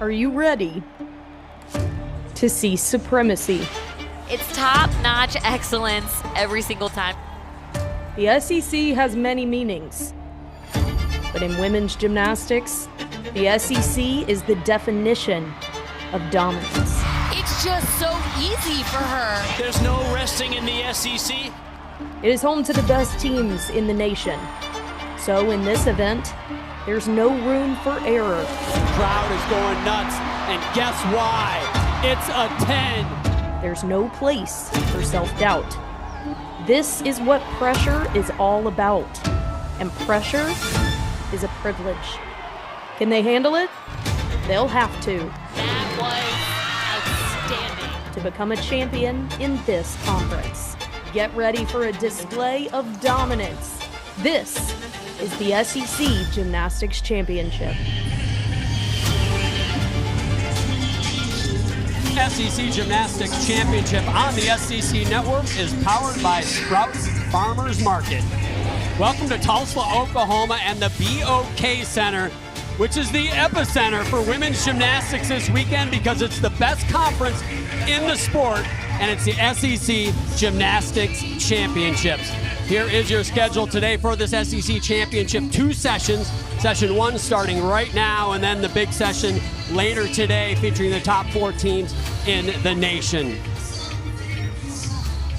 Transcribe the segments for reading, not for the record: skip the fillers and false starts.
Are you ready to see supremacy? It's top-notch excellence every single time. The SEC has many meanings, but in women's gymnastics, the SEC is the definition of dominance. It's just so easy for her. There's no resting in the SEC. It is home to the best teams in the nation. So in this event, there's no room for error. The crowd is going nuts, and guess why? It's a 10. There's no place for self-doubt. This is what pressure is all about. And pressure is a privilege. Can they handle it? They'll have to. That was outstanding. To become a champion in this conference. Get ready for a display of dominance. This is the SEC Gymnastics Championship. SEC Gymnastics Championship on the SEC Network is powered by Sprouts Farmers Market. Welcome to Tulsa, Oklahoma and the BOK Center, which is the epicenter for women's gymnastics this weekend because it's the best conference in the sport, and it's the SEC Gymnastics Championships. Here is your schedule today for this SEC Championship. 2 sessions. Session 1 starting right now, and then the big session later today featuring the top 4 teams in the nation.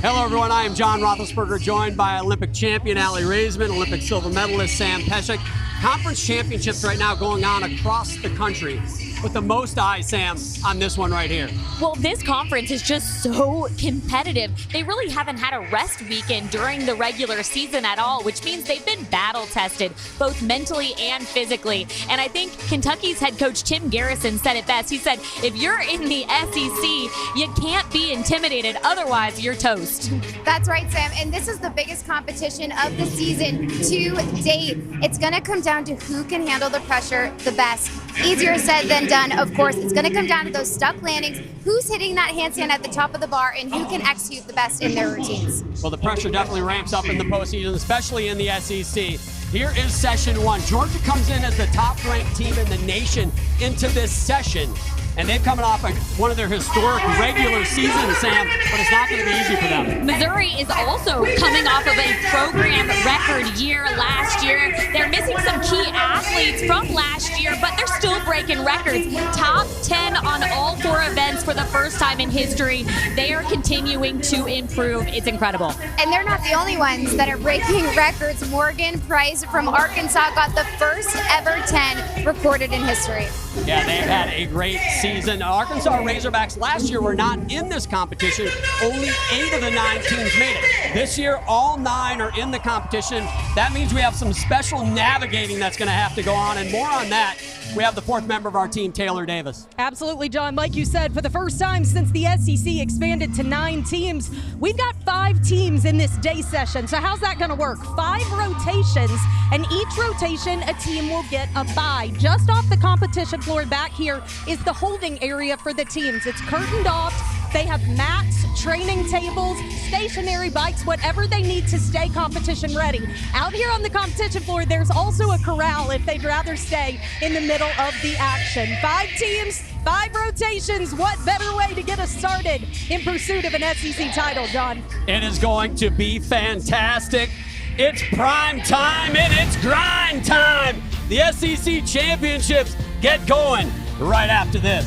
Hello, everyone. I am John Roethlisberger, joined by Olympic champion Aly Raisman, Olympic silver medalist Sam Pesek. Conference championships right now going on across the country. With the most eyes, Sam, on this one right here. Well, this conference is just so competitive. They really haven't had a rest weekend during the regular season at all, which means they've been battle tested, both mentally and physically. And I think Kentucky's head coach Tim Garrison said it best. He said, if you're in the SEC, you can't be intimidated. Otherwise, you're toast. That's right, Sam. And this is the biggest competition of the season to date. It's going to come down to who can handle the pressure the best. Easier said than done, of course. It's going to come down to those stuck landings, who's hitting that handstand at the top of the bar, and who can execute the best in their routines. Well, the pressure definitely ramps up in the postseason, especially in the SEC. Here is session 1. Georgia comes in as the top-ranked team in the nation into this session. And they've coming off one of their historic regular seasons, Sam, but it's not going to be easy for them. Missouri is also coming off of a program record year last year. They're missing some key athletes from last year, but they're still breaking records. Top 10 on all 4 events for the first time in history. They are continuing to improve. It's incredible. And they're not the only ones that are breaking records. Morgan Price from Arkansas got the first ever 10 recorded in history. Yeah, they've had a great season. Arkansas Razorbacks last year were not in this competition. Only 8 of the 9 teams made it. This year, all 9 are in the competition. That means we have some special navigating that's going to have to go on, and more on that. We have the 4th member of our team, Taylor Davis. Absolutely, John. Like you said, for the first time since the SEC expanded to 9 teams, we've got 5 teams in this day session. So how's that going to work? 5 rotations, and each rotation, a team will get a bye. Just off the competition floor back here is the holding area for the teams. It's curtained off. They have mats, training tables, stationary bikes, whatever they need to stay competition ready. Out here on the competition floor, there's also a corral if they'd rather stay in the middle of the action. 5 teams, 5 rotations. What better way to get us started in pursuit of an SEC title, John? It is going to be fantastic. It's prime time and it's grind time. The SEC Championships get going right after this.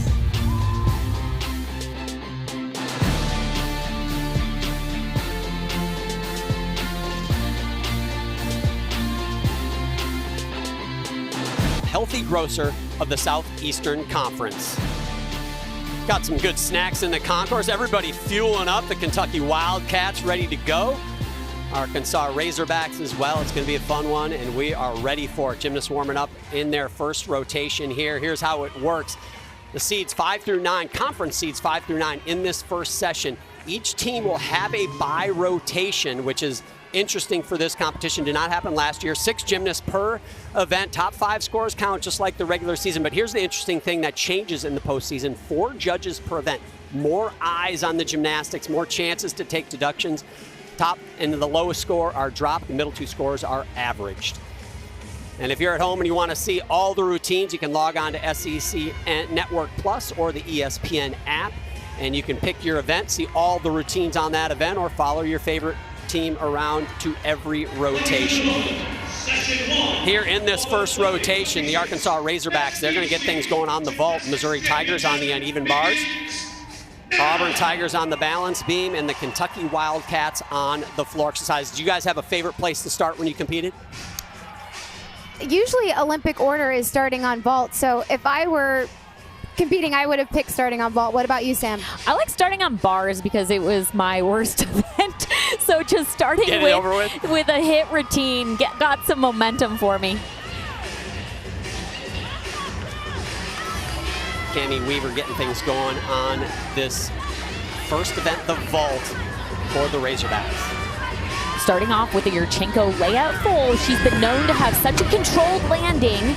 Healthy grocer of the Southeastern Conference. Got some good snacks in the concourse. Everybody fueling up. The Kentucky Wildcats ready to go. Arkansas Razorbacks as well. It's going to be a fun one, and we are ready for it. Gymnasts warming up in their first rotation here. Here's how it works. The seeds 5 through 9, conference seeds 5 through 9 in this first session. Each team will have a bye rotation, which is interesting for this competition. Did not happen last year. 6 gymnasts per event. Top 5 scores count just like the regular season. But here's the interesting thing that changes in the postseason. 4 judges per event. More eyes on the gymnastics, more chances to take deductions. Top and the lowest score are dropped. The middle 2 scores are averaged. And if you're at home and you want to see all the routines, you can log on to SEC Network Plus or the ESPN app, and you can pick your event, see all the routines on that event, or follow your favorite team around to every rotation. Here in this first rotation, the Arkansas Razorbacks, they're going to get things going on the vault. Missouri Tigers on the uneven bars. Auburn Tigers on the balance beam, and the Kentucky Wildcats on the floor exercise. Do you guys have a favorite place to start when you competed? Usually Olympic order is starting on vault, so if I were competing, I would have picked starting on vault. What about you, Sam? I like starting on bars because it was my worst event. So just starting with a hit routine got some momentum for me. Cami Weaver getting things going on this first event, the vault, for the Razorbacks. Starting off with a Yurchenko layout full. She's been known to have such a controlled landing.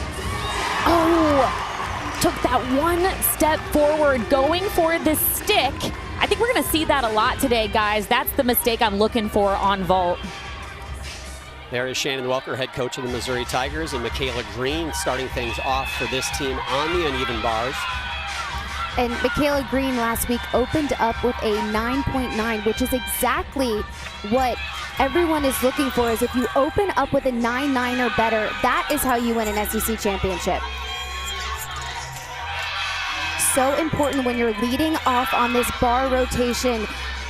Oh, took that one step forward, going for the stick. I think we're going to see that a lot today, guys. That's the mistake I'm looking for on vault. There is Shannon Welker, head coach of the Missouri Tigers, and Michaela Green starting things off for this team on the uneven bars. And Michaela Green last week opened up with a 9.9, which is exactly what everyone is looking for. Is if you open up with a 9.9 or better, that is how you win an SEC championship. So important when you're leading off on this bar rotation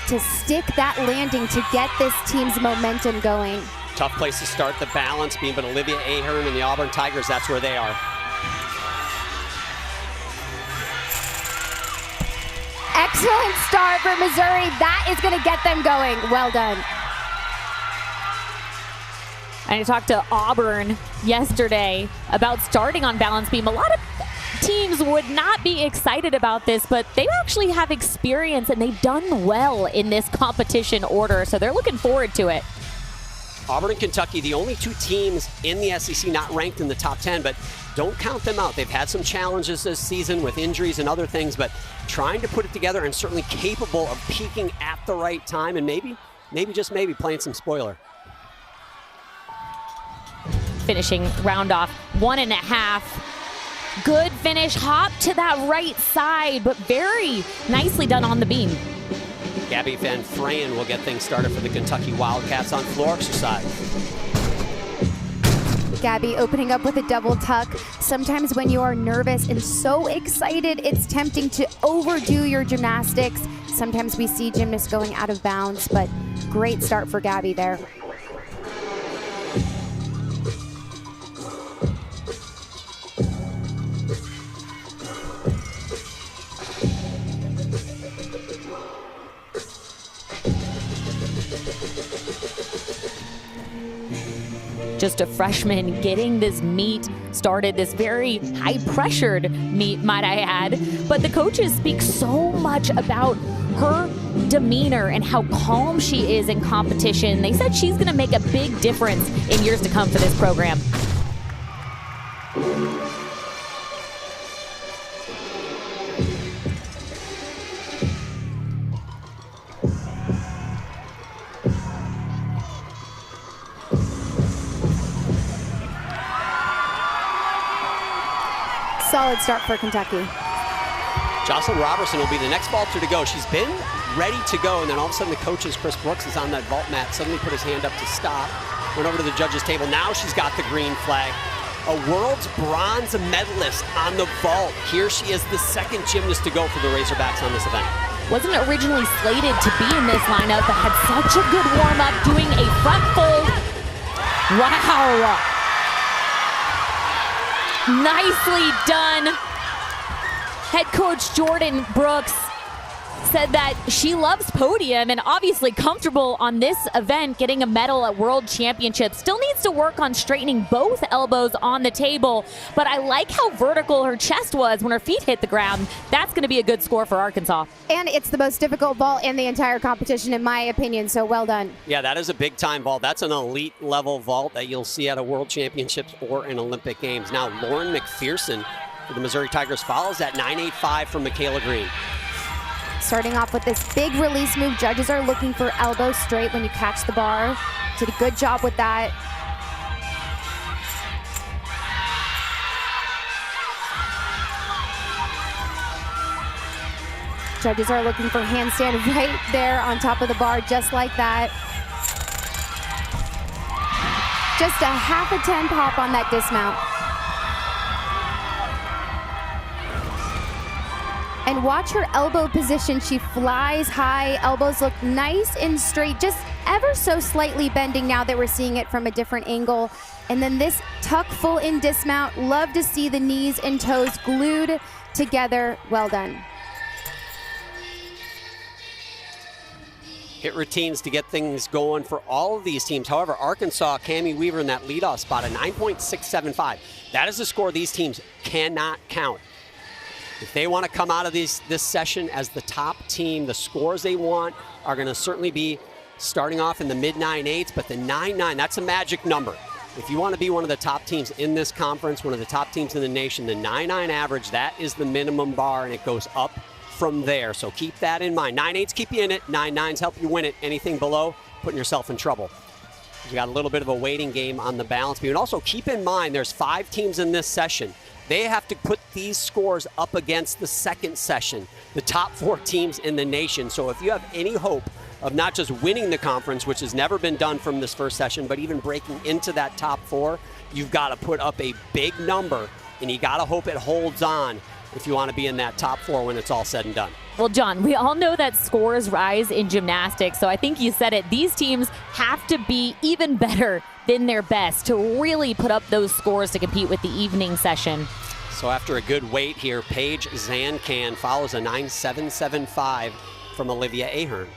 to stick that landing to get this team's momentum going. Tough place to start the balance beam, but Olivia Ahern and the Auburn Tigers, that's where they are. Excellent start for Missouri. That is going to get them going. Well done. I talked to Auburn yesterday about starting on balance beam. A lot of teams would not be excited about this, but they actually have experience and they've done well in this competition order, so they're looking forward to it. Auburn and Kentucky, the only two teams in the SEC not ranked in the top 10, but don't count them out. They've had some challenges this season with injuries and other things, but trying to put it together and certainly capable of peaking at the right time and maybe just maybe playing some spoiler. Finishing round off 1.5. Good finish, hop to that right side, but very nicely done on the beam. Gabby Van Freyen will get things started for the Kentucky Wildcats on floor exercise. Gabby opening up with a double tuck. Sometimes when you are nervous and so excited, it's tempting to overdo your gymnastics. Sometimes we see gymnasts going out of bounds, but great start for Gabby there. Just a freshman getting this meet started, this very high-pressured meet, might I add. But the coaches speak so much about her demeanor and how calm she is in competition. They said she's going to make a big difference in years to come for this program. Solid start for Kentucky. Jocelyn Robertson will be the next vaulter to go. She's been ready to go, and then all of a sudden the coaches, Chris Brooks, is on that vault mat, suddenly put his hand up to stop, went over to the judges' table. Now she's got the green flag. A world's bronze medalist on the vault. Here she is, the second gymnast to go for the Razorbacks on this event. Wasn't originally slated to be in this lineup, but had such a good warm-up doing a front fold. Wow. Nicely done. Head coach Jordan Brooks said that she loves podium and obviously comfortable on this event, getting a medal at World Championships. Still needs to work on straightening both elbows on the table, but I like how vertical her chest was when her feet hit the ground. That's going to be a good score for Arkansas. And it's the most difficult vault in the entire competition, in my opinion, so well done. Yeah, that is a big-time vault. That's an elite-level vault that you'll see at a World Championships or in Olympic Games. Now, Lauren McPherson for the Missouri Tigers follows that 9.85 from Michaela Green. Starting off with this big release move. Judges are looking for elbow straight when you catch the bar. Did a good job with that. Judges are looking for handstand right there on top of the bar, just like that. Just a half a 10 pop on that dismount. And watch her elbow position. She flies high, elbows look nice and straight, just ever so slightly bending now that we're seeing it from a different angle. And then this tuck full in dismount. Love to see the knees and toes glued together. Well done. Hit routines to get things going for all of these teams. However, Arkansas, Cammie Weaver in that leadoff spot, a 9.675. That is a score these teams cannot count. If they want to come out of this session as the top team, the scores they want are going to certainly be starting off in the mid 9.8s, but the 9.9, that's a magic number. If you want to be one of the top teams in this conference, one of the top teams in the nation, the 9.9 average, that is the minimum bar, and it goes up from there. So keep that in mind. 9.8s keep you in it, 9.9s help you win it. Anything below, putting yourself in trouble. You got a little bit of a waiting game on the balance beam. And also keep in mind, there's 5 teams in this session. They have to put these scores up against the second session, the top 4 teams in the nation. So if you have any hope of not just winning the conference, which has never been done from this first session, but even breaking into that top 4, you've got to put up a big number, and you got to hope it holds on if you want to be in that top 4 when it's all said and done. Well, John, we all know that scores rise in gymnastics, so I think you said it. These teams have to be even better than their best to really put up those scores to compete with the evening session. So after a good wait here, Paige Zancan follows a 9.775 from Olivia Ahern.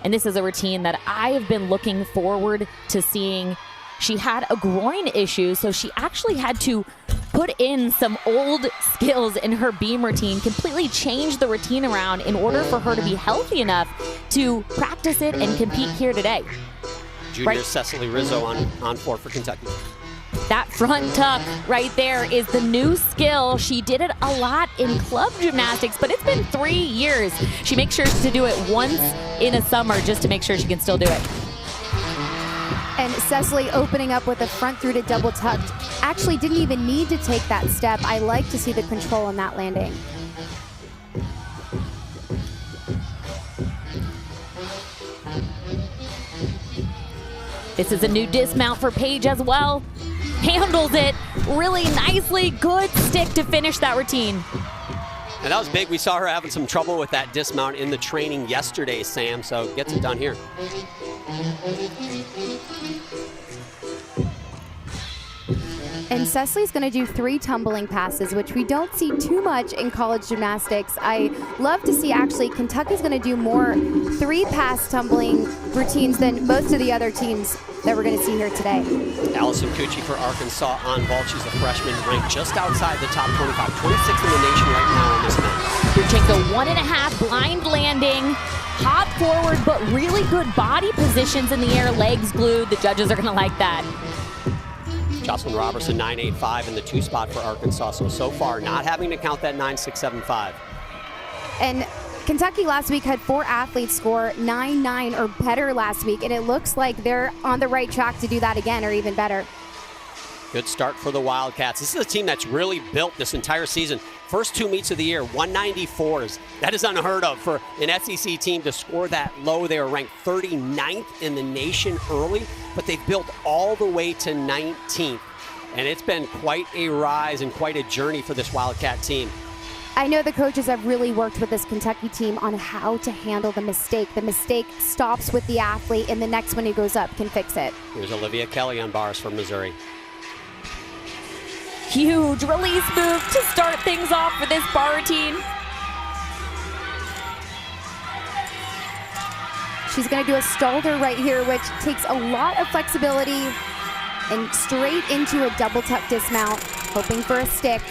And this is a routine that I have been looking forward to seeing. She had a groin issue, so she actually had to put in some old skills in her beam routine, completely change the routine around in order for her to be healthy enough to practice it and compete here today. Junior Cecily Rizzo on 4 for Kentucky. That front tuck right there is the new skill. She did it a lot in club gymnastics, but it's been 3 years. She makes sure to do it once in a summer just to make sure she can still do it. And Cecily opening up with a front through to double tucked. Actually didn't even need to take that step. I like to see the control on that landing. This is a new dismount for Paige as well. Handles it really nicely. Good stick to finish that routine. And that was big. We saw her having some trouble with that dismount in the training yesterday, Sam, so gets it done here. And Cecily's going to do 3 tumbling passes, which we don't see too much in college gymnastics. I love to see, actually, Kentucky's going to do more 3-pass tumbling routines than most of the other teams that we're going to see here today. Allison Cucci for Arkansas on vault. She's a freshman, ranked just outside the top 25, 26th in the nation right now on this event. Yurchenko 1.5 blind landing, hop forward, but really good body positions in the air, legs glued. The judges are going to like that. Jocelyn Robertson, 9.85 in the 2 spot for Arkansas. So far, not having to count that 9.675. And Kentucky last week had 4 athletes score 9.9 or better last week, and it looks like they're on the right track to do that again or even better. Good start for the Wildcats. This is a team that's really built this entire season. First 2 meets of the year, 194s. That is unheard of for an SEC team to score that low. They were ranked 39th in the nation early, but they've built all the way to 19th. And it's been quite a rise and quite a journey for this Wildcat team. I know the coaches have really worked with this Kentucky team on how to handle the mistake. The mistake stops with the athlete, and the next one who goes up can fix it. Here's Olivia Kelly on bars from Missouri. Huge release move to start things off for this bar routine. She's going to do a Stalder right here, which takes a lot of flexibility, and straight into a double tuck dismount, hoping for a stick.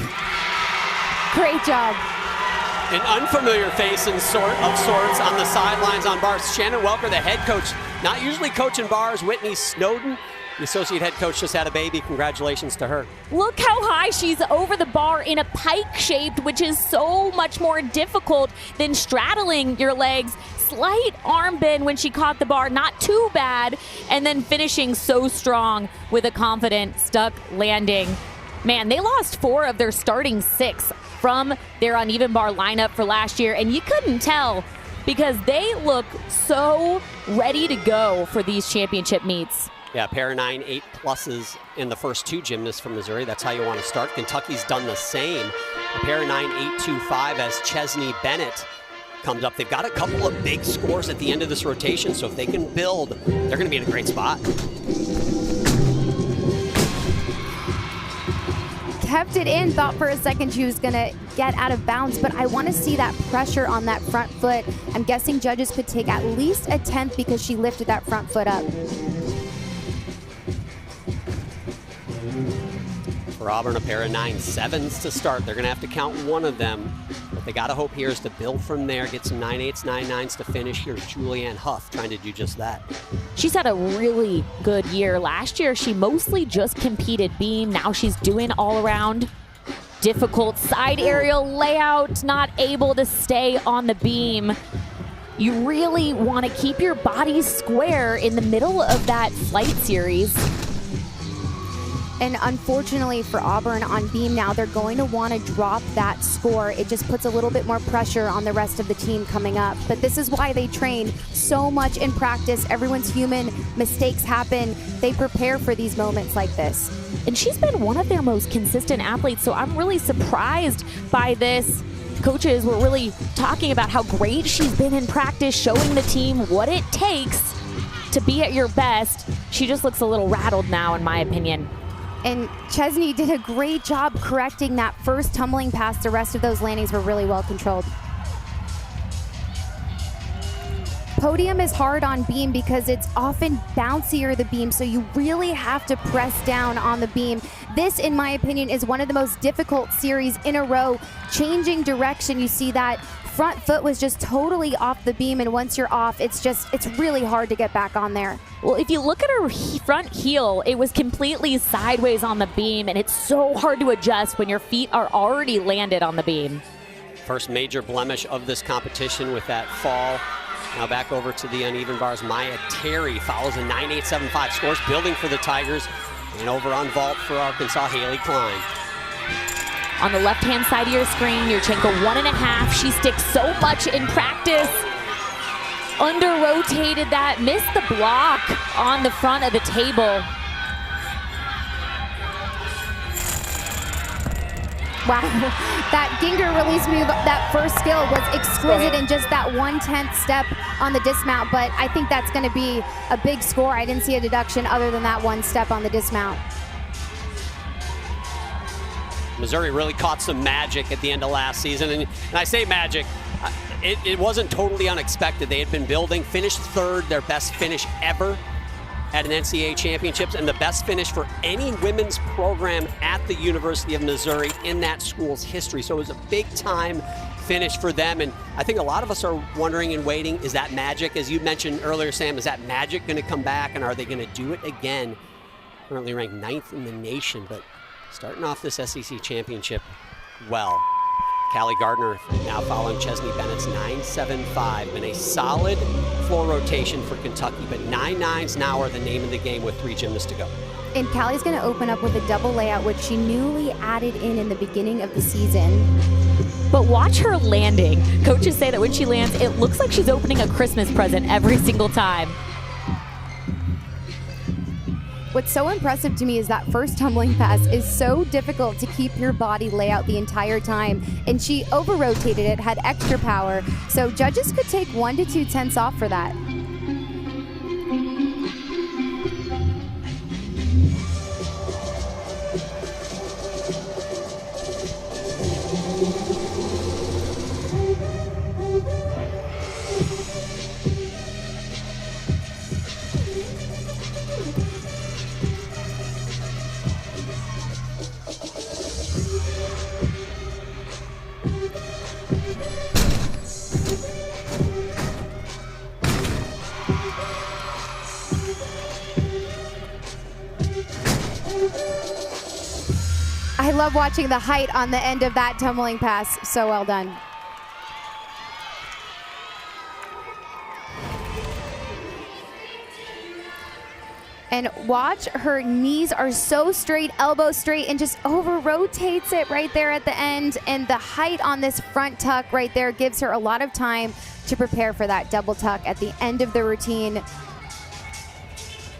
Great job. An unfamiliar face of sorts on the sidelines on bars. Shannon Welker, the head coach, not usually coaching bars. Whitney Snowden, the associate head coach, just had a baby. Congratulations to her. Look how high she's over the bar in a pike shaped, which is so much more difficult than straddling your legs. Slight arm bend when she caught the bar, not too bad, and then finishing so strong with a confident stuck landing. Man, they lost 4 of their starting 6 from their uneven bar lineup for last year, and you couldn't tell because they look so ready to go for these championship meets. Yeah, pair of 9 8+ in the first 2 gymnasts from Missouri. That's how you want to start. Kentucky's done the same. A pair of 9 8-2-5 as Chesney Bennett comes up. They've got a couple of big scores at the end of this rotation, so if they can build, they're going to be in a great spot. Kept it in, thought for a second she was gonna get out of bounds, but I want to see that pressure on that front foot. I'm guessing judges could take at least a 10th because she lifted that front foot up. For Auburn, a pair of 9-7s to start. They're going to have to count one of them. What they got to hope here is to build from there, get some 9-8s, 9-9s to finish. Here's Julianne Huff trying to do just that. She's had a really good year. Last year, she mostly just competed beam. Now she's doing all around. Difficult side aerial layout, not able to stay on the beam. You really want to keep your body square in the middle of that flight series. And unfortunately for Auburn on beam now, they're going to want to drop that score. It just puts a little bit more pressure on the rest of the team coming up. But this is why they train so much in practice. Everyone's human. Mistakes happen. They prepare for these moments like this. And she's been one of their most consistent athletes, so I'm really surprised by this. Coaches were really talking about how great she's been in practice, showing the team what it takes to be at your best. She just looks a little rattled now, in my opinion. And Chesney did a great job correcting that first tumbling pass. The rest of those landings were really well controlled. Podium is hard on beam because it's often bouncier, the beam, so you really have to press down on the beam. This, in my opinion, is one of the most difficult series in a row. Changing direction, you see that front foot was just totally off the beam, and once you're off, it's really hard to get back on there. Well, if you look at her front heel, it was completely sideways on the beam, and it's so hard to adjust when your feet are already landed on the beam. First major blemish of this competition with that fall. Now back over to the uneven bars. Maya Terry follows a 9-8-7-5, scores building for the Tigers, and over on vault for Arkansas, Haley Klein. On the left-hand side of your screen, Yurchenko 1.5. She sticks so much in practice. Under-rotated that, missed the block on the front of the table. Wow, that Ginger release move, that first skill was exquisite in just that 1/10 step on the dismount, but I think that's going to be a big score. I didn't see a deduction other than that one step on the dismount. Missouri really caught some magic at the end of last season, and I say magic, it wasn't totally unexpected. They had been building, finished third, their best finish ever at an NCAA championships, and the best finish for any women's program at the University of Missouri in that school's history. So it was a big time finish for them, and I think a lot of us are wondering and waiting, is that magic? As you mentioned earlier, Sam, is that magic going to come back, and are they going to do it again? Currently ranked 9th in the nation, but starting off this SEC championship well. Callie Gardner now following Chesney Bennett's 9-7-5. Been a solid floor rotation for Kentucky, but 9-9s now are the name of the game with 3 gymnasts to go. And Callie's going to open up with a double layout, which she newly added in the beginning of the season. But watch her landing. Coaches say that when she lands, it looks like she's opening a Christmas present every single time. What's so impressive to me is that first tumbling pass is so difficult to keep your body layout the entire time, and she over-rotated it, had extra power, so judges could take 1 to 2 tenths off for that. I love watching the height on the end of that tumbling pass. So well done. And watch, her knees are so straight, elbow straight, and just over rotates it right there at the end. And the height on this front tuck right there gives her a lot of time to prepare for that double tuck at the end of the routine.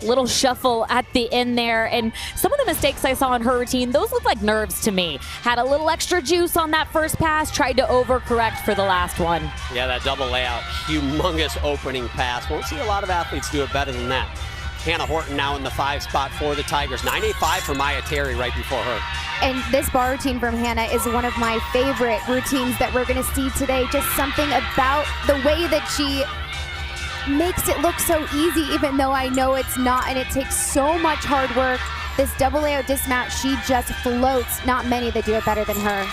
Little shuffle at the end there, and some of the mistakes I saw in her routine, those look like nerves to me. Had a little extra juice on that first pass, tried to overcorrect for the last one. Yeah, that double layout, humongous opening pass. Won't see a lot of athletes do it better than that. Hannah Horton now in the 5 spot for the Tigers. 9.85 for Maya Terry right before her. And this bar routine from Hannah is one of my favorite routines that we're going to see today. Just something about the way that she makes it look so easy, even though I know it's not, and it takes so much hard work. This double layout dismount, she just floats. Not many that do it better than her.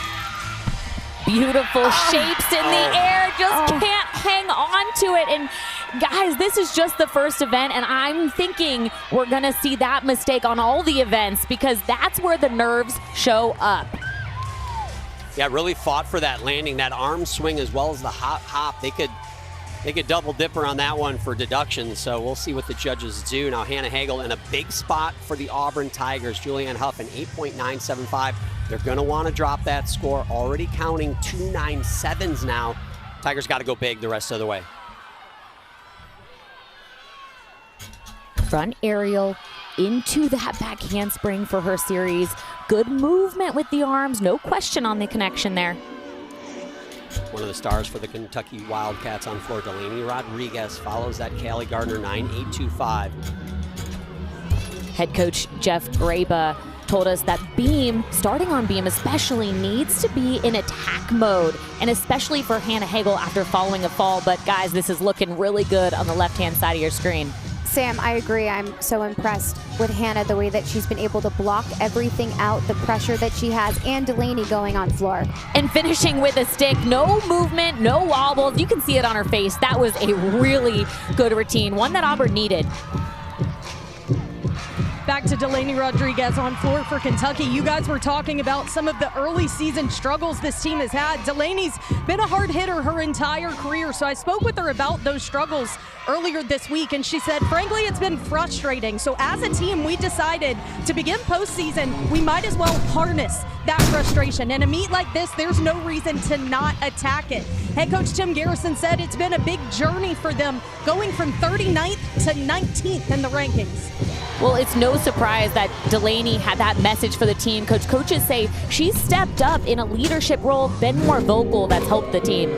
Beautiful shapes in the air, just can't hang on to it. And guys, this is just the first event, and I'm thinking we're gonna see that mistake on all the events because that's where the nerves show up. Yeah, really fought for that landing, that arm swing as well as the hop. They could double dipper on that one for deductions, so we'll see what the judges do. Now Hannah Hagel in a big spot for the Auburn Tigers. Julianne Huff an 8.975. They're gonna wanna drop that score, already counting 2.97s now. Tigers gotta go big the rest of the way. Front aerial into that back handspring for her series. Good movement with the arms, no question on the connection there. One of the stars for the Kentucky Wildcats on floor, Delaney Rodriguez, follows that Callie Gardner 9.825. Head coach Jeff Graba told us that beam, starting on beam especially, needs to be in attack mode, and especially for Hannah Hagel after following a fall. But guys, this is looking really good on the left-hand side of your screen. Sam, I agree. I'm so impressed with Hannah, the way that she's been able to block everything out, the pressure that she has, and Delaney going on floor. And finishing with a stick, no movement, no wobbles. You can see it on her face. That was a really good routine, one that Auburn needed. Back to Delaney Rodriguez on floor for Kentucky. You guys were talking about some of the early season struggles this team has had. Delaney's been a hard hitter her entire career, so I spoke with her about those struggles earlier this week, and she said, frankly, it's been frustrating. So as a team, we decided to begin postseason, we might as well harness that frustration. In a meet like this, there's no reason to not attack it. Head coach Tim Garrison said it's been a big journey for them, going from 39th to 19th in the rankings. Well, it's no surprise that Delaney had that message for the team. Coaches say she's stepped up in a leadership role, been more vocal, that's helped the team.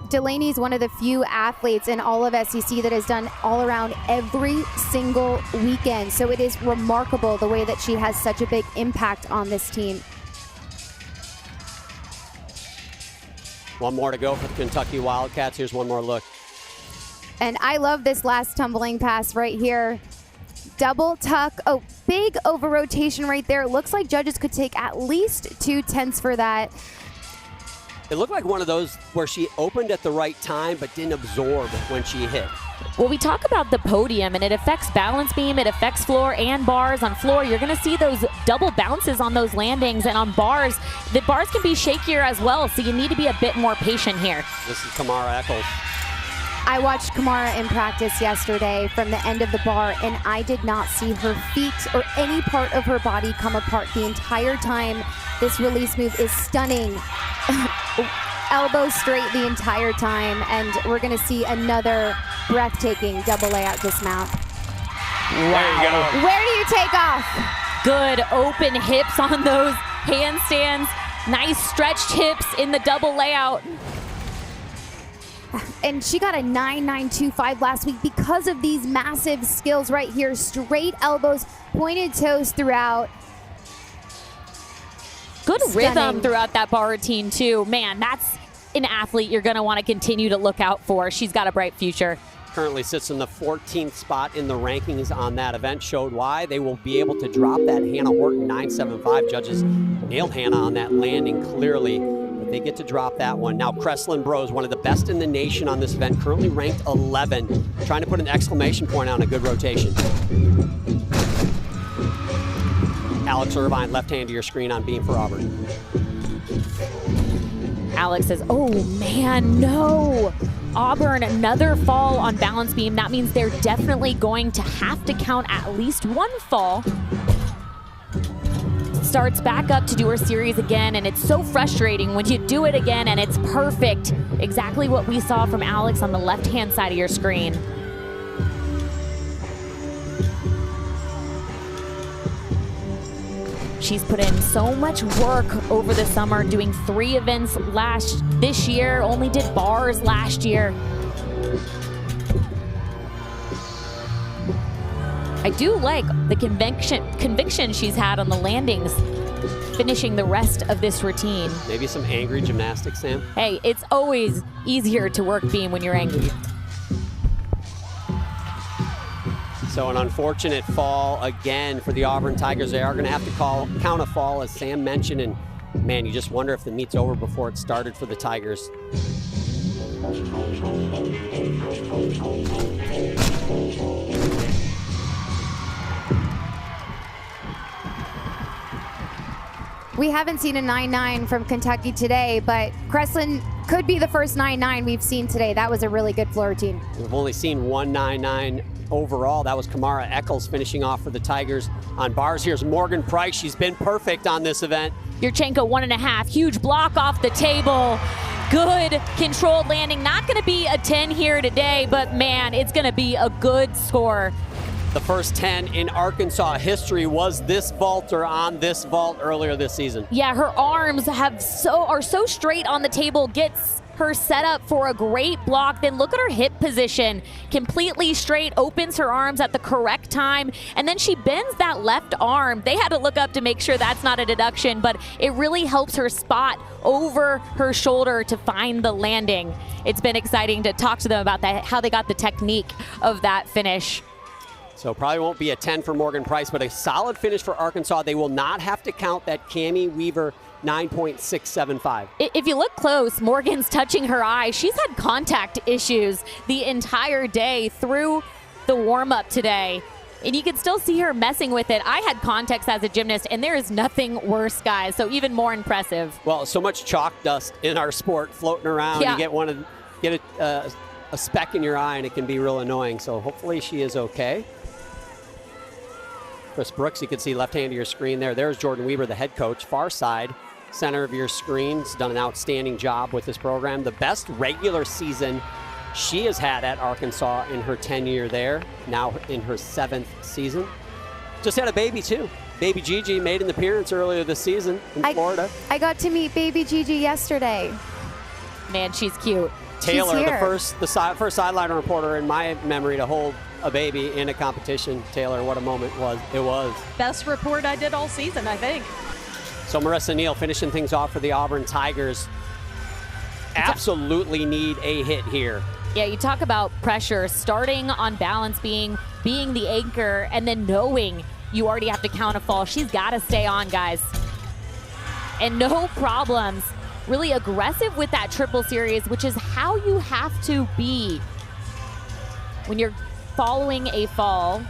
Delaney's one of the few athletes in all of SEC that has done all around every single weekend. So it is remarkable the way that she has such a big impact on this team. One more to go for the Kentucky Wildcats. Here's one more look. And I love this last tumbling pass right here. Double tuck. Oh, big over rotation right there. Looks like judges could take at least 2/10 for that. It looked like one of those where she opened at the right time but didn't absorb when she hit. Well, we talk about the podium, and it affects balance beam, it affects floor and bars. On floor, you're going to see those double bounces on those landings, and on bars, the bars can be shakier as well, so you need to be a bit more patient here. This is Kamara Eccles. I watched Kamara in practice yesterday from the end of the bar, and I did not see her feet or any part of her body come apart the entire time. This release move is stunning. Elbow straight the entire time, and we're going to see another breathtaking double layout dismount. There you go. Where do you take off? Good open hips on those handstands. Nice stretched hips in the double layout. And she got a 9.925 last week because of these massive skills right here. Straight elbows, pointed toes throughout. Good Stunning. rhythm throughout that bar routine, too. Man, that's an athlete you're going to want to continue to look out for. She's got a bright future. Currently sits in the 14th spot in the rankings on that event. Showed why. They will be able to drop that Hannah Horton 9.75. Judges nailed Hannah on that landing clearly, but they get to drop that one. Now, Kreslin Bros, one of the best in the nation on this event, currently ranked 11. Trying to put an exclamation point on a good rotation. Alex Irvine, left hand to your screen on beam for Auburn. Alex says, oh man, no. Auburn, another fall on balance beam. That means they're definitely going to have to count at least one fall. Starts back up to do her series again, and it's so frustrating when you do it again and it's perfect. Exactly what we saw from Alex on the left-hand side of your screen. She's put in so much work over the summer, doing 3 events this year, only did bars last year. I do like the conviction she's had on the landings, finishing the rest of this routine. Maybe some angry gymnastics, Sam? Hey, it's always easier to work beam when you're angry. So an unfortunate fall again for the Auburn Tigers. They are going to have to count a fall, as Sam mentioned, and man, you just wonder if the meet's over before it started for the Tigers. We haven't seen a 9-9 from Kentucky today, but Kreslin could be the first 9-9 we've seen today. That was a really good floor routine. We've only seen one 9-9 overall. That was Kamara Eccles finishing off for the Tigers on bars. Here's Morgan Price. She's been perfect on this event. Yurchenko 1.5, huge block off the table. Good controlled landing. Not going to be a 10 here today, but man, it's going to be a good score. The first 10 in Arkansas history was this vaulter on this vault earlier this season. Yeah, her arms are so straight on the table, gets her set up for a great block. Then look at her hip position, completely straight, opens her arms at the correct time, and then she bends that left arm. They had to look up to make sure that's not a deduction, but it really helps her spot over her shoulder to find the landing. It's been exciting to talk to them about that, how they got the technique of that finish. So probably won't be a 10 for Morgan Price, but a solid finish for Arkansas. They will not have to count that Cammie Weaver 9.675. If you look close, Morgan's touching her eye. She's had contact issues the entire day through the warm-up today. And you can still see her messing with it. I had contacts as a gymnast, and there is nothing worse, guys. So even more impressive. Well, so much chalk dust in our sport floating around. Yeah. You get a speck in your eye, and it can be real annoying. So hopefully she is okay. Chris Brooks, you can see left hand of your screen there. There's Jordan Weaver, the head coach. Far side, center of your screen. He's done an outstanding job with this program. The best regular season she has had at Arkansas in her tenure there, now in her 7th season. Just had a baby, too. Baby Gigi made an appearance earlier this season in Florida. I got to meet baby Gigi yesterday. Man, she's cute. Taylor, the first sideline reporter in my memory to hold a baby in a competition. Taylor, what a moment it was. Best report I did all season, I think. So Marissa Neal finishing things off for the Auburn Tigers. Absolutely need a hit here. Yeah, you talk about pressure, starting on balance being the anchor, and then knowing you already have to count a fall. She's got to stay on, guys. And no problems. Really aggressive with that triple series, which is how you have to be when you're following a fall.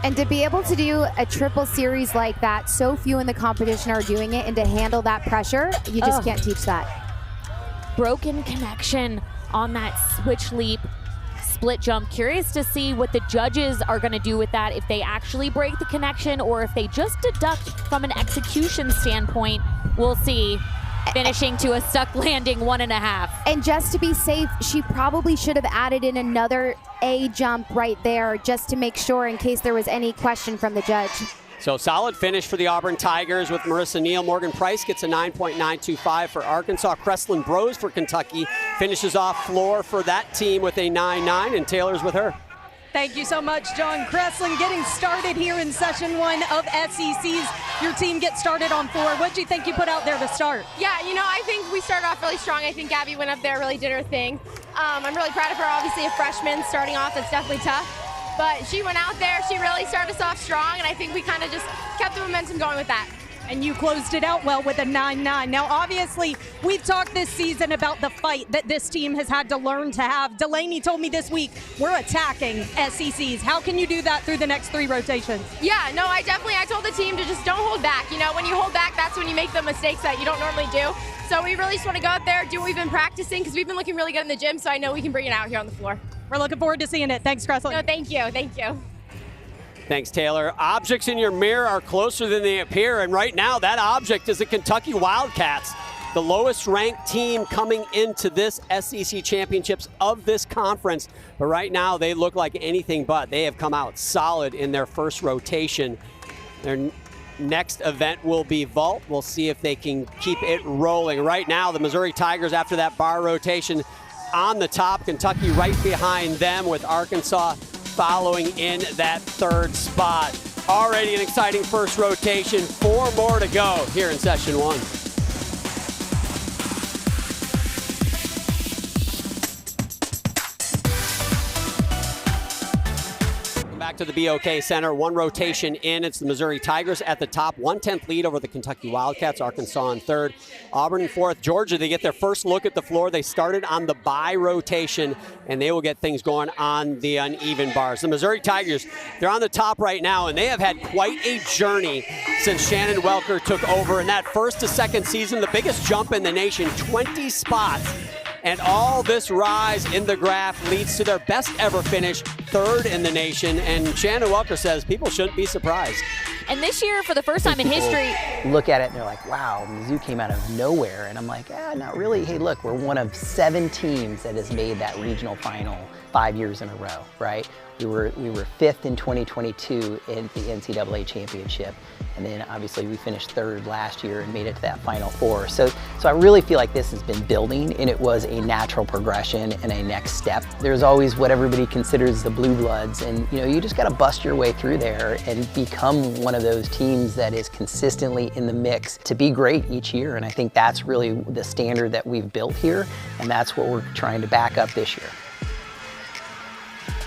And to be able to do a triple series like that, so few in the competition are doing it, and to handle that pressure, you just can't teach that. Broken connection on that switch leap split jump. Curious to see what the judges are going to do with that, if they actually break the connection or if they just deduct from an execution standpoint. We'll see. Finishing to a stuck landing 1.5. And just to be safe, she probably should have added in another A jump right there just to make sure in case there was any question from the judge. So solid finish for the Auburn Tigers with Marissa Neal. Morgan Price gets a 9.925 for Arkansas. Kreslin Brose for Kentucky finishes off floor for that team with a 9.9, and Taylor's with her. Thank you so much, John. Kreslin getting started here in session 1 of SEC's. Your team gets started on floor. What do you think you put out there to start? Yeah, I think we started off really strong. I think Gabby went up there, really did her thing. I'm really proud of her. Obviously a freshman starting off, it's definitely tough. But she went out there, she really started us off strong, and I think we kind of just kept the momentum going with that. And you closed it out well with a 9-9. Now, obviously, we've talked this season about the fight that this team has had to learn to have. Delaney told me this week, we're attacking SECs. How can you do that through the next 3 rotations? Yeah, no, I told the team to just don't hold back. You know, when you hold back, that's when you make the mistakes that you don't normally do. So we really just want to go out there, do what we've been practicing, because we've been looking really good in the gym, so I know we can bring it out here on the floor. We're looking forward to seeing it. Thanks, Kreslin. No, thank you. Thank you. Thanks, Taylor. Objects in your mirror are closer than they appear, and right now that object is the Kentucky Wildcats, the lowest ranked team coming into this SEC championships of this conference. But right now they look like anything but. They have come out solid in their first rotation. Their next event will be vault. We'll see if they can keep it rolling. Right now the Missouri Tigers, after that bar rotation, on the top. Kentucky right behind them, with Arkansas following in that 3rd spot. Already an exciting first rotation. 4 more to go here in session 1. Back to the BOK Center, 1 rotation in. It's the Missouri Tigers at the top, 1/10 lead over the Kentucky Wildcats. Arkansas in 3rd, Auburn in 4th. Georgia, they get their first look at the floor. They started on the bye rotation, and they will get things going on the uneven bars. The Missouri Tigers, they're on the top right now, and they have had quite a journey since Shannon Welker took over. In that 1st to 2nd season, the biggest jump in the nation, 20 spots. And all this rise in the graph leads to their best ever finish, 3rd in the nation. And Shannon Welker says people shouldn't be surprised. And this year, for the first time in history, look at it and they're like, wow, Mizzou came out of nowhere. And I'm like, not really. Hey, look, we're one of 7 teams that has made that regional final 5 years in a row, right? We were 5th in 2022 in the NCAA championship. And then obviously we finished 3rd last year and made it to that Final 4. So I really feel like this has been building, and it was a natural progression and a next step. There's always what everybody considers the blue bloods, and you just got to bust your way through there and become one of those teams that is consistently in the mix to be great each year. And I think that's really the standard that we've built here, and that's what we're trying to back up this year.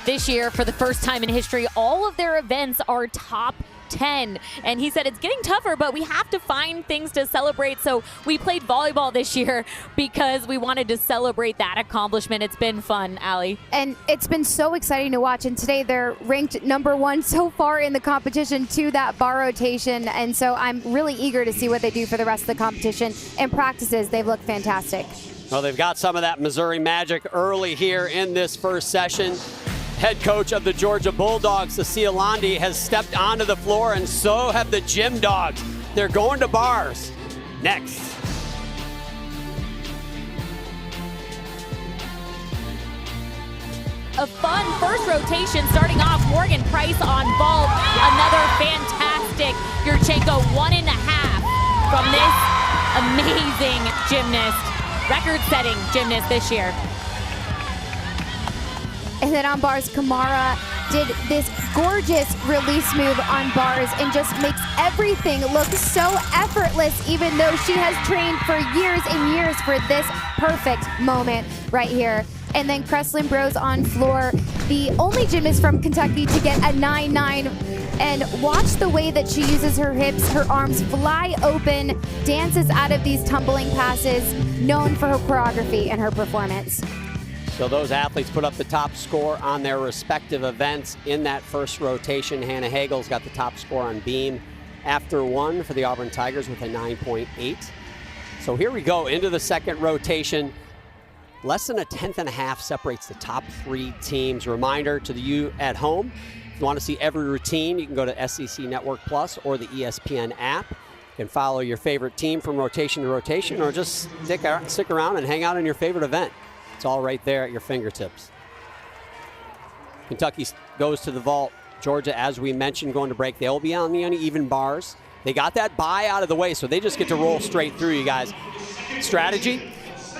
This year, for the first time in history, all of their events are top 10. And he said it's getting tougher, but we have to find things to celebrate. So we played volleyball this year because we wanted to celebrate that accomplishment. It's been fun, Allie. And it's been so exciting to watch. And today they're ranked number 1 so far in the competition to that bar rotation. And so I'm really eager to see what they do for the rest of the competition. And practices, they've looked fantastic. Well, they've got some of that Missouri magic early here in this first session. Head coach of the Georgia Bulldogs, Cecile Landi, has stepped onto the floor, and so have the Gym Dogs. They're going to bars next. A fun first rotation starting off. Morgan Price on vault. Another fantastic Yurchenko 1.5 from this amazing gymnast. Record-setting gymnast this year. And then on bars, Kamara did this gorgeous release move on bars and just makes everything look so effortless, even though she has trained for years and years for this perfect moment right here. And then Kreslin Bros on floor, the only gymnast from Kentucky to get a 9-9. And watch the way that she uses her hips, her arms fly open, dances out of these tumbling passes, known for her choreography and her performance. So those athletes put up the top score on their respective events in that first rotation. Hannah Hagel's got the top score on beam after 1 for the Auburn Tigers with a 9.8. So here we go into the second rotation. Less than a 10.5 separates the top 3 teams. Reminder to you at home, if you want to see every routine, you can go to SEC Network Plus or the ESPN app. You can follow your favorite team from rotation to rotation, or just stick around and hang out in your favorite event. It's all right there at your fingertips. Kentucky goes to the vault. Georgia, as we mentioned, going to break. They'll be on the uneven bars. They got that bye out of the way, so they just get to roll straight through, you guys. Strategy?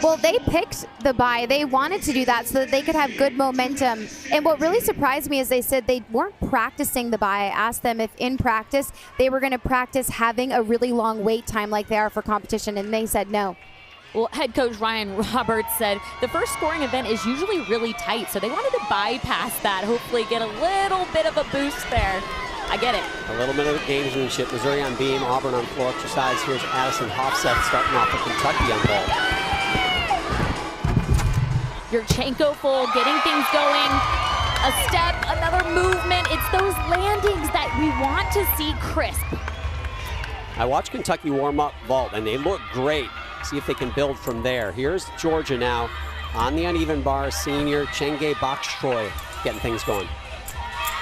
Well, they picked the bye. They wanted to do that so that they could have good momentum. And what really surprised me is they said they weren't practicing the bye. I asked them if in practice they were going to practice having a really long wait time like they are for competition, and they said no. Well, head coach Ryan Roberts said the first scoring event is usually really tight, so they wanted to bypass that, hopefully get a little bit of a boost there. I get it. A little bit of gamesmanship. Missouri on beam, Auburn on floor exercise. Here's Addison Hofseth starting off for Kentucky on ball. Yurchenko full, getting things going. A step, another movement. It's those landings that we want to see crisp. I watched Kentucky warm up vault, and they look great. See if they can build from there. Here's Georgia now on the uneven bar. Senior Chenge Bakshtroy getting things going.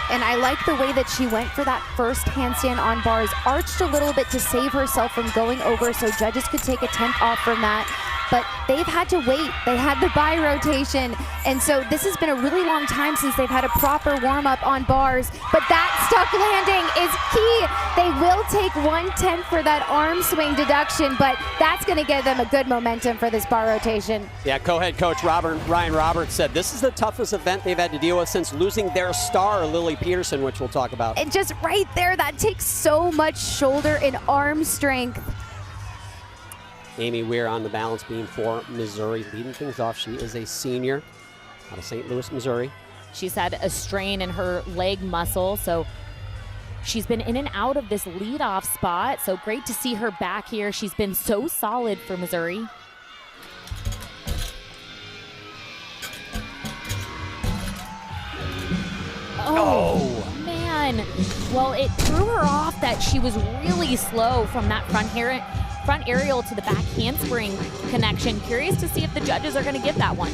And I like the way that she went for that first handstand on bars, arched a little bit to save herself from going over so judges could take a 10th off from that. But they've had to wait. They had the bye rotation. And so this has been a really long time since they've had a proper warm-up on bars. But that stuck landing is key. They will take 1/10 for that arm swing deduction, but that's going to give them a good momentum for this bar rotation. Yeah, co-head coach Ryan Roberts said this is the toughest event they've had to deal with since losing their star, Lily Peterson, which we'll talk about. And just right there, that takes so much shoulder and arm strength. Amy Weir on the balance beam for Missouri, leading things off. She is a senior out of St. Louis, Missouri. She's had a strain in her leg muscle, so she's been in and out of this leadoff spot. So great to see her back here. She's been so solid for Missouri. Oh, man. Well, it threw her off that she was really slow from that front aerial to the back handspring connection. Curious to see if the judges are going to give that one.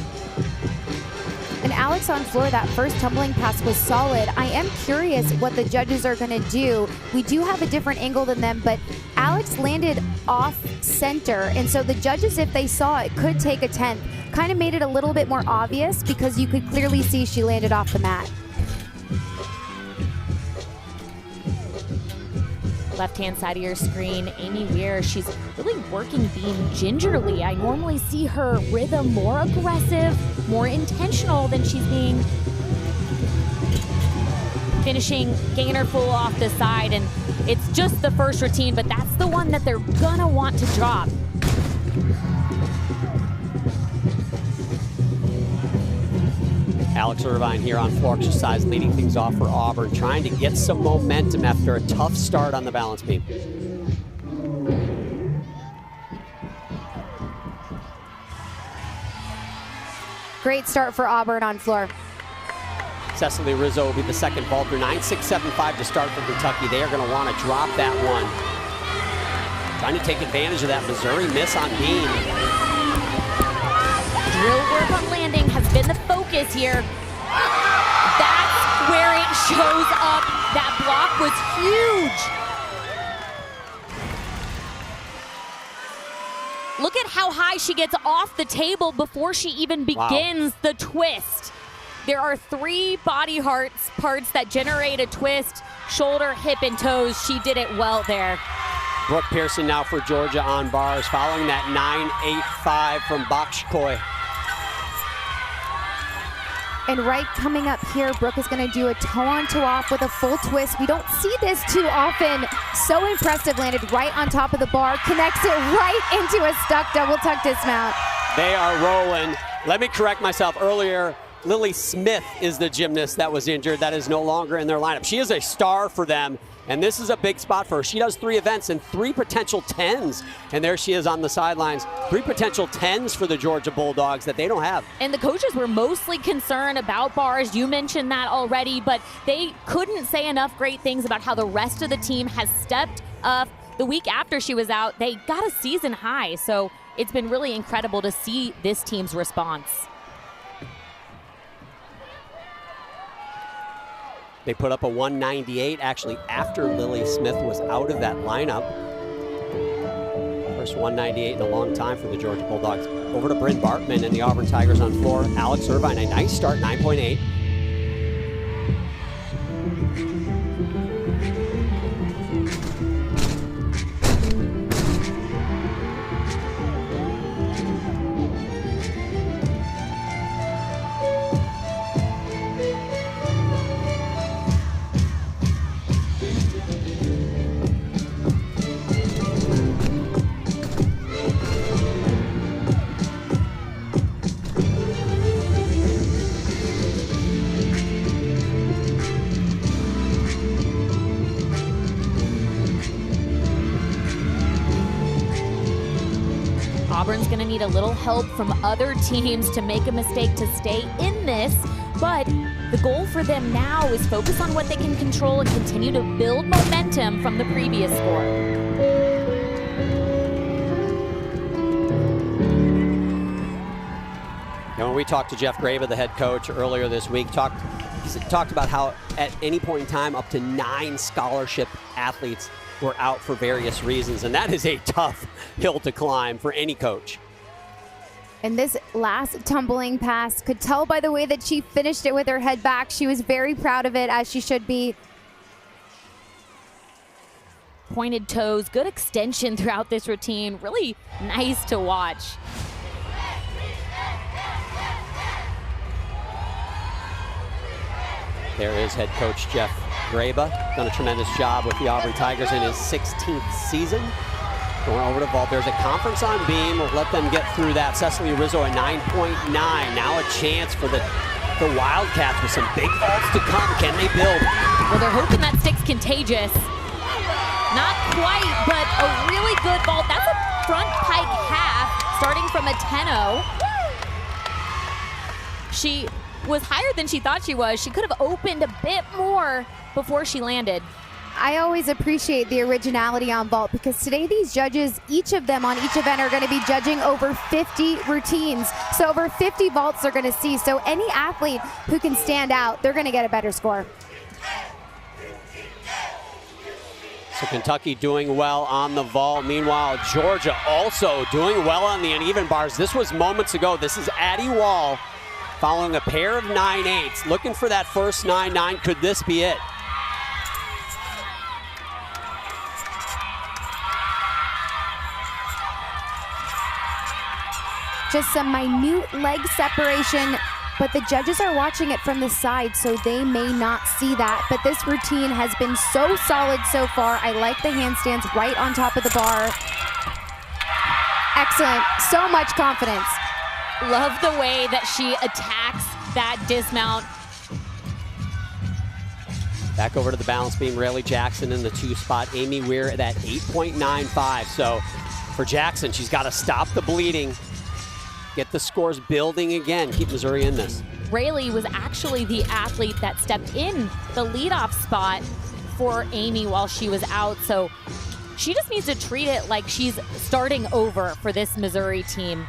And Alex on floor, that first tumbling pass was solid. I am curious what the judges are going to do. We do have a different angle than them, but Alex landed off center. And so the judges, if they saw it, could take a 10th. Kind of made it a little bit more obvious because you could clearly see she landed off the mat. Left-hand side of your screen, Amy Weir, she's really working beam gingerly. I normally see her rhythm more aggressive, more intentional than she's being. Finishing gainer full off the side, and it's just the first routine, but that's the one that they're gonna want to drop. Alex Irvine here on floor exercise, leading things off for Auburn, trying to get some momentum after a tough start on the balance beam. Great start for Auburn on floor. Cecily Rizzo will be the second vaulter. 9.675 to start for Kentucky. They are going to want to drop that one. Trying to take advantage of that Missouri miss on beam. Drill work on landing has been the focus here. That's where it shows up. That block was huge. Look at how high she gets off the table before she even begins the twist. There are 3 body parts that generate a twist: shoulder, hip, and toes. She did it well there. Brooke Pearson now for Georgia on bars, following that 9.85 from Bakshtroy. And right coming up here, Brooke is going to do a toe-on, toe-off with a full twist. We don't see this too often. So impressive, landed right on top of the bar, connects it right into a stuck double tuck dismount. They are rolling. Let me correct myself earlier. Lily Smith is the gymnast that was injured. That is no longer in their lineup. She is a star for them, and this is a big spot for her. She does 3 events and 3 potential 10s, and there she is on the sidelines. 3 potential 10s for the Georgia Bulldogs that they don't have. And the coaches were mostly concerned about bars. You mentioned that already, but they couldn't say enough great things about how the rest of the team has stepped up. The week after she was out, they got a season high, so it's been really incredible to see this team's response. They put up a 198 actually after Lily Smith was out of that lineup. First 198 in a long time for the Georgia Bulldogs. Over to Bryn Bartman and the Auburn Tigers on floor. Alex Irvine, a nice start, 9.8. going to need a little help from other teams to make a mistake to stay in this. But the goal for them now is focus on what they can control and continue to build momentum from the previous score. And when we talked to Jeff Graba, the head coach, earlier this week, talked about how at any point in time, up to 9 scholarship athletes were out for various reasons. And that is a tough hill to climb for any coach. And this last tumbling pass, could tell by the way that she finished it with her head back. She was very proud of it, as she should be. Pointed toes, good extension throughout this routine. Really nice to watch. There is head coach Jeff Graba. Done a tremendous job with the Aubrey Tigers in his 16th season. Going over to vault. There's a conference on beam. We'll let them get through that. Cecily Rizzo at 9.9. Now a chance for the Wildcats with some big vaults to come. Can they build? Well, they're hoping that stick's contagious. Not quite, but a really good vault. That's a front pike half, starting from a 10-0. She was higher than she thought she was. She could have opened a bit more before she landed. I always appreciate the originality on vault, because today these judges, each of them on each event, are going to be judging over 50 routines. So over 50 vaults they're going to see. So any athlete who can stand out, they're going to get a better score. So Kentucky doing well on the vault. Meanwhile, Georgia also doing well on the uneven bars. This was moments ago. This is Addie Wall following a pair of 9.8s. Looking for that first 9.9. Could this be it? Just some minute leg separation, but the judges are watching it from the side, so they may not see that. But this routine has been so solid so far. I like the handstands right on top of the bar. Excellent. So much confidence. Love the way that she attacks that dismount. Back over to the balance beam. Rayleigh Jackson in the 2 spot. Amy Weir at 8.95. So for Jackson, she's got to stop the bleeding. Get the scores building again. Keep Missouri in this. Rayleigh was actually the athlete that stepped in the leadoff spot for Amy while she was out. So she just needs to treat it like she's starting over for this Missouri team.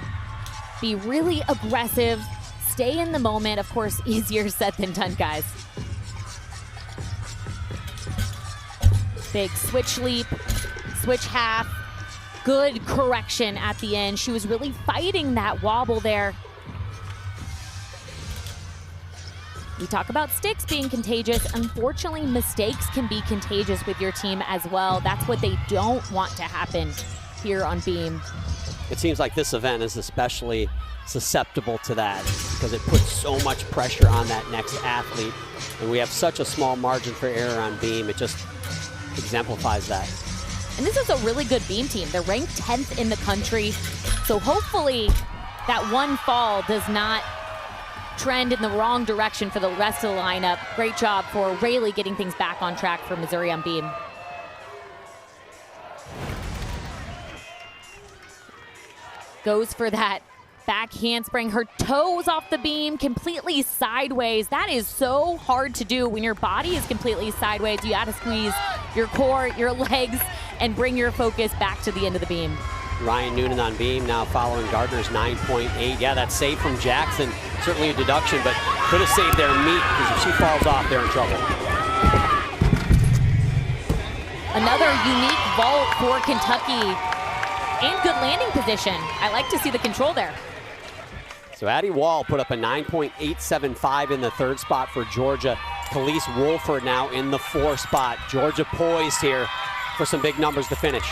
Be really aggressive, stay in the moment. Of course, easier said than done, guys. Big switch leap, switch half. Good correction at the end. She was really fighting that wobble there. We talk about sticks being contagious. Unfortunately, mistakes can be contagious with your team as well. That's what they don't want to happen here on beam. It seems like this event is especially susceptible to that because it puts so much pressure on that next athlete. And we have such a small margin for error on beam. It just exemplifies that. And this is a really good beam team. They're ranked 10th in the country. So hopefully that one fall does not trend in the wrong direction for the rest of the lineup. Great job for Rayleigh getting things back on track for Missouri on beam. Goes for that back handspring. Her toes off the beam, completely sideways. That is so hard to do when your body is completely sideways. You got to squeeze your core, your legs, and bring your focus back to the end of the beam. Ryan Noonan on beam now following Gardner's 9.8. Yeah, that save from Jackson, certainly a deduction, but could have saved their meat because if she falls off, they're in trouble. Another unique vault for Kentucky and good landing position. I like to see the control there. So Addie Wall put up a 9.875 in the 3rd spot for Georgia. Khalees Wolford now in the 4th spot. Georgia poised here for some big numbers to finish.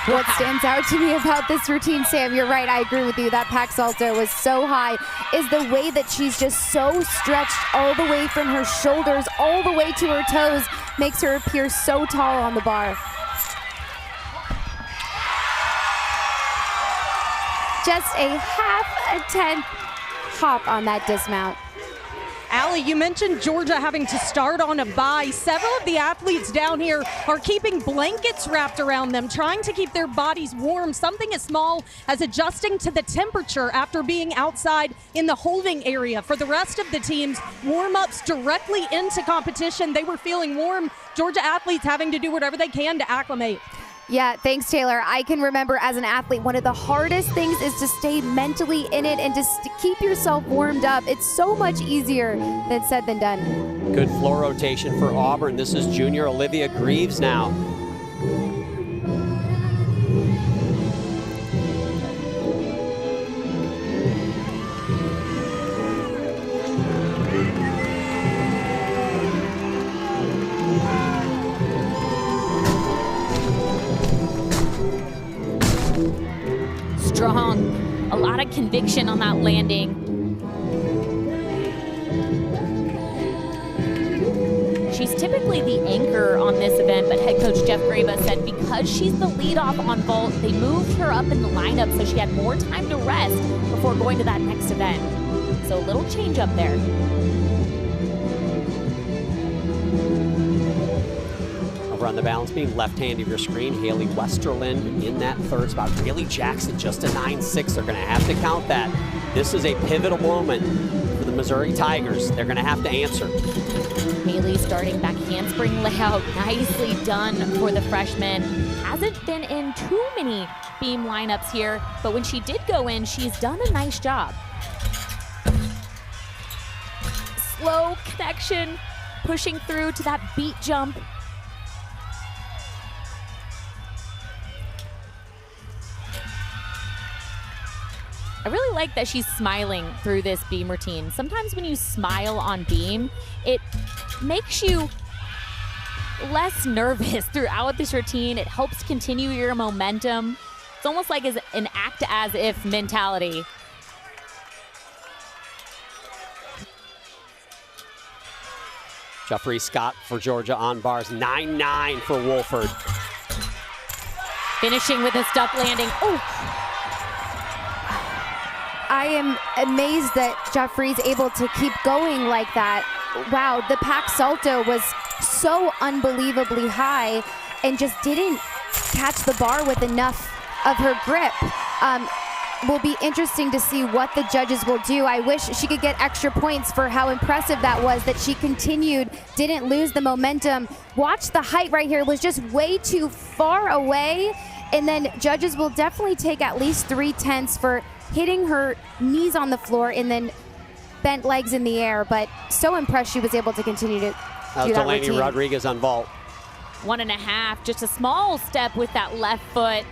What stands out to me about this routine, Sam, you're right, I agree with you, that pack salto was so high, is the way that she's just so stretched all the way from her shoulders all the way to her toes, makes her appear so tall on the bar. Just a half a tenth hop on that dismount. Allie, you mentioned Georgia having to start on a bye. Several of the athletes down here are keeping blankets wrapped around them, trying to keep their bodies warm. Something as small as adjusting to the temperature after being outside in the holding area. For the rest of the teams, warm-ups directly into competition. They were feeling warm. Georgia athletes having to do whatever they can to acclimate. Yeah, thanks, Taylor. I can remember as an athlete, one of the hardest things is to stay mentally in it and just to keep yourself warmed up. It's so much easier than said than done. Good floor rotation for Auburn. This is junior Olivia Greaves now. Strong. A lot of conviction on that landing. She's typically the anchor on this event, but head coach Jeff Graba said because she's the leadoff on vault, they moved her up in the lineup so she had more time to rest before going to that next event. So a little change up there. On the balance beam, left hand of your screen, Haley Westerland in that third spot. Haley Jackson, just a 9-6. They're going to have to count that. This is a pivotal moment for the Missouri Tigers. They're going to have to answer. Haley starting back handspring layout. Nicely done for the freshman. Hasn't been in too many beam lineups here, but when she did go in, she's done a nice job. Slow connection, pushing through to that beat jump. I really like that she's smiling through this beam routine. Sometimes when you smile on beam, it makes you less nervous throughout this routine. It helps continue your momentum. It's almost like an act as if mentality. Jeffrey Scott for Georgia on bars, 9-9 for Wolford. Finishing with a stuck landing. Oh. I am amazed that Jeffrey's able to keep going like that. Wow, the Pac Salto was so unbelievably high and just didn't catch the bar with enough of her grip. Will be interesting to see what the judges will do. I wish she could get extra points for how impressive that was, that she continued, didn't lose the momentum. Watch the height right here, was just way too far away. And then judges will definitely take at least 3/10 for hitting her knees on the floor and then bent legs in the air. But so impressed she was able to continue to do that Delaney routine. Rodriguez on vault. 1.5, just a small step with that left foot,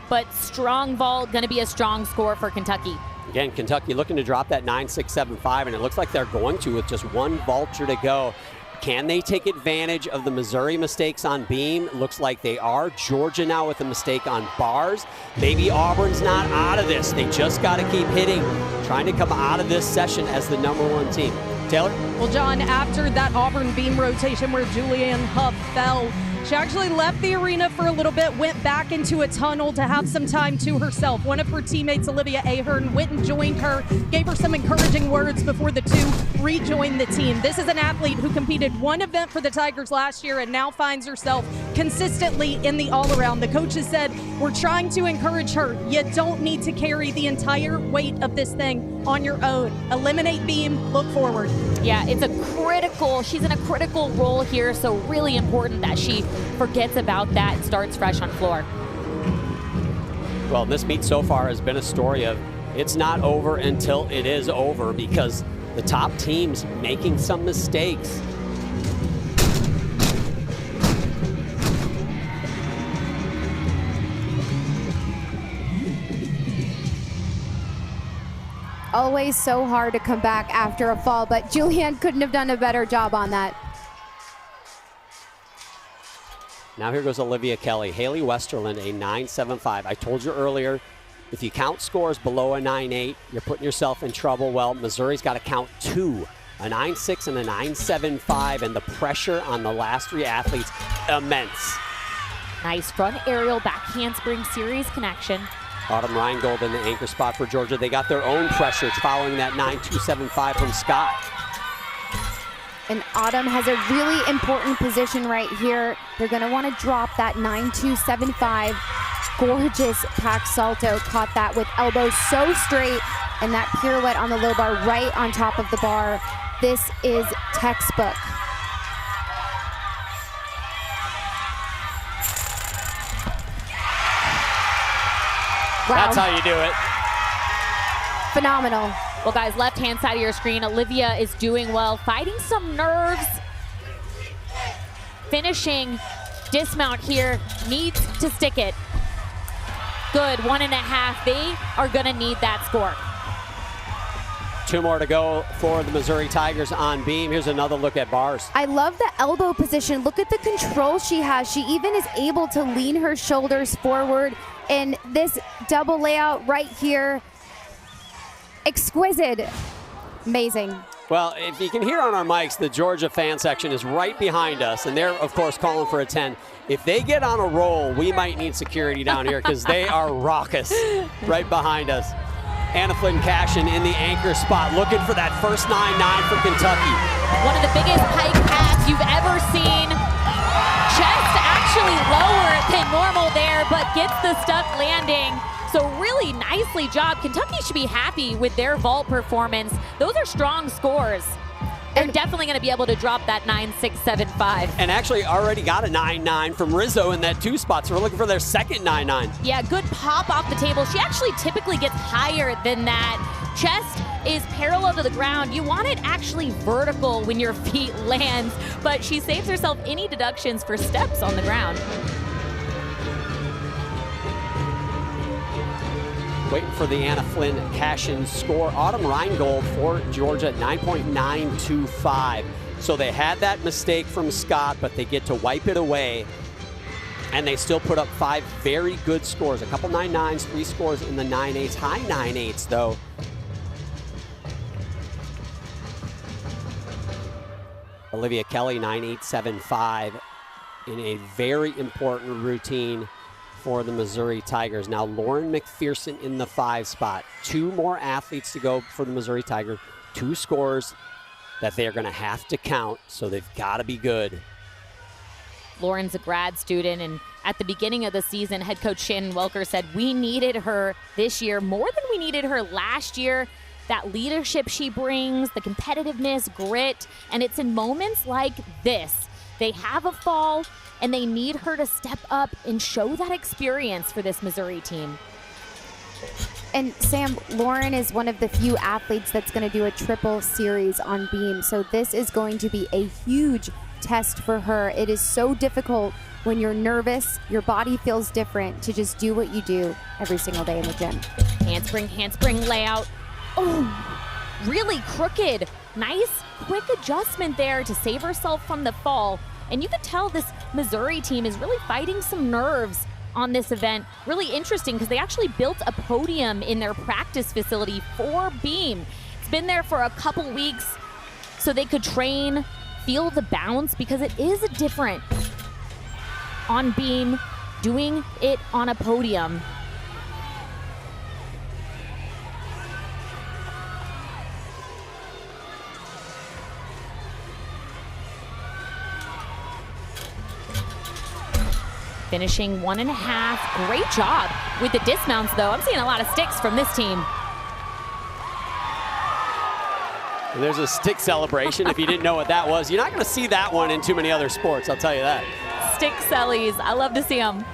but strong vault, gonna be a strong score for Kentucky. Again, Kentucky looking to drop that 9-6-7-5, and it looks like they're going to with just one vaulter to go. Can they take advantage of the Missouri mistakes on beam? Looks like they are. Georgia now with a mistake on bars. Maybe Auburn's not out of this. They just got to keep hitting, trying to come out of this session as the #1 team. Taylor? Well, John, after that Auburn beam rotation where Julianne Huff fell, she actually left the arena for a little bit, went back into a tunnel to have some time to herself. One of her teammates, Olivia Ahern, went and joined her, gave her some encouraging words before the two rejoined the team. This is an athlete who competed one event for the Tigers last year and now finds herself consistently in the all-around. The coaches said, we're trying to encourage her. You don't need to carry the entire weight of this thing on your own. Eliminate beam, look forward. Yeah, it's she's in a critical role here, so really important that she forgets about that and starts fresh on floor. Well, this meet so far has been a story of it's not over until it is over, because the top team's making some mistakes. Always so hard to come back after a fall, but Julianne couldn't have done a better job on that. Now here goes Olivia Kelly. Haley Westerland, a 9.75. I told you earlier, if you count scores below a 9.8, you're putting yourself in trouble. Well, Missouri's got to count 2, a 9.6 and a 9.75, and the pressure on the last 3 athletes, immense. Nice front aerial back handspring series connection. Autumn Reingold in the anchor spot for Georgia. They got their own pressure following that 9.275 from Scott. And Autumn has a really important position right here. They're gonna wanna drop that 9-2-7-5. Gorgeous Pac Salto, caught that with elbows so straight, and that pirouette on the low bar right on top of the bar. This is textbook. Wow. That's how you do it. Phenomenal. Well, guys, left-hand side of your screen, Olivia is doing well, fighting some nerves. Finishing dismount here, needs to stick it. Good, 1.5. They are gonna need that score. 2 more to go for the Missouri Tigers on beam. Here's another look at bars. I love the elbow position. Look at the control she has. She even is able to lean her shoulders forward. And this double layout right here, exquisite, amazing. Well, if you can hear on our mics, the Georgia fan section is right behind us, and they're, of course, calling for a 10. If they get on a roll, we might need security down here because they are raucous right behind us. Anna Flynn Cashin in the anchor spot, looking for that first 9-9 for Kentucky. One of the biggest pike pads you've ever seen. Chest actually lower than normal there, but gets the stuck landing. So really nicely job. Kentucky should be happy with their vault performance. Those are strong scores. They're definitely going to be able to drop that 9-6-7-5. And actually already got a 9-9 from Rizzo in that 2 spot, so we're looking for their second 9-9. Yeah, good pop off the table. She actually typically gets higher than that. Chest is parallel to the ground. You want it actually vertical when your feet lands, but she saves herself any deductions for steps on the ground. Waiting for the Anna Flynn Cashin score. Autumn Rheingold for Georgia, 9.925. So they had that mistake from Scott, but they get to wipe it away. And they still put up 5 very good scores. A couple 9-9s, 3 scores in the 9-8s. High 9-8s, though. Olivia Kelly, 9.875 in a very important routine for the Missouri Tigers. Now Lauren McPherson in the 5 spot. 2 more athletes to go for the Missouri Tigers. 2 scores that they're going to have to count, so they've got to be good. Lauren's a grad student, and at the beginning of the season, head coach Shannon Welker said we needed her this year more than we needed her last year. That leadership she brings, the competitiveness, grit, and it's in moments like this. They have a fall, and they need her to step up and show that experience for this Missouri team. And Sam, Lauren is one of the few athletes that's going to do a triple series on beam. So this is going to be a huge test for her. It is so difficult when you're nervous, your body feels different, to just do what you do every single day in the gym. Handspring layout. Oh, really crooked. Nice, quick adjustment there to save herself from the fall. And you could tell this Missouri team is really fighting some nerves on this event. Really interesting because they actually built a podium in their practice facility for beam. It's been there for a couple weeks so they could train, feel the bounce, because it is different on beam, doing it on a podium. Finishing 1.5. Great job with the dismounts, though. I'm seeing a lot of sticks from this team. And there's a stick celebration. If you didn't know what that was, you're not going to see that one in too many other sports, I'll tell you that. Stick cellies. I love to see them.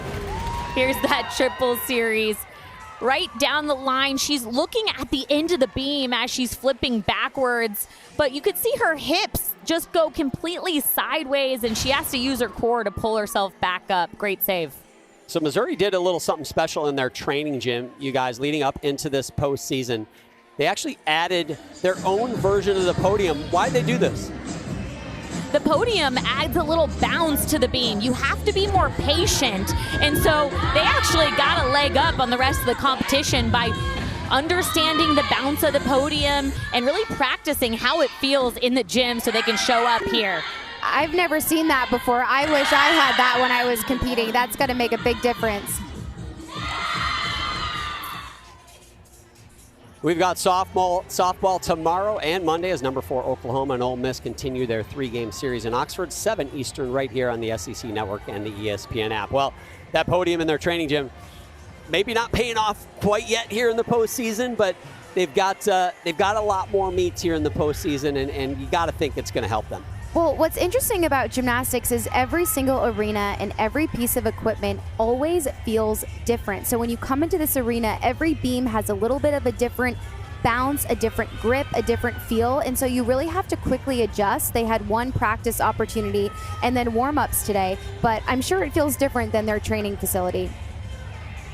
Here's that triple series. Right down the line, she's looking at the end of the beam as she's flipping backwards, but you could see her hips just go completely sideways, and she has to use her core to pull herself back up. Great save. So Missouri did a little something special in their training gym, you guys, leading up into this postseason. They actually added their own version of the podium. Why'd they do this? The podium adds a little bounce to the beam. You have to be more patient. And so they actually got a leg up on the rest of the competition by understanding the bounce of the podium and really practicing how it feels in the gym so they can show up here. I've never seen that before. I wish I had that when I was competing. That's going to make a big difference. We've got softball tomorrow and Monday as number 4 Oklahoma and Ole Miss continue their 3-game series in Oxford, 7 Eastern right here on the SEC Network and the ESPN app. Well, that podium in their training gym, maybe not paying off quite yet here in the postseason, but they've got a lot more meets here in the postseason, and you got to think it's going to help them. Well, what's interesting about gymnastics is every single arena and every piece of equipment always feels different. So when you come into this arena, every beam has a little bit of a different bounce, a different grip, a different feel, and so you really have to quickly adjust. They had one practice opportunity and then warm-ups today, but I'm sure it feels different than their training facility.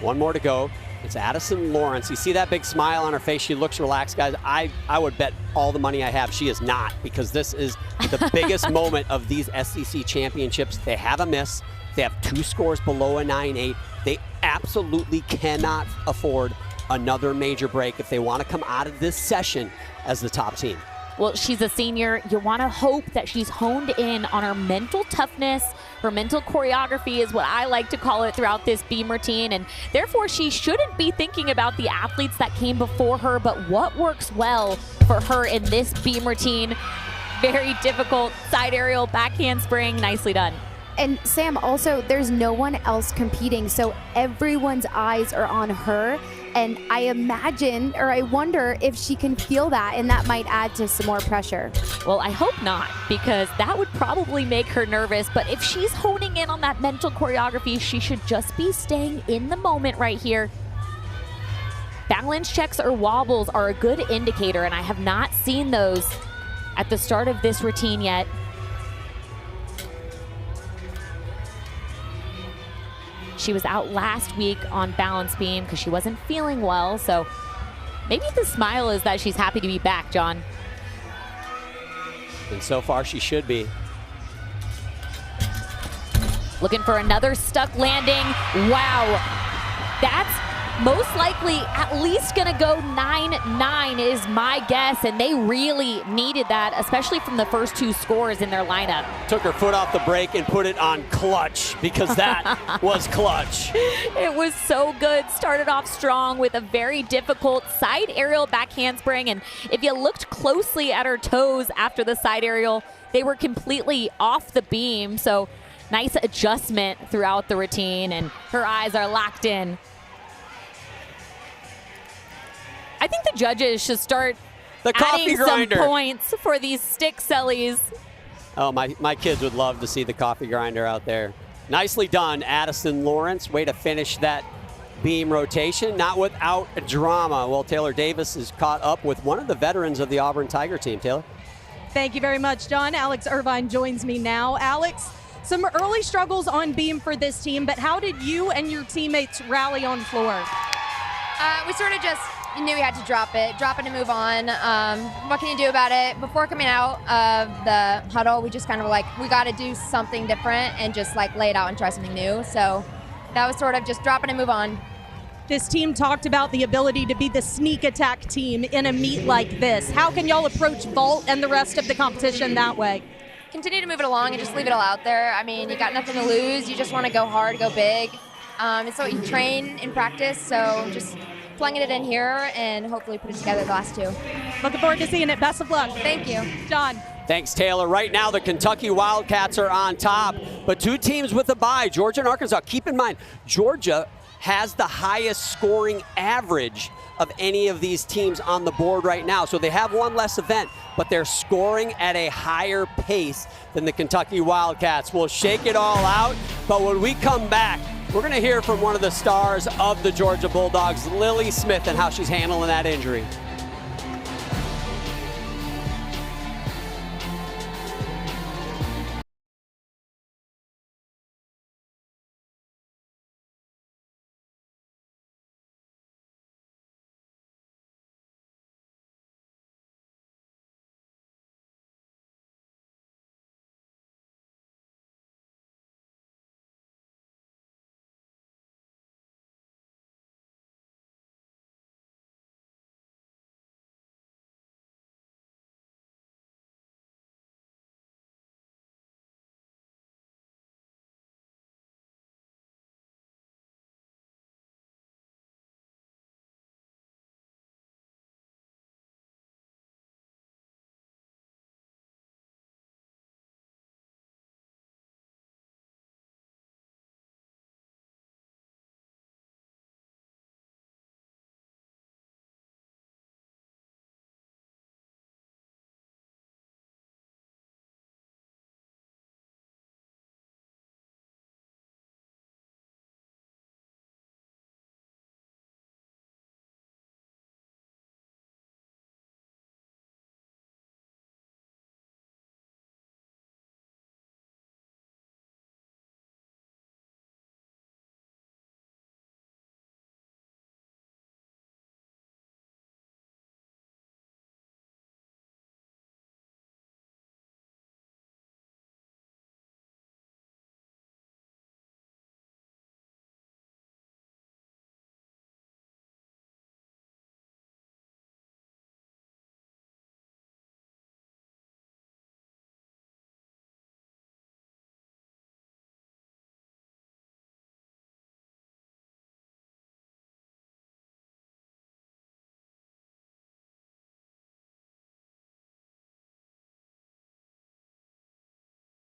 One more to go. It's Addison Lawrence. You see that big smile on her face. She looks relaxed, guys. I would bet all the money I have she is not, because this is the biggest moment of these SEC championships. They have a miss. They have 2 scores below a 9-8. They absolutely cannot afford another major break if they want to come out of this session as the top team. Well, she's a senior. You want to hope that she's honed in on her mental toughness. Her mental choreography is what I like to call it throughout this beam routine, and therefore she shouldn't be thinking about the athletes that came before her, but what works well for her in this beam routine. Very difficult side aerial, back handspring, nicely done. And Sam, also, there's no one else competing, so everyone's eyes are on her. And I imagine, or I wonder if she can feel that, and that might add to some more pressure. Well, I hope not, because that would probably make her nervous. But if she's honing in on that mental choreography, she should just be staying in the moment right here. Balance checks or wobbles are a good indicator, and I have not seen those at the start of this routine yet. She was out last week on balance beam because she wasn't feeling well, so maybe the smile is that she's happy to be back, John. And so far she should be. Looking for another stuck landing. Wow. That's most likely at least gonna go 9-9 is my guess, and they really needed that, especially from the first 2 scores in their lineup. Took her foot off the brake and put it on clutch, because that was clutch. It was so good. Started off strong with a very difficult side aerial back handspring, and if you looked closely at her toes after the side aerial, they were completely off the beam, so nice adjustment throughout the routine, and her eyes are locked in. I think the judges should start adding some points for these stick sellies. Oh, my kids would love to see the coffee grinder out there. Nicely done, Addison Lawrence. Way to finish that beam rotation, not without drama. Well, Taylor Davis is caught up with one of the veterans of the Auburn Tiger team. Taylor? Thank you very much, John. Alex Irvine joins me now. Alex, some early struggles on beam for this team, but how did you and your teammates rally on floor? We sort of just knew we had to drop it and move on. What can you do about it? Before coming out of the huddle, we just kind of were like, we got to do something different and just like lay it out and try something new. So that was sort of just drop it and move on. This team talked about the ability to be the sneak attack team in a meet like this. How can y'all approach vault and the rest of the competition that way? Continue to move it along and just leave it all out there. I mean, you got nothing to lose. You just want to go hard, go big. It's what you train in practice, so just plunging it in here and hopefully put it together the last 2. Looking forward to seeing it. Best of luck. Thank you. John. Thanks, Taylor. Right now, the Kentucky Wildcats are on top, but 2 teams with a bye, Georgia and Arkansas. Keep in mind, Georgia has the highest scoring average of any of these teams on the board right now. So they have one less event, but they're scoring at a higher pace than the Kentucky Wildcats. We'll shake it all out, but when we come back, we're going to hear from one of the stars of the Georgia Bulldogs, Lily Smith, and how she's handling that injury.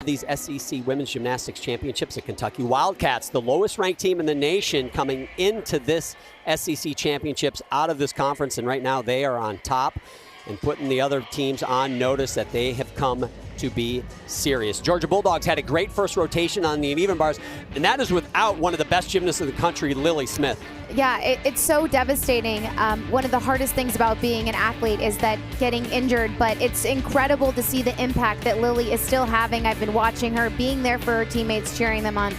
These SEC Women's Gymnastics Championships, the Kentucky Wildcats, the lowest ranked team in the nation coming into this SEC Championships out of this conference, and right now they are on top and putting the other teams on notice that they have come to be serious. Georgia Bulldogs had a great first rotation on the uneven bars, and that is without one of the best gymnasts in the country, Lily Smith. Yeah, it's so devastating. One of the hardest things about being an athlete is that getting injured, but it's incredible to see the impact that Lily is still having. I've been watching her, being there for her teammates, cheering them on.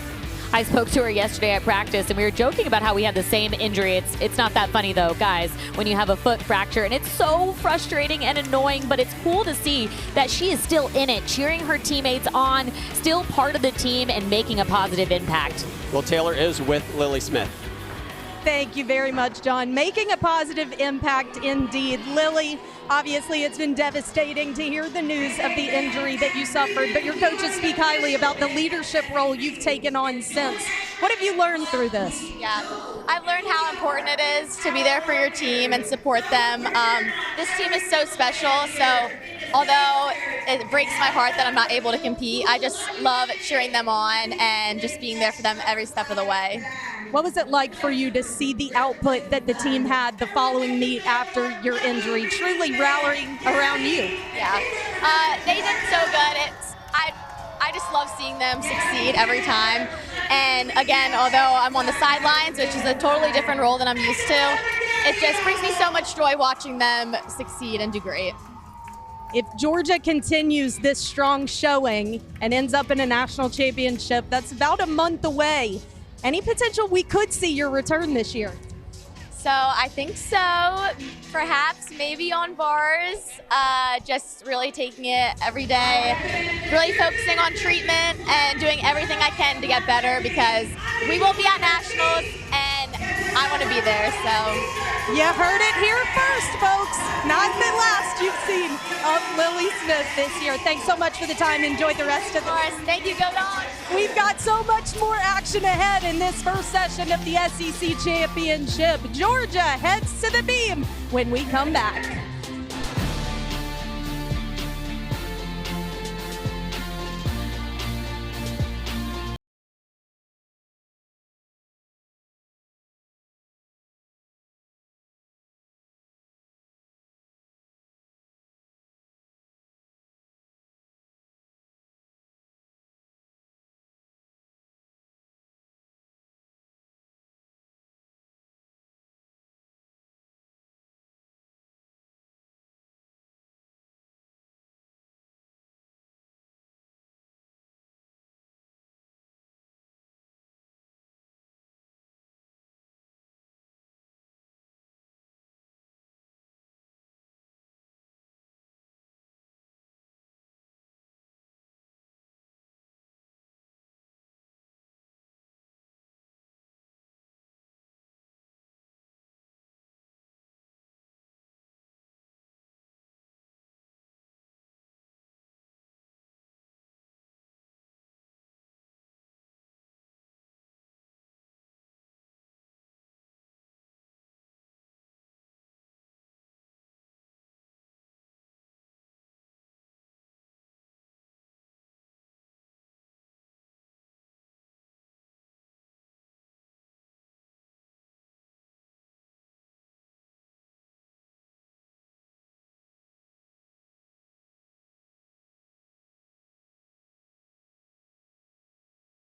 I spoke to her yesterday at practice, and we were joking about how we had the same injury. It's not that funny, though, guys, when you have a foot fracture. And it's so frustrating and annoying, but it's cool to see that she is still in it, cheering her teammates on, still part of the team, and making a positive impact. Will Taylor is with Lily Smith. Thank you very much, John. Making a positive impact indeed. Lily, obviously it's been devastating to hear the news of the injury that you suffered, but your coaches speak highly about the leadership role you've taken on since. What have you learned through this? Yeah, I've learned how important it is to be there for your team and support them. This team is so special, so although it breaks my heart that I'm not able to compete, I just love cheering them on and just being there for them every step of the way. What was it like for you to see the output that the team had the following meet after your injury, truly rallying around you? Yeah, they did so good. I just love seeing them succeed every time. And again, although I'm on the sidelines, which is a totally different role than I'm used to, it just brings me so much joy watching them succeed and do great. If Georgia continues this strong showing and ends up in a national championship, that's about a month away. Any potential we could see your return this year? So I think so. Perhaps maybe on bars, just really taking it every day, really focusing on treatment and doing everything I can to get better because we will be at nationals and I want to be there. So you heard it here first, folks. Not the last you've seen of Lily Smith this year. Thanks so much for the time. Enjoy the rest of the course. Thank you, go Dogs. We've got so much more action ahead in this first session of the SEC Championship. Georgia heads to the beam when we come back.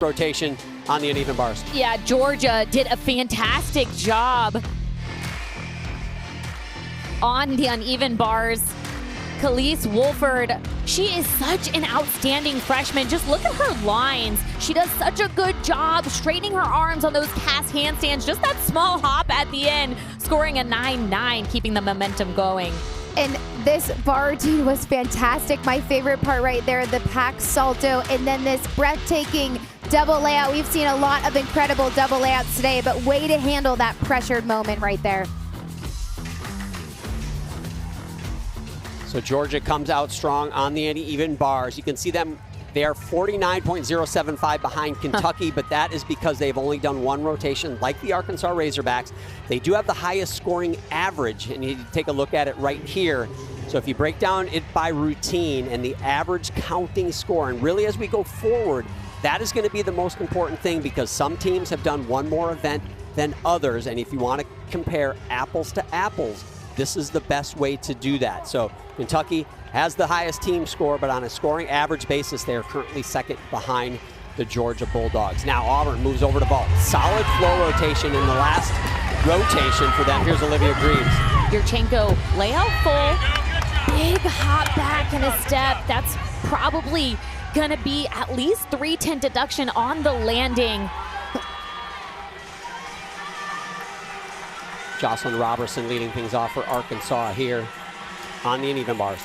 Rotation on the uneven bars. Yeah, Georgia did a fantastic job on the uneven bars. Khalees Wolford, she is such an outstanding freshman. Just look at her lines. She does such a good job straightening her arms on those cast handstands. Just that small hop at the end, scoring a 9-9, keeping the momentum going. And this bar routine was fantastic. My favorite part right there, the pack salto, and then this breathtaking double layout. We've seen a lot of incredible double layouts today, but way to handle that pressured moment right there. So Georgia comes out strong on the uneven bars. You can see them. They are 49.075 behind Kentucky, but that is because they've only done one rotation like the Arkansas Razorbacks. They do have the highest scoring average, and you take a look at it right here. So if you break down it by routine and the average counting score, and really as we go forward, that is going to be the most important thing, because some teams have done one more event than others. And if you want to compare apples to apples, this is the best way to do that. So Kentucky has the highest team score, but on a scoring average basis, they are currently second behind the Georgia Bulldogs. Now Auburn moves over to vault. Solid flow rotation in the last rotation for them. Here's Olivia Greaves. Yurchenko layout full, big hop back and a step. That's probably gonna be at least 310 deduction on the landing. Jocelyn Robertson leading things off for Arkansas here on the uneven bars.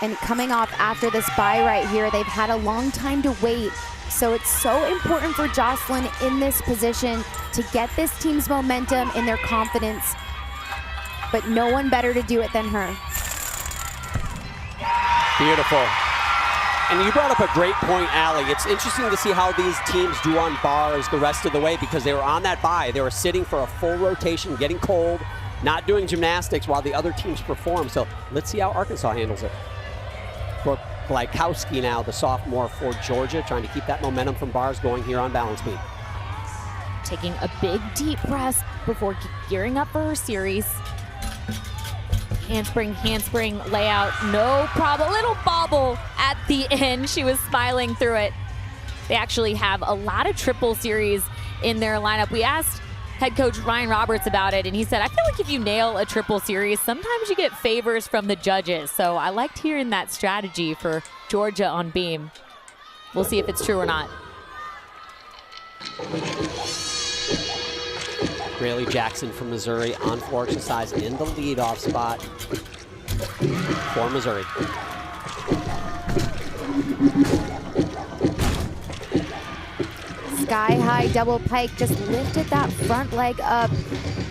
And coming off after this bye right here, they've had a long time to wait. So it's so important for Jocelyn in this position to get this team's momentum and their confidence. But no one better to do it than her. Beautiful. And you brought up a great point, Allie. It's interesting to see how these teams do on bars the rest of the way, because they were on that bye. They were sitting for a full rotation, getting cold, not doing gymnastics while the other teams perform. So let's see how Arkansas handles it. Brooke Glykowski now, the sophomore for Georgia, trying to keep that momentum from bars going here on balance beam. Taking a big deep breath before gearing up for her series. Handspring layout, no problem. A little bobble at the end. She was smiling through it. They actually have a lot of triple series in their lineup. We asked head coach Ryan Roberts about it, and he said, I feel like if you nail a triple series, sometimes you get favors from the judges. So I liked hearing that strategy for Georgia on beam. We'll see if it's true or not. Rayleigh Jackson from Missouri on floor exercise in the leadoff spot for Missouri. Sky high double pike, just lifted that front leg up.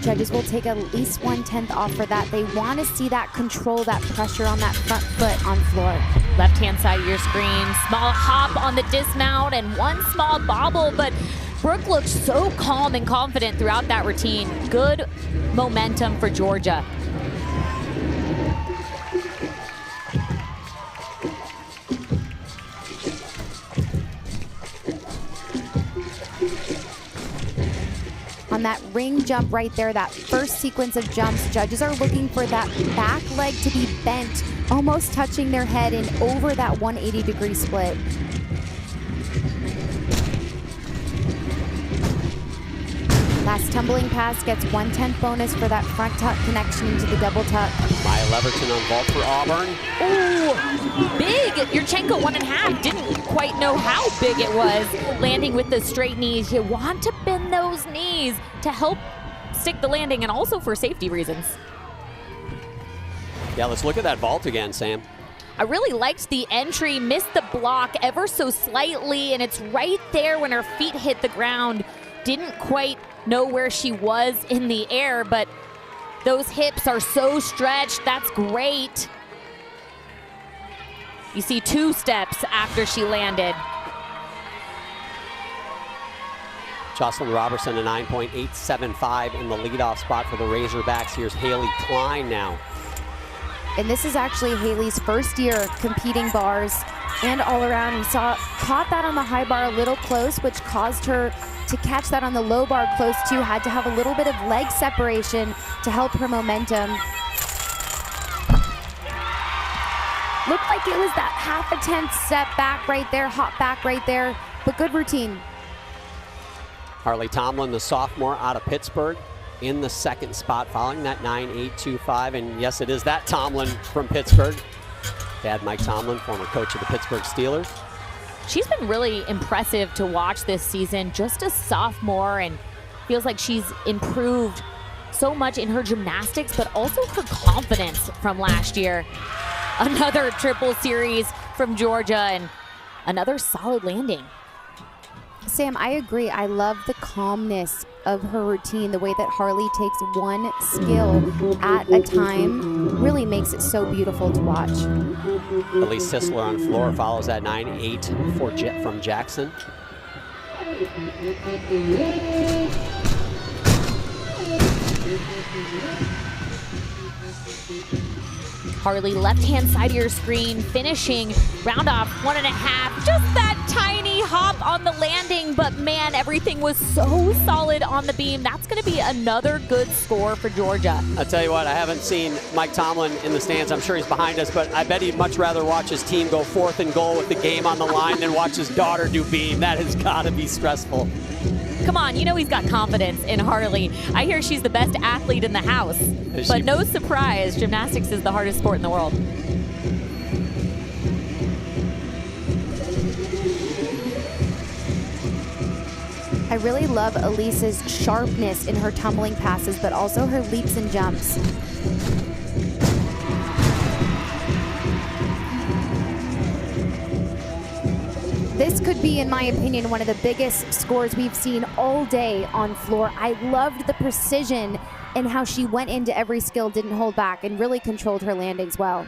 Judges will take at least 1/10 off for that. They want to see that control, that pressure on that front foot on floor. Left-hand side of your screen, small hop on the dismount and one small bobble, but Brooke looked so calm and confident throughout that routine. Good momentum for Georgia. On that ring jump right there, that first sequence of jumps, judges are looking for that back leg to be bent, almost touching their head and over that 180-degree split. Last tumbling pass gets 1/10 bonus for that front tuck connection into the double tuck. Maya Leverton on vault for Auburn. Ooh, big. Yurchenko 1.5. Didn't quite know how big it was. Landing with the straight knees. You want to bend those knees to help stick the landing and also for safety reasons. Yeah, let's look at that vault again, Sam. I really liked the entry, missed the block ever so slightly, and it's right there when her feet hit the ground. Didn't quite know where she was in the air, but those hips are so stretched. That's great. You see 2 steps after she landed. Jocelyn Robertson, a 9.875 in the leadoff spot for the Razorbacks. Here's Haley Klein now. And this is actually Haley's first year competing bars and all around. We caught that on the high bar a little close, which caused her to catch that on the low bar close too. Had to have a little bit of leg separation to help her momentum. Looked like it was that 1/2 step back right there, hop back right there, but good routine. Harley Tomlin, the sophomore out of Pittsburgh, in the second spot, following that 9.825. And yes, it is that Tomlin from Pittsburgh. Dad Mike Tomlin, former coach of the Pittsburgh Steelers. She's been really impressive to watch this season. Just a sophomore, and feels like she's improved so much in her gymnastics, but also her confidence from last year. Another triple series from Georgia and another solid landing. Sam, I agree. I love the calmness of her routine. The way that Harley takes one skill at a time really makes it so beautiful to watch. Elise Sisler on floor follows that 9.8 from Jackson. Harley, left-hand side of your screen, finishing round off 1.5. Just that tiny hop on the landing, but man, everything was so solid on the beam. That's going to be another good score for Georgia. I'll tell you what, I haven't seen Mike Tomlin in the stands. I'm sure he's behind us, but I bet he'd much rather watch his team go 4th and goal with the game on the line than watch his daughter do beam. That has got to be stressful. Come on, you know he's got confidence in Harley. I hear she's the best athlete in the house. But no surprise, gymnastics is the hardest sport in the world. I really love Elise's sharpness in her tumbling passes, but also her leaps and jumps. This could be, in my opinion, one of the biggest scores we've seen all day on floor. I loved the precision and how she went into every skill, didn't hold back, and really controlled her landings well.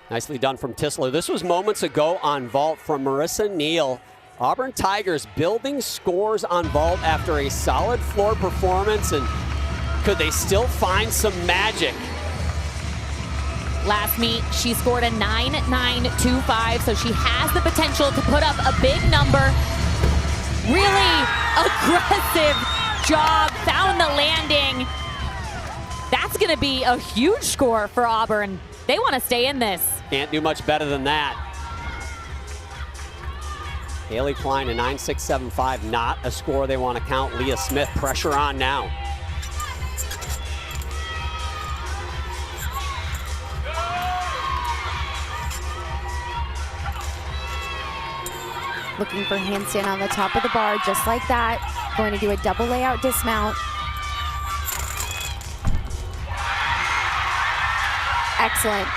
Nicely done from Tisler. This was moments ago on vault from Marissa Neal. Auburn Tigers building scores on vault after a solid floor performance, and could they still find some magic? Last meet, she scored a 9.925, so she has the potential to put up a big number. Really aggressive job, found the landing. That's gonna be a huge score for Auburn. They wanna stay in this. Can't do much better than that. Haley Klein, a 9.675, not a score they want to count. Leah Smith, pressure on now. Looking for handstand on the top of the bar, just like that. Going to do a double layout dismount. Excellent.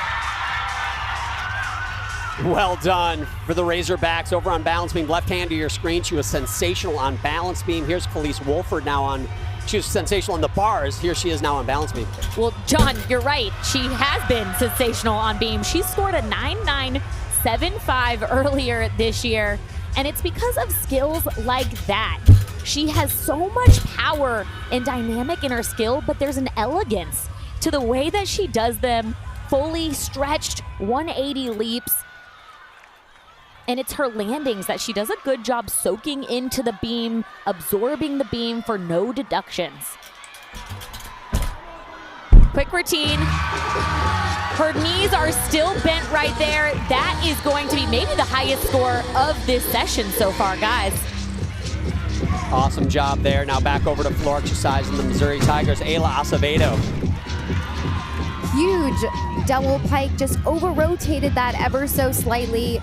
Well done for the Razorbacks over on balance beam. Left hand to your screen. She was sensational on balance beam. Here's Khalees Wolford now on, she was sensational on the bars. Here she is now on balance beam. Well, John, you're right. She has been sensational on beam. She scored a 9.975 earlier this year, and it's because of skills like that. She has so much power and dynamic in her skill, but there's an elegance to the way that she does them. Fully stretched 180 leaps. And it's her landings that she does a good job soaking into the beam, absorbing the beam for no deductions. Quick routine. Her knees are still bent right there. That is going to be maybe the highest score of this session so far, guys. Awesome job there. Now back over to floor exercise in the Missouri Tigers. Ayla Acevedo. Huge double pike, just over-rotated that ever so slightly.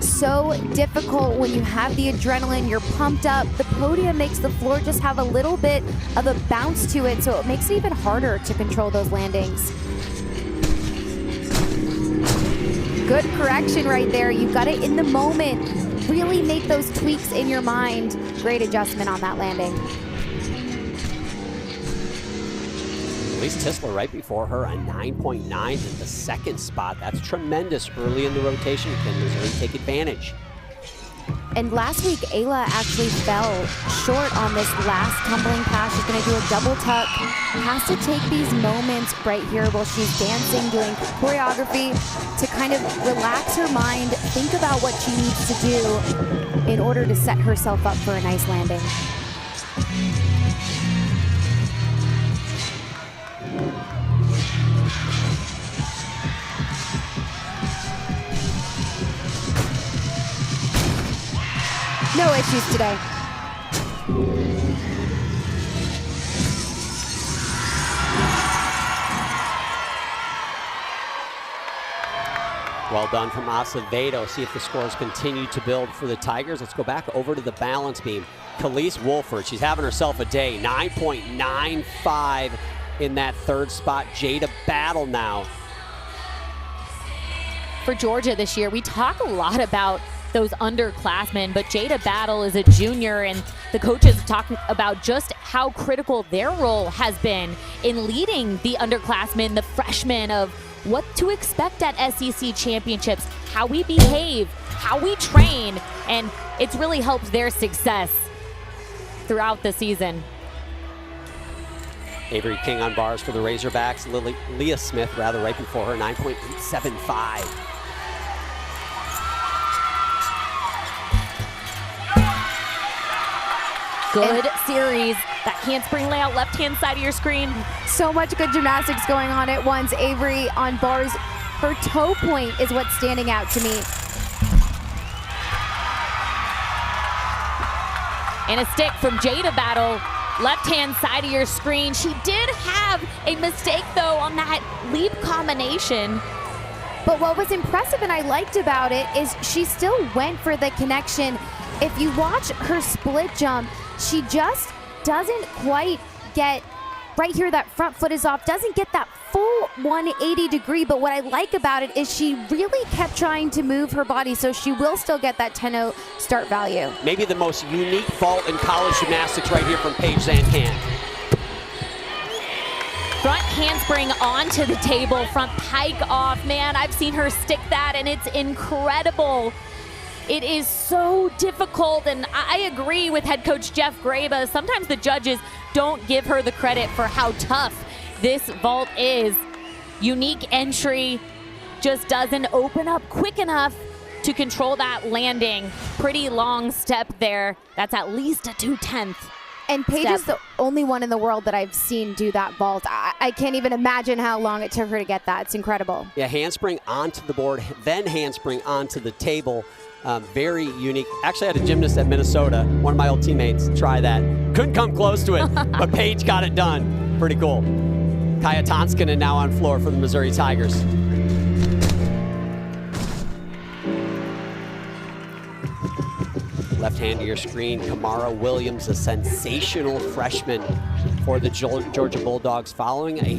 So difficult when you have the adrenaline, you're pumped up. The podium makes the floor just have a little bit of a bounce to it, so it makes it even harder to control those landings. Good correction right there. You got it in the moment. Really make those tweaks in your mind. Great adjustment on that landing. Elise Tisler right before her, a 9.9 in the second spot. That's tremendous early in the rotation. Can Missouri take advantage? And last week, Ayla actually fell short on this last tumbling pass. She's going to do a double tuck. Has to take these moments right here while she's dancing, doing choreography to kind of relax her mind, think about what she needs to do in order to set herself up for a nice landing. No issues today. Well done from Acevedo. See if the scores continue to build for the Tigers. Let's go back over to the balance beam. Khalees Wolford, she's having herself a day. 9.95 in that third spot. Jada Battle now. For Georgia this year, we talk a lot about those underclassmen, but Jada Battle is a junior, and the coaches talk about just how critical their role has been in leading the underclassmen, the freshmen, of what to expect at SEC championships, how we behave, how we train, and it's really helped their success throughout the season. Avery King on bars for the Razorbacks. Leah Smith, rather, right before her, 9.875. Good series. That handspring layout, left-hand side of your screen. So much good gymnastics going on at once. Avery on bars. Her toe point is what's standing out to me. And a stick from Jada Battle, left-hand side of your screen. She did have a mistake, though, on that leap combination. But what was impressive and I liked about it is she still went for the connection. If you watch her split jump, she just doesn't quite get right here. That front foot is off, doesn't get that full 180 degree. But what I like about it is she really kept trying to move her body, so she will still get that 10-0 start value. Maybe the most unique vault in college gymnastics right here from Paige Zancan. Front handspring onto the table, front pike off. Man, I've seen her stick that, and it's incredible. It is so difficult, and I agree with head coach Jeff Graba. Sometimes the judges don't give her the credit for how tough this vault is. Unique entry, just doesn't open up quick enough to control that landing. Pretty long step there. That's at least a 2/10. And Paige is the only one in the world that I've seen do that vault. I can't even imagine how long it took her to get that. It's incredible. Yeah, handspring onto the board, then handspring onto the table. Very unique. Actually, I had a gymnast at Minnesota, one of my old teammates, try that. Couldn't come close to it, but Paige got it done. Pretty cool. Kaya Tonskinen now on floor for the Missouri Tigers. Left hand to your screen, Kamara Williams, a sensational freshman for the Georgia Bulldogs, following a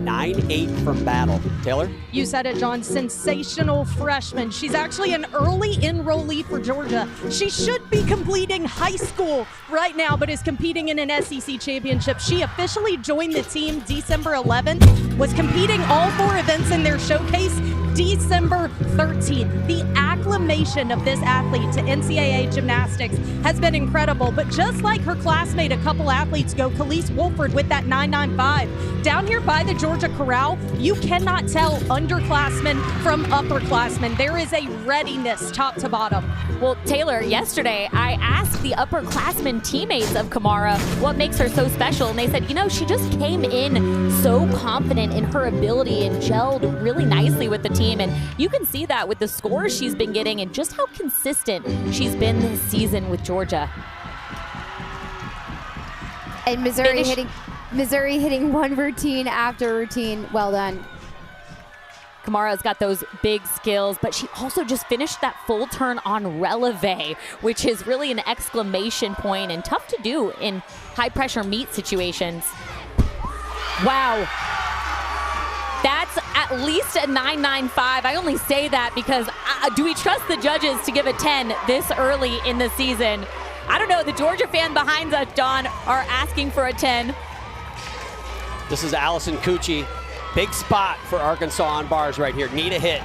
9-8 from Battle. Taylor? You said it, John. Sensational freshman. She's actually an early enrollee for Georgia. She should be completing high school right now, but is competing in an SEC championship. She officially joined the team December 11th, was competing all 4 events in their showcase December 13th. The acclamation of this athlete to NCAA gymnastics has been incredible, but just like her classmate a couple athletes ago, Khalees Wolford with that 9.95. Down here by the Georgia Corral, you cannot tell underclassmen from upperclassmen. There is a readiness top to bottom. Well, Taylor, yesterday I asked the upperclassmen teammates of Kamara what makes her so special, and they said, you know, she just came in so confident in her ability and gelled really nicely with the team, and you can see that with the scores she's been getting and just how consistent she's been this season with Georgia. And Missouri hitting one routine after routine. Well done. Kamara's got those big skills, but she also just finished that full turn on releve, which is really an exclamation point and tough to do in high pressure meet situations. Wow. That's at least a 9.95. I only say that because do we trust the judges to give a 10 this early in the season? I don't know. The Georgia fan behind us, Don, are asking for a 10. This is Allison Cucci. Big spot for Arkansas on bars right here. Need a hit.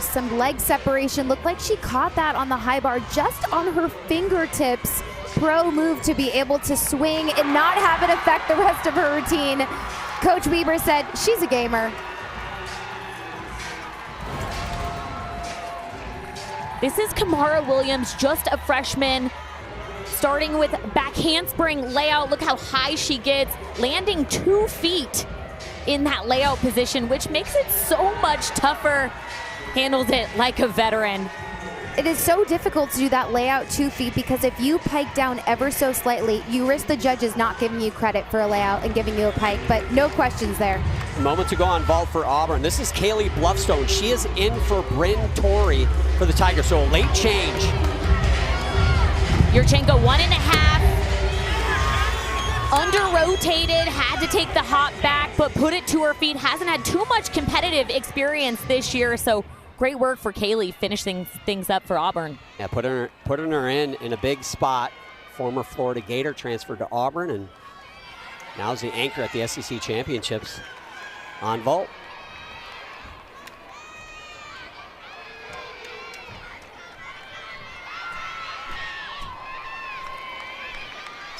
Some leg separation. Looked like she caught that on the high bar just on her fingertips. Pro move to be able to swing and not have it affect the rest of her routine. Coach Weber said she's a gamer. This is Kamara Williams, just a freshman, starting with back handspring layout. Look how high she gets, landing 2 feet in that layout position, which makes it so much tougher. Handles it like a veteran. It is so difficult to do that layout 2 feet because if you pike down ever so slightly, you risk the judges not giving you credit for a layout and giving you a pike, but no questions there. Moment to go on vault for Auburn. This is Kaylee Bluffstone. She is in for Bryn Torrey for the Tigers, so a late change. Yurchenko 1.5. Under-rotated, had to take the hop back, but put it to her feet. Hasn't had too much competitive experience this year, so great work for Kaylee finishing things up for Auburn. Yeah, putting her in a big spot. Former Florida Gator transferred to Auburn, and now is the anchor at the SEC Championships on vault.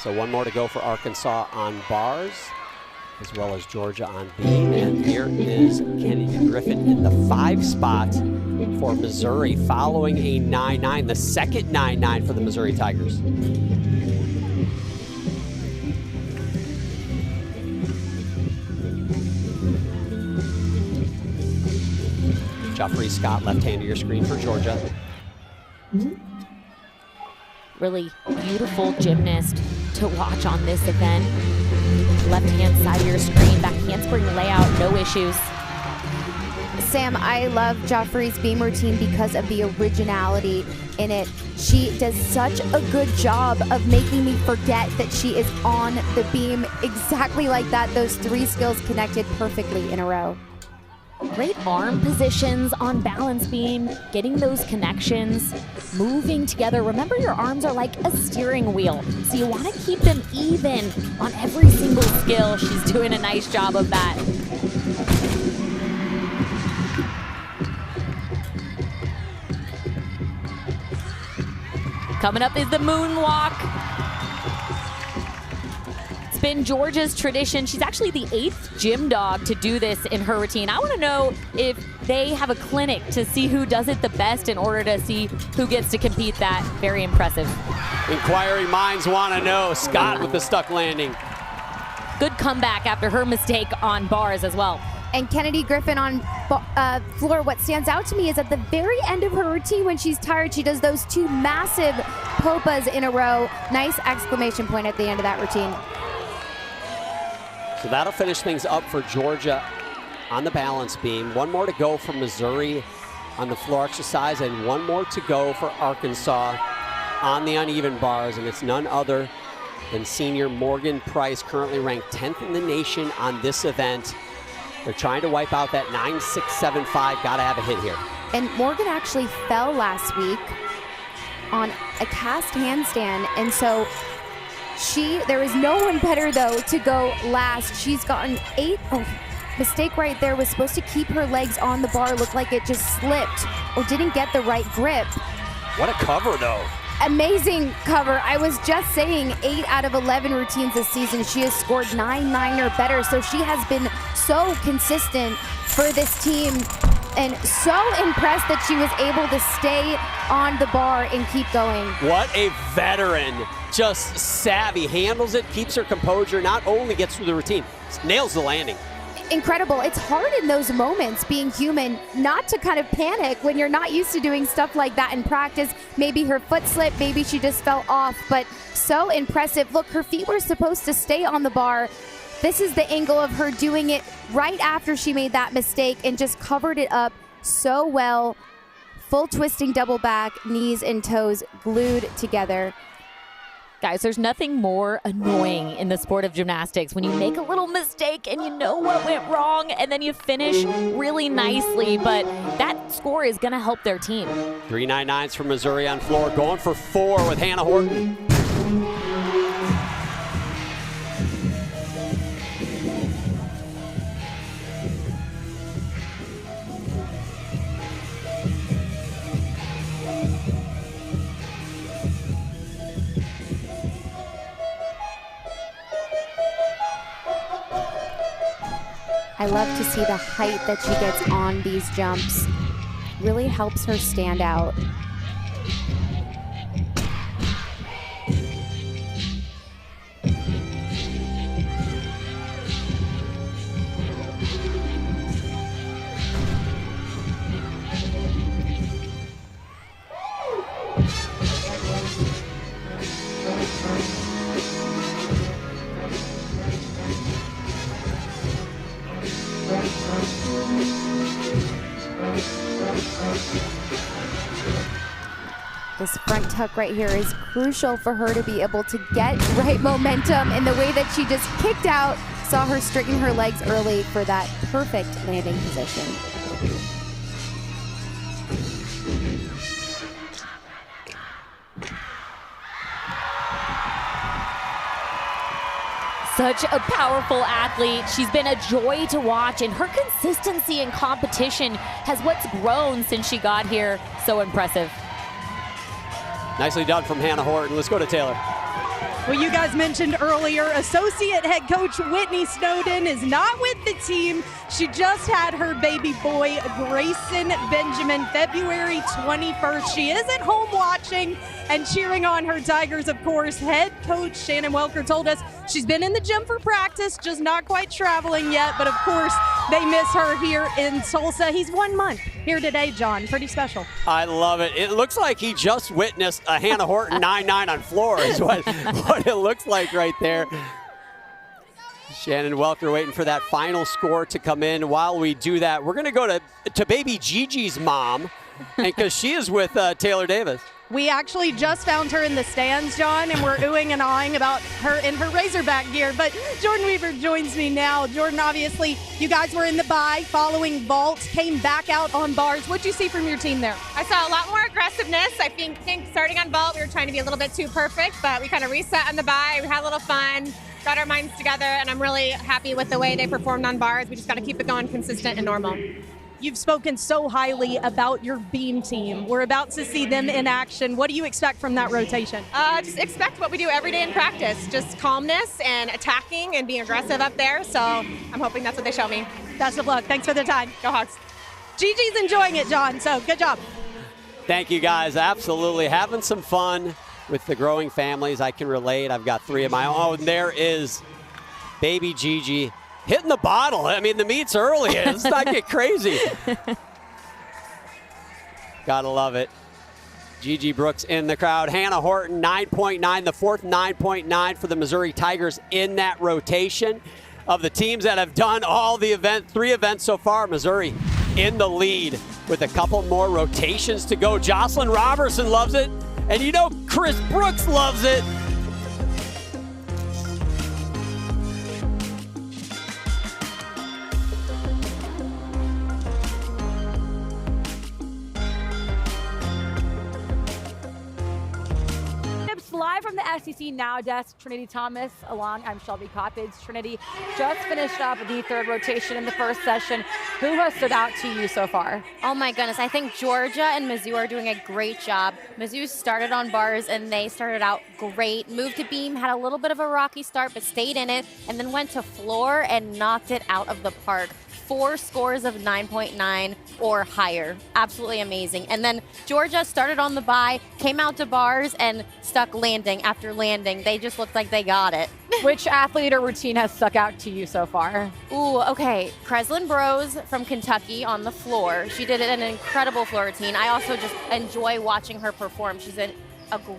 So one more to go for Arkansas on bars, as well as Georgia on beam. And here is Kennedy Griffin in the 5 spot for Missouri, following a 9-9, the second 9-9 for the Missouri Tigers. Jeffrey Scott, left hand of your screen for Georgia. Really beautiful gymnast to watch on this event. Left hand side of your screen, back handspring layout, no issues. Sam, I love Joffrey's beam routine because of the originality in it. She does such a good job of making me forget that she is on the beam exactly like that. Those 3 skills connected perfectly in a row. Great arm positions on balance beam, getting those connections, moving together. Remember, your arms are like a steering wheel, so you want to keep them even on every single skill. She's doing a nice job of that. Coming up is the moonwalk. It's been Georgia's tradition. She's actually the 8th gym dog to do this in her routine. I want to know if they have a clinic to see who does it the best in order to see who gets to compete that. Very impressive. Inquiring minds want to know. Scott with the stuck landing. Good comeback after her mistake on bars as well. And Kennedy Griffin on floor, what stands out to me is at the very end of her routine when she's tired, she does those 2 massive popas in a row. Nice exclamation point at the end of that routine. So that'll finish things up for Georgia on the balance beam. One more to go for Missouri on the floor exercise, and one more to go for Arkansas on the uneven bars, and it's none other than senior Morgan Price, currently ranked 10th in the nation on this event. They're trying to wipe out that 9.675. Got to have a hit here. And Morgan actually fell last week on a cast handstand, and so there is no one better though to go last. She's gotten 8. Oh, mistake right there. Was supposed to keep her legs on the bar. Looked like it just slipped or didn't get the right grip. What a cover though. Amazing cover. I was just saying 8 out of 11 routines this season, she has scored 9 or better. So she has been so consistent for this team, and so impressed that she was able to stay on the bar and keep going. What a veteran. Just savvy, handles it, keeps her composure, not only gets through the routine, nails the landing. Incredible. It's hard in those moments, being human, not to kind of panic when you're not used to doing stuff like that in practice. Maybe her foot slipped, maybe she just fell off, but so impressive. Look, her feet were supposed to stay on the bar. This is the angle of her doing it right after she made that mistake and just covered it up so well. Full twisting double back, knees and toes glued together. Guys, there's nothing more annoying in the sport of gymnastics when you make a little mistake and you know what went wrong and then you finish really nicely, but that score is going to help their team. 3.99s for Missouri on floor, going for 4 with Hannah Horton. I love to see the height that she gets on these jumps. Really helps her stand out. This front tuck right here is crucial for her to be able to get right momentum, in the way that she just kicked out. Saw her straighten her legs early for that perfect landing position. Such a powerful athlete. She's been a joy to watch, and her consistency in competition has what's grown since she got here. So impressive. Nicely done from Hannah Horton. Let's go to Taylor. Well, you guys mentioned earlier, Associate Head Coach Whitney Snowden is not with the team. She just had her baby boy, Grayson Benjamin, February 21st. She is at home watching and cheering on her Tigers, of course. Head coach Shannon Welker told us she's been in the gym for practice, just not quite traveling yet. But, of course, they miss her here in Tulsa. He's 1 month here today, John. Pretty special. I love it. It looks like he just witnessed a Hannah Horton 9-9 on floor is what it looks like right there. Shannon Welker waiting for that final score to come in. While we do that, we're going to go to baby Gigi's mom, because she is with Taylor Davis. We actually just found her in the stands, John, and we're oohing and awing about her in her Razorback gear. But Jordan Weaver joins me now. Jordan, obviously, you guys were in the bye following vault, came back out on bars. What'd you see from your team there? I saw a lot more aggressiveness. I think starting on vault, we were trying to be a little bit too perfect, but we kind of reset on the bye. We had a little fun, got our minds together, and I'm really happy with the way they performed on bars. We just got to keep it going consistent and normal. You've spoken so highly about your beam team. We're about to see them in action. What do you expect from that rotation? Just expect what we do every day in practice, just calmness and attacking and being aggressive up there. So I'm hoping that's what they show me. Best of luck. Thanks for the time. Go Hawks. Gigi's enjoying it, John, so good job. Thank you, guys. Absolutely. Having some fun with the growing families. I can relate. I've got 3 of my own. There is baby Gigi. Hitting the bottle. I mean, the meet's early. Let's not get crazy. Gotta love it. Gigi Brooks in the crowd. Hannah Horton, 9.9, the fourth 9.9 for the Missouri Tigers in that rotation. Of the teams that have done all the 3 events so far, Missouri in the lead with a couple more rotations to go. Jocelyn Robertson loves it. And you know Chris Brooks loves it. Live from the SEC Now desk, Trinity Thomas, I'm Shelby Coppage. Trinity just finished up the 3rd rotation in the first session. Who has stood out to you so far? Oh my goodness, I think Georgia and Mizzou are doing a great job. Mizzou started on bars and they started out great. Moved to beam, had a little bit of a rocky start, but stayed in it, and then went to floor and knocked it out of the park. 4 scores of 9.9 or higher. Absolutely amazing. And then Georgia started on the bye, came out to bars, and stuck landing after landing. They just looked like they got it. Which athlete or routine has stuck out to you so far? Ooh, okay. Kreslin Brose from Kentucky on the floor. She did an incredible floor routine. I also just enjoy watching her perform. She's a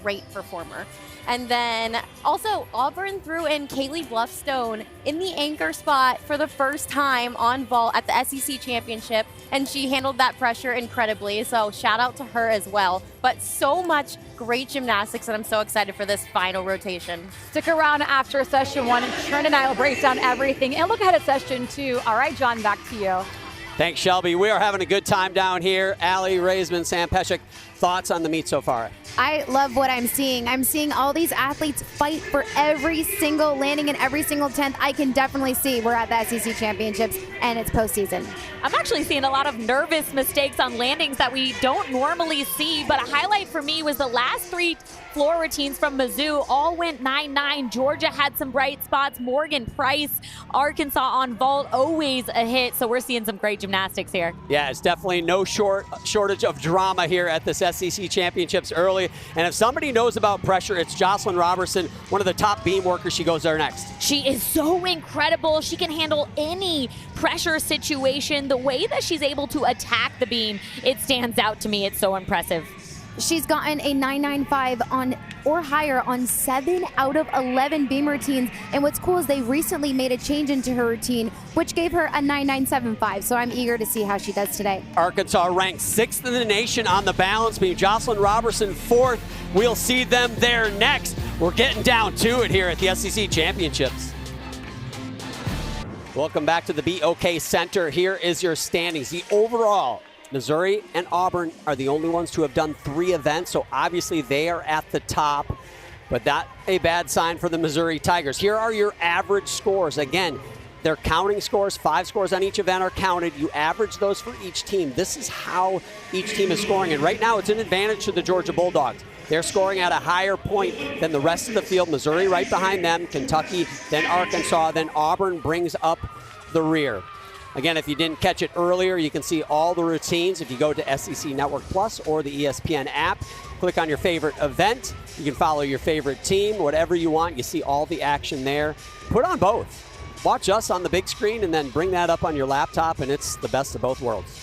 great performer. And then also Auburn threw in Kaylee Bluffstone in the anchor spot for the first time on vault at the SEC Championship, and she handled that pressure incredibly, so shout out to her as well. But so much great gymnastics, and I'm so excited for this final rotation. Stick around after session 1, and Trent and I will break down everything and look ahead at session 2. All right, John, back to you. Thanks, Shelby. We are having a good time down here. Allie Raisman, Sam Peshek, thoughts on the meet so far? I love what I'm seeing. I'm seeing all these athletes fight for every single landing and every single 10th. I can definitely see we're at the SEC Championships and it's postseason. I'm actually seeing a lot of nervous mistakes on landings that we don't normally see, but a highlight for me was the last 3 floor routines from Mizzou all went 9-9. Georgia had some bright spots. Morgan Price, Arkansas on vault, always a hit. So we're seeing some great gymnastics here. Yeah, it's definitely no shortage of drama here at this SEC Championships early. And if somebody knows about pressure, it's Jocelyn Robertson, one of the top beam workers. She goes there next. She is so incredible. She can handle any pressure situation. The way that she's able to attack the beam, it stands out to me. It's so impressive. She's gotten a 9.95 on or higher on 7 out of 11 beam routines. And what's cool is they recently made a change into her routine, which gave her a 9.975. So I'm eager to see how she does today. Arkansas ranked 6th in the nation on the balance beam. Jocelyn Robertson 4th. We'll see them there next. We're getting down to it here at the SEC Championships. Welcome back to the BOK Center. Here is your standings. The overall, Missouri and Auburn are the only ones to have done 3 events, so obviously they are at the top, but not a bad sign for the Missouri Tigers. Here are your average scores. Again, they're counting scores. 5 scores on each event are counted. You average those for each team. This is how each team is scoring, and right now it's an advantage to the Georgia Bulldogs. They're scoring at a higher point than the rest of the field. Missouri right behind them, Kentucky, then Arkansas, then Auburn brings up the rear. Again, if you didn't catch it earlier, you can see all the routines if you go to SEC Network Plus or the ESPN app. Click on your favorite event. You can follow your favorite team, whatever you want. You see all the action there. Put on both. Watch us on the big screen and then bring that up on your laptop, and it's the best of both worlds.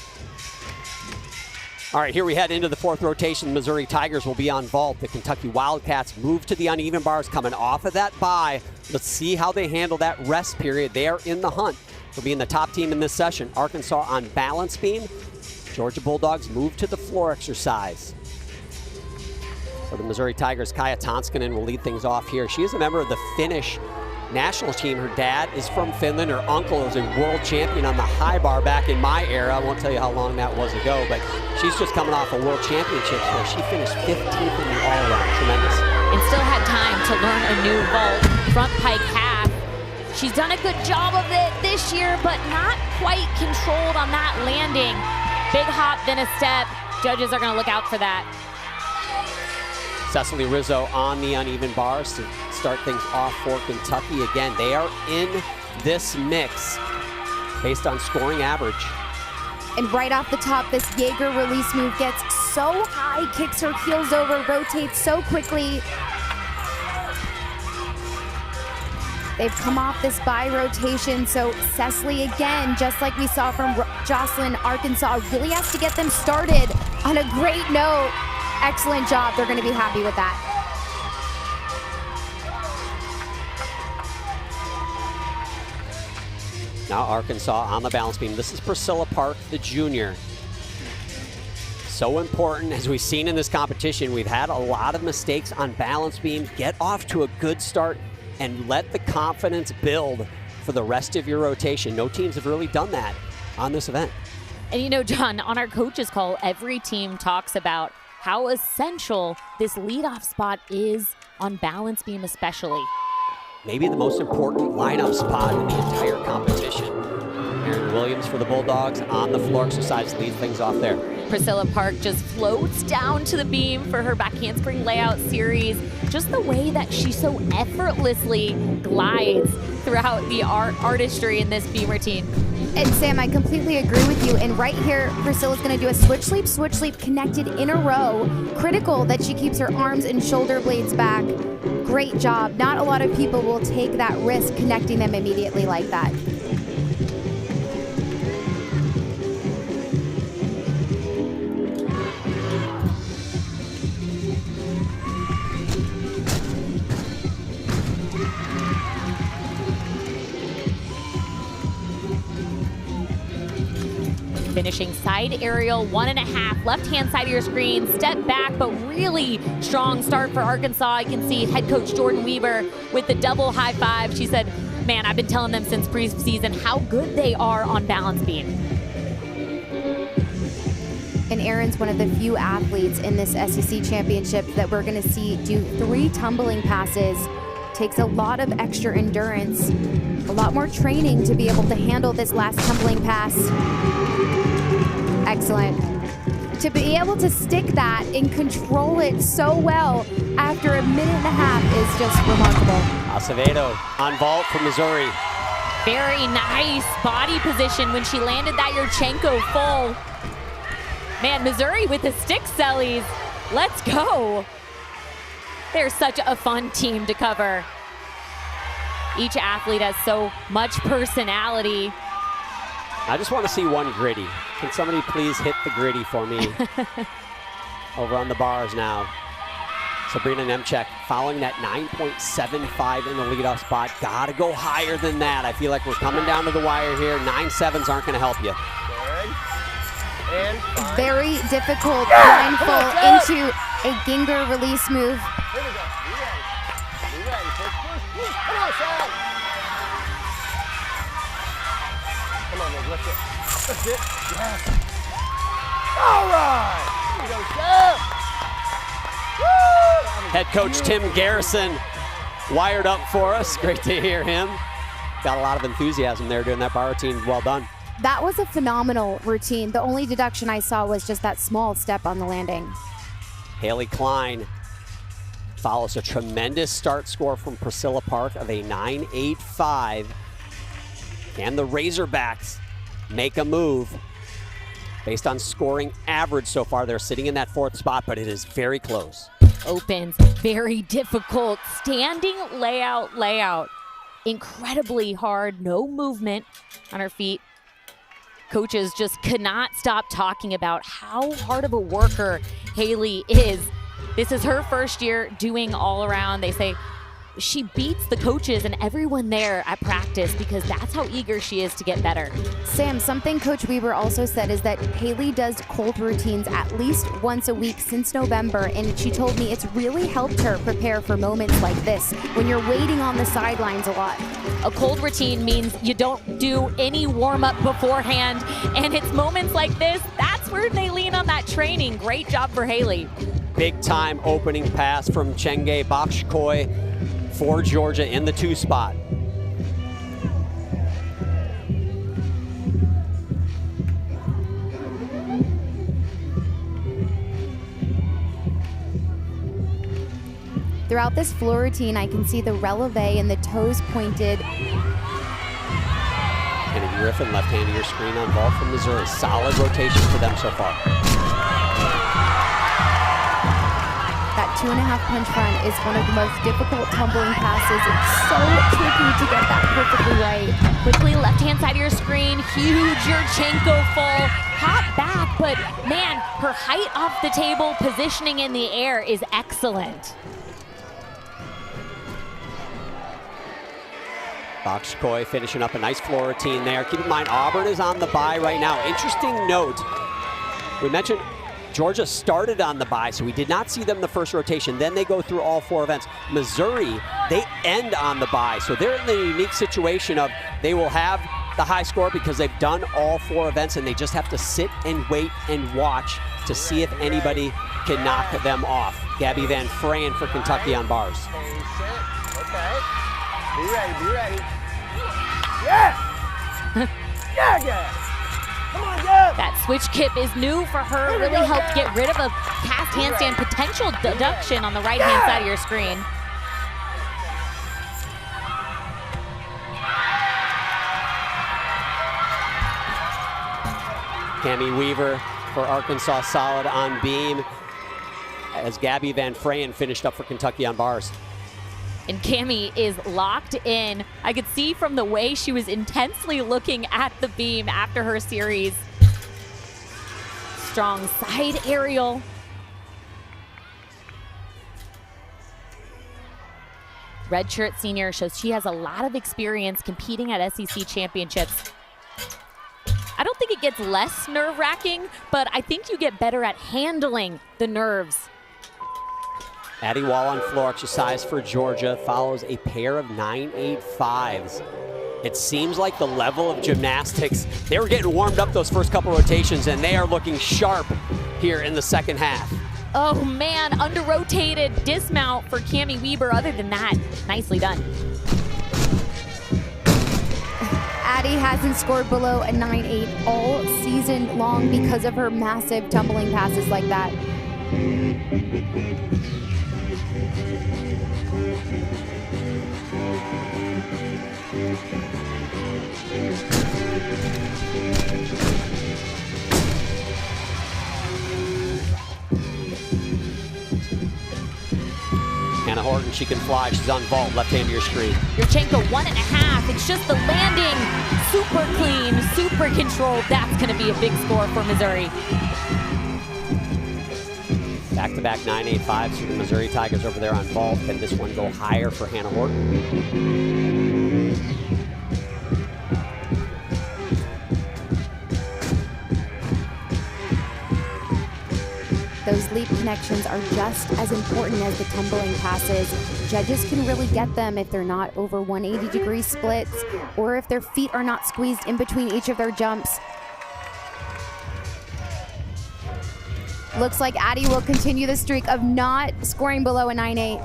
All right, here we head into the fourth rotation. The Missouri Tigers will be on vault. The Kentucky Wildcats move to the uneven bars coming off of that bye. Let's see how they handle that rest period. They are in the hunt for being the top team in this session. Arkansas on balance beam. Georgia Bulldogs move to the floor exercise. For the Missouri Tigers, Kaya Tonskanen will lead things off here. She is a member of the Finnish national team. Her dad is from Finland. Her uncle is a world champion on the high bar back in my era. I won't tell you how long that was ago, but she's just coming off a world championship where she finished 15th in the all-around. Tremendous. And still had time to learn a new vault, front pike half. She's done a good job of it this year, but not quite controlled on that landing. Big hop, then a step. Judges are gonna look out for that. Cecily Rizzo on the uneven bars to start things off for Kentucky. Again, they are in this mix based on scoring average. And right off the top, this Jaeger release move gets so high, kicks her heels over, rotates so quickly. They've come off this bye rotation, so Cecily, again, just like we saw from Jocelyn, Arkansas, really has to get them started on a great note. Excellent job. They're going to be happy with that. Now Arkansas on the balance beam. This is Priscilla Park, the junior. So important, as we've seen in this competition. We've had a lot of mistakes on balance beam. Get off to a good start and let the confidence build for the rest of your rotation. No teams have really done that on this event. And you know, John, on our coaches call, every team talks about how essential this leadoff spot is on balance beam especially. Maybe the most important lineup spot in the entire competition. Aaron Williams for the Bulldogs on the floor exercise leads things off there. Priscilla Park just floats down to the beam for her back handspring layout series. Just the way that she so effortlessly glides throughout the artistry in this beam routine. And Sam, I completely agree with you. And right here, Priscilla's going to do a switch sleep connected in a row. Critical that she keeps her arms and shoulder blades back. Great job. Not a lot of people will take that risk connecting them immediately like that. Finishing side aerial, 1.5, left-hand side of your screen, step back, but really strong start for Arkansas. You can see head coach Jordan Weaver with the double high five. She said, man, I've been telling them since preseason how good they are on balance beam. And Aaron's one of the few athletes in this SEC championship that we're going to see do 3 tumbling passes. Takes a lot of extra endurance, a lot more training to be able to handle this last tumbling pass. Excellent. To be able to stick that and control it so well after 1.5 minutes is just remarkable. Acevedo on vault for Missouri. Very nice body position when she landed that Yurchenko full. Man, Missouri with the stick sellies. Let's go. They're such a fun team to cover. Each athlete has so much personality. I just want to see one gritty. Can somebody please hit the gritty for me? Over on the bars now. Sabrina Nemchek following that 9.75 in the leadoff spot. Got to go higher than that. I feel like we're coming down to the wire here. 9.7s aren't going to help you. And very difficult line full into a Ginger release move. Here we go. Be ready. Push. Come on, Sam. Come on, Nick. Lift it. Lift it. Yes. All right. Here we go, Sam. Woo! Head coach Tim Garrison wired up for us. Great to hear him. Got a lot of enthusiasm there doing that bar routine. Well done. That was a phenomenal routine. The only deduction I saw was just that small step on the landing. Haley Klein follows a tremendous start score from Priscilla Park of a 9.85. Can the Razorbacks make a move? Based on scoring average so far, they're sitting in that 4th spot, but it is very close. Opens very difficult. Standing layout. Incredibly hard. No movement on her feet. Coaches just could not stop talking about how hard of a worker Haley is. This is her first year doing all around. They say she beats the coaches and everyone there at practice because that's how eager she is to get better. Sam, something Coach Weber also said is that Haley does cold routines at least once a week since November, and she told me it's really helped her prepare for moments like this when you're waiting on the sidelines a lot. A cold routine means you don't do any warm-up beforehand, and it's moments like this, that's where they lean on that training. Great job for Haley. Big time opening pass from Chenge Bakshkoy for Georgia in the 2 spot. Throughout this floor routine, I can see the releve and the toes pointed. Kennedy Griffin, left hand of your screen on ball from Missouri. Solid rotation for them so far. That 2.5 punch front is one of the most difficult tumbling passes. It's so tricky to get that perfectly right. Quickly, left-hand side of your screen, huge Yurchenko full. Hot back, but man, her height off the table, positioning in the air is excellent. Bakshkoy finishing up a nice floor routine there. Keep in mind, Auburn is on the bye right now. Interesting note, we mentioned Georgia started on the bye, so we did not see them the first rotation. Then they go through all 4 events. Missouri, they end on the bye, so they're in the unique situation of they will have the high score because they've done all 4 events, and they just have to sit and wait and watch to see if anybody can knock them off. Gabby Van Frayen for Kentucky on bars. Okay. Be ready. Yeah! Yeah! Come on, Gab! That switch kip is new for her. Really helped get rid of a past handstand potential deduction on the right-hand side of your screen. Cami Weaver for Arkansas solid on beam as Gabby Van Frayen finished up for Kentucky on bars. And Cami is locked in. I could see from the way she was intensely looking at the beam after her series. Strong side aerial. Redshirt senior shows she has a lot of experience competing at SEC championships. I don't think it gets less nerve-wracking, but I think you get better at handling the nerves. Addie Wall on floor exercise for Georgia follows a pair of 9.85s. It seems like the level of gymnastics, they were getting warmed up those first couple rotations, and they are looking sharp here in the second half. Oh man, under-rotated dismount for Cami Weber. Other than that, nicely done. Addie hasn't scored below a 9.8 all season long because of her massive tumbling passes like that. Hannah Horton, she can fly. She's on vault, left hand of your screen. Yurchenko 1.5. It's just the landing. Super clean, super controlled. That's going to be a big score for Missouri. Back-to-back 9.85s for the Missouri Tigers over there on vault. Can this one go higher for Hannah Horton? Those leap connections are just as important as the tumbling passes. Judges can really get them if they're not over 180-degree splits or if their feet are not squeezed in between each of their jumps. Looks like Addie will continue the streak of not scoring below a 9.8.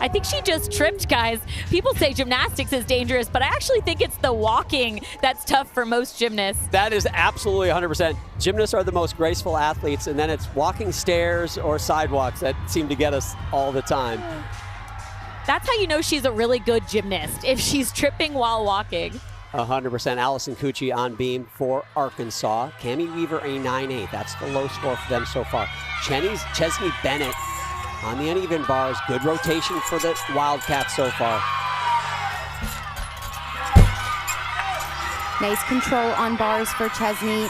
I think she just tripped, guys. People say gymnastics is dangerous, but I actually think it's the walking that's tough for most gymnasts. That is absolutely 100%. Gymnasts are the most graceful athletes, and then it's walking stairs or sidewalks that seem to get us all the time. That's how you know she's a really good gymnast, if she's tripping while walking. 100%. Allison Cucci on beam for Arkansas. Cammie Weaver, a 9.8. That's the low score for them so far. Chesney Bennett on the uneven bars. Good rotation for the Wildcats so far. Nice control on bars for Chesney.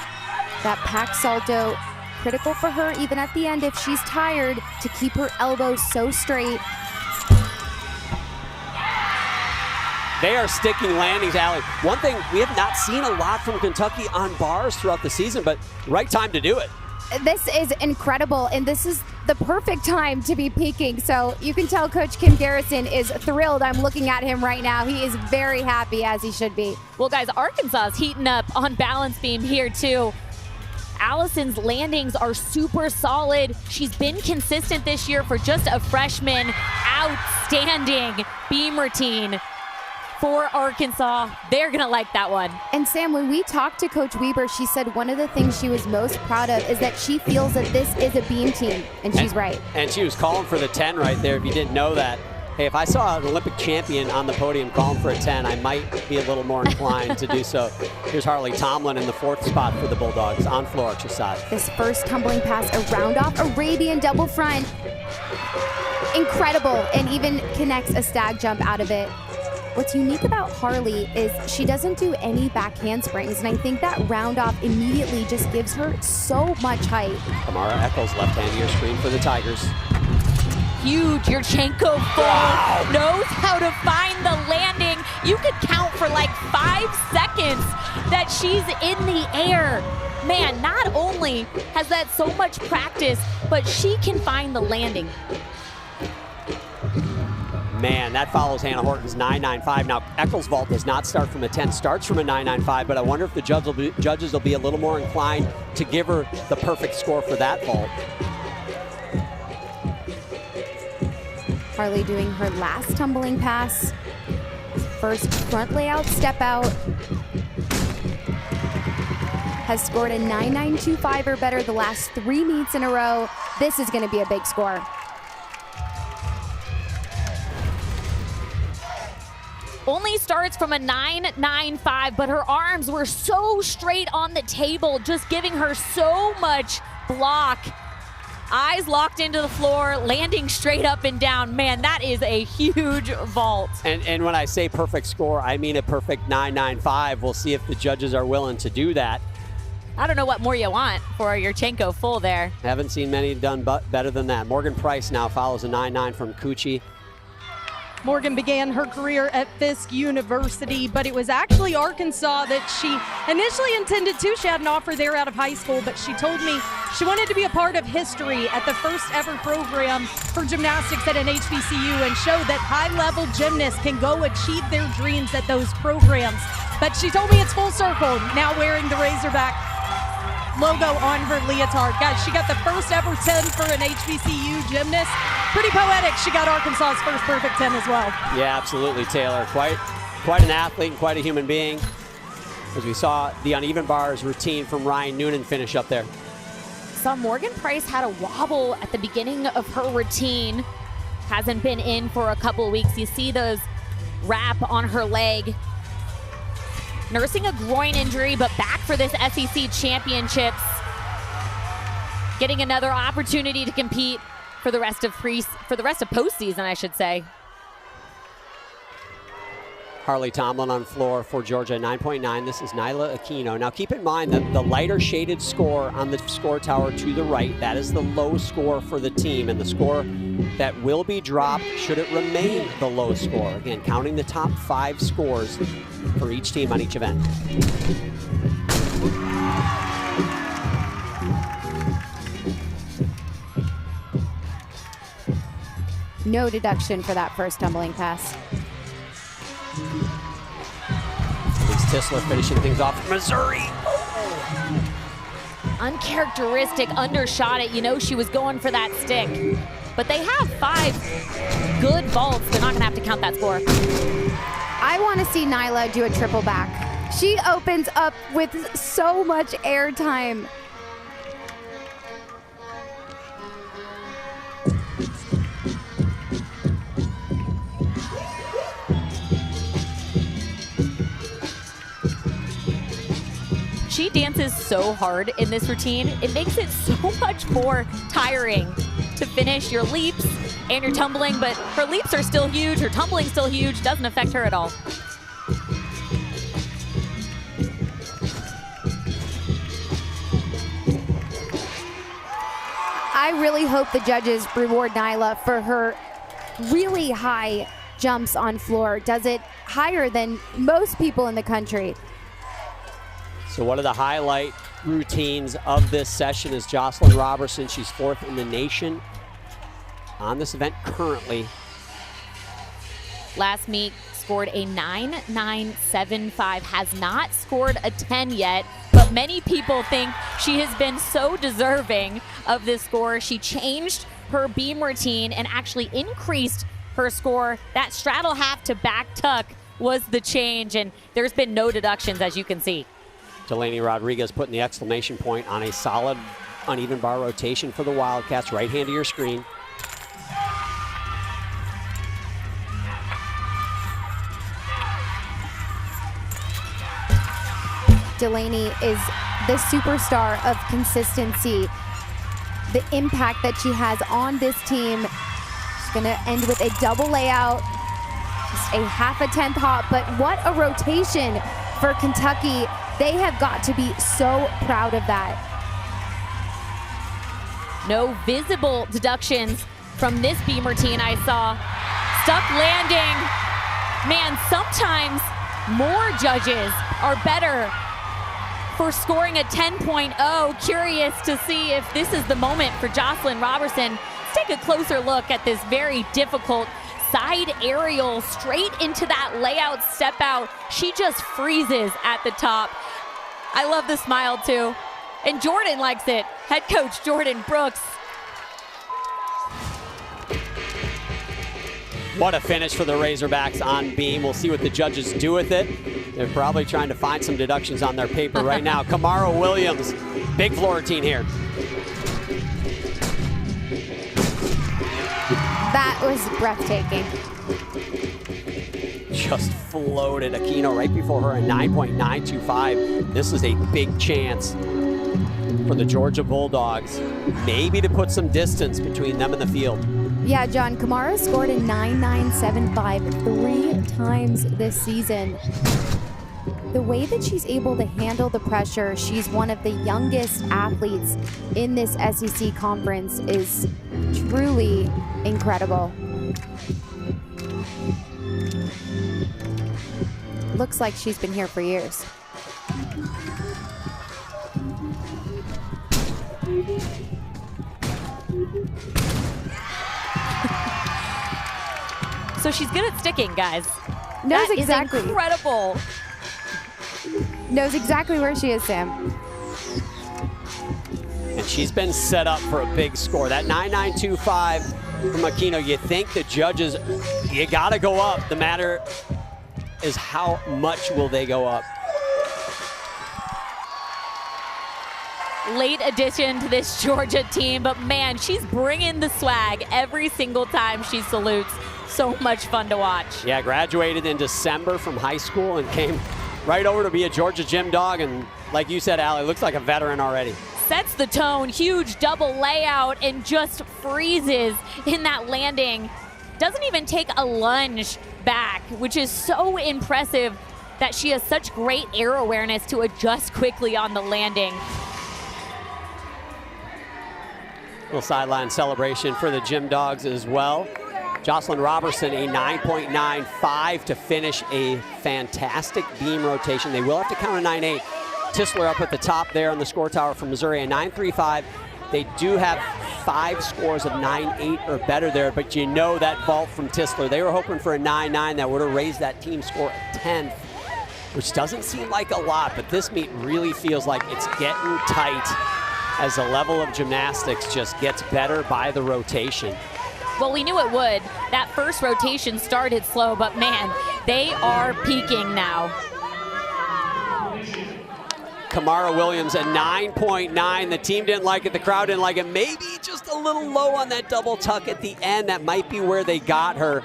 That pack salto, critical for her even at the end if she's tired, to keep her elbows so straight. They are sticking landings, Allie. One thing, we have not seen a lot from Kentucky on bars throughout the season, but right time to do it. This is incredible, and this is the perfect time to be peaking. So you can tell Coach Kim Garrison is thrilled. I'm looking at him right now. He is very happy, as he should be. Well, guys, Arkansas is heating up on balance beam here, too. Allison's landings are super solid. She's been consistent this year for just a freshman. Outstanding beam routine for Arkansas. They're going to like that one. And Sam, when we talked to Coach Weber, she said one of the things she was most proud of is that she feels that this is a beam team, and she's right. And she was calling for the 10 right there, if you didn't know that. Hey, if I saw an Olympic champion on the podium calling for a 10, I might be a little more inclined to do so. Here's Harley Tomlin in the 4th spot for the Bulldogs on floor archer side. This first tumbling pass, a round off Arabian double front. Incredible, and even connects a stag jump out of it. What's unique about Harley is she doesn't do any back handsprings, and I think that round off immediately just gives her so much height. Kamara Eccles, left-hand ear screen for the Tigers. Huge. Yurchenko full. Knows how to find the landing. You could count for like 5 seconds that she's in the air. Man, not only has that so much practice, but she can find the landing. Man, that follows Hannah Horton's 9.95. Now, Eccles' vault does not start from a 10, starts from a 9.95, but I wonder if the judges will be a little more inclined to give her the perfect score for that vault. Harley doing her last tumbling pass. First front layout step out. Has scored a 9.925 or better the last 3 meets in a row. This is going to be a big score. Only starts from a 9.95, but her arms were so straight on the table, just giving her so much block. Eyes locked into the floor, landing straight up and down. Man, that is a huge vault. And when I say perfect score, I mean a perfect 9.95. We'll see if the judges are willing to do that. I don't know what more you want for Yurchenko full there. Haven't seen many done better than that. Morgan Price now follows a 9.9 from Cucci. Morgan began her career at Fisk University, but it was actually Arkansas that she initially intended to. She had an offer there out of high school, but she told me she wanted to be a part of history at the first ever program for gymnastics at an HBCU and show that high-level gymnasts can go achieve their dreams at those programs. But she told me it's full circle, now wearing the Razorback logo on her leotard. Guys, she got the first ever 10 for an HBCU gymnast. Pretty poetic. She got Arkansas's first perfect 10 as well. Yeah, absolutely, Taylor. Quite an athlete and quite a human being. As we saw the uneven bars routine from Ryan Noonan finish up there. So Morgan Price had a wobble at the beginning of her routine. Hasn't been in for a couple of weeks. You see those wrap on her leg. Nursing a groin injury, but back for this SEC championships. Getting another opportunity to compete for the rest of postseason, I should say. Harley Tomlin on floor for Georgia, 9.9. This is Nyla Aquino. Now keep in mind that the lighter shaded score on the score tower to the right, that is the low score for the team, and the score that will be dropped should it remain the low score. Again, counting the top 5 scores for each team on each event. No deduction for that first tumbling pass. Elise Tisler finishing things off for Missouri. Uncharacteristic, undershot it. You know she was going for that stick. But they have 5 good vaults, they're not going to have to count that score. I want to see Nyla do a triple back. She opens up with so much airtime. She dances so hard in this routine, it makes it so much more tiring to finish your leaps and your tumbling, but her leaps are still huge, her tumbling's still huge, doesn't affect her at all. I really hope the judges reward Nyla for her really high jumps on floor. Does it higher than most people in the country. So one of the highlight routines of this session is Jocelyn Robertson. She's 4th in the nation on this event currently. Last meet scored a 9.975, has not scored a 10 yet, but many people think she has been so deserving of this score. She changed her beam routine and actually increased her score. That straddle half to back tuck was the change, and there's been no deductions, as you can see. Delaney Rodriguez putting the exclamation point on a solid uneven bar rotation for the Wildcats. Right hand to your screen. Delaney is the superstar of consistency. The impact that she has on this team. She's gonna end with a double layout, just a half a 10th hop, but what a rotation for Kentucky. They have got to be so proud of that. No visible deductions from this beam routine I saw. Stuck landing. Man, sometimes more judges are better for scoring a 10.0. Curious to see if this is the moment for Jocelyn Robertson. Let's take a closer look at this very difficult side aerial straight into that layout step out. She just freezes at the top. I love the smile too. And Jordan likes it. Head coach Jordan Brooks. What a finish for the Razorbacks on beam. We'll see what the judges do with it. They're probably trying to find some deductions on their paper right now. Kamara Williams, big floor routine here. That was breathtaking. Just floated Aquino right before her, a 9.925. This is a big chance for the Georgia Bulldogs, maybe to put some distance between them and the field. Yeah, John, Kamara scored a 9.975 3 times this season. The way that she's able to handle the pressure, she's one of the youngest athletes in this SEC conference, is truly incredible. Looks like she's been here for years. So she's good at sticking, guys. Knows that exactly. is incredible. Knows exactly where she is, Sam. And she's been set up for a big score. That 9.925 from Aquino, you think the judges, you gotta go up. The matter is how much will they go up? Late addition to this Georgia team, but man, she's bringing the swag every single time she salutes. So much fun to watch. Yeah, graduated in December from high school and came right over to be a Georgia gym dog. And like you said, Allie, looks like a veteran already. Sets the tone, huge double layout, and just freezes in that landing. Doesn't even take a lunge back, which is so impressive that she has such great air awareness to adjust quickly on the landing. Little sideline celebration for the gym dogs as well. Jocelyn Robertson, a 9.95 to finish a fantastic beam rotation. They will have to count a 9.8. Tisler up at the top there on the score tower from Missouri, a 9.35. They do have 5 scores of 9.8 or better there, but you know that vault from Tisler. They were hoping for a 9.9 that would have raised that team score a 10th, which doesn't seem like a lot, but this meet really feels like it's getting tight as the level of gymnastics just gets better by the rotation. Well, we knew it would. That first rotation started slow, but man, they are peaking now. Kamara Williams at 9.9. The team didn't like it. The crowd didn't like it. Maybe just a little low on that double tuck at the end. That might be where they got her.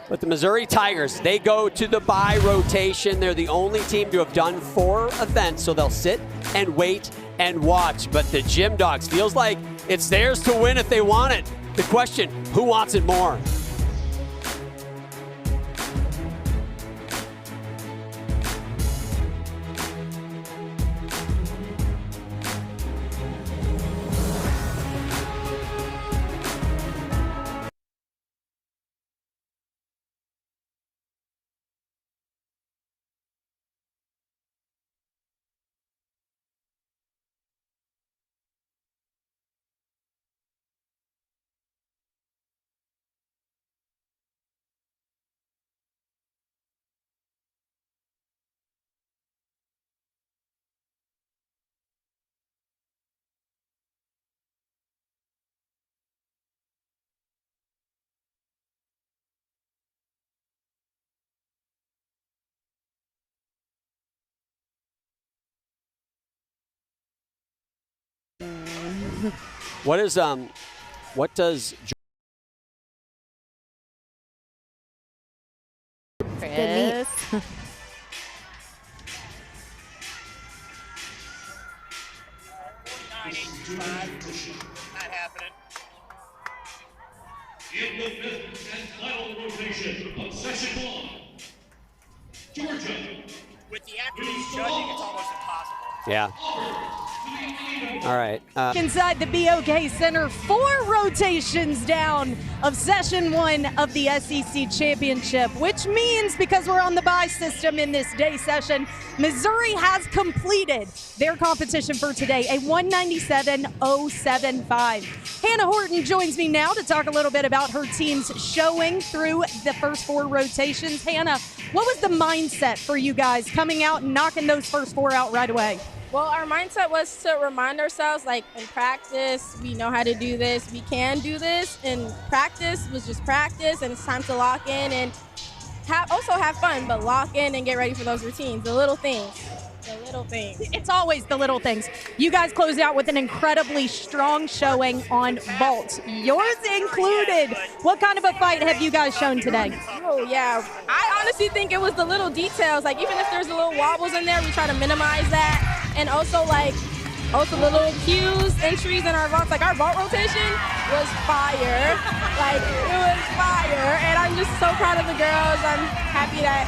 But the Missouri Tigers, they go to the bye rotation. They're the only team to have done 4 events, so they'll sit and wait and watch. But the Gym Dogs feels like it's theirs to win if they want it. The question, who wants it more? What does Chris. Not happening. In the 5th and final rotation of session 1, Georgia. With the afternoon judging, it's almost impossible. Yeah. All right. Inside the BOK Center, 4 rotations down of session 1 of the SEC Championship, which means because we're on the bye system in this day session, Missouri has completed their competition for today, a 197.075. Hannah Horton joins me now to talk a little bit about her team's showing through the first 4 rotations. Hannah, what was the mindset for you guys coming out and knocking those first 4 out right away? Well, our mindset was to remind ourselves, like, in practice, we know how to do this, we can do this. And practice was just practice, and it's time to lock in and also have fun, but lock in and get ready for those routines, the little things. The little things. It's always the little things. You guys closed out with an incredibly strong showing on vault, yours included. What kind of a fight have you guys shown today? Oh, yeah. I honestly think it was the little details. Like, even if there's a little wobbles in there, we try to minimize that. And also little cues, entries in our vaults. Like, our vault rotation was fire. Like, it was fire. And I'm just so proud of the girls. I'm happy that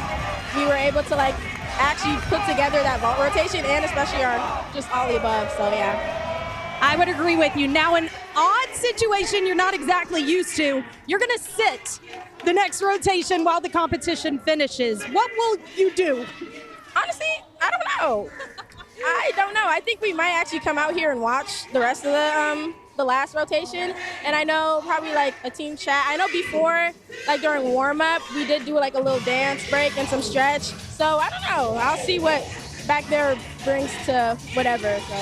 we were able to, like, actually put together that vault rotation, and especially our just all the above. So, yeah. I would agree with you. Now, an odd situation you're not exactly used to. You're going to sit the next rotation while the competition finishes. What will you do? Honestly, I don't know. I don't know. I think we might actually come out here and watch the rest of the last rotation. And I know probably like a team chat. I know before, like during warm up, we did do like a little dance break and some stretch. So I don't know. I'll see what back there brings to whatever. So.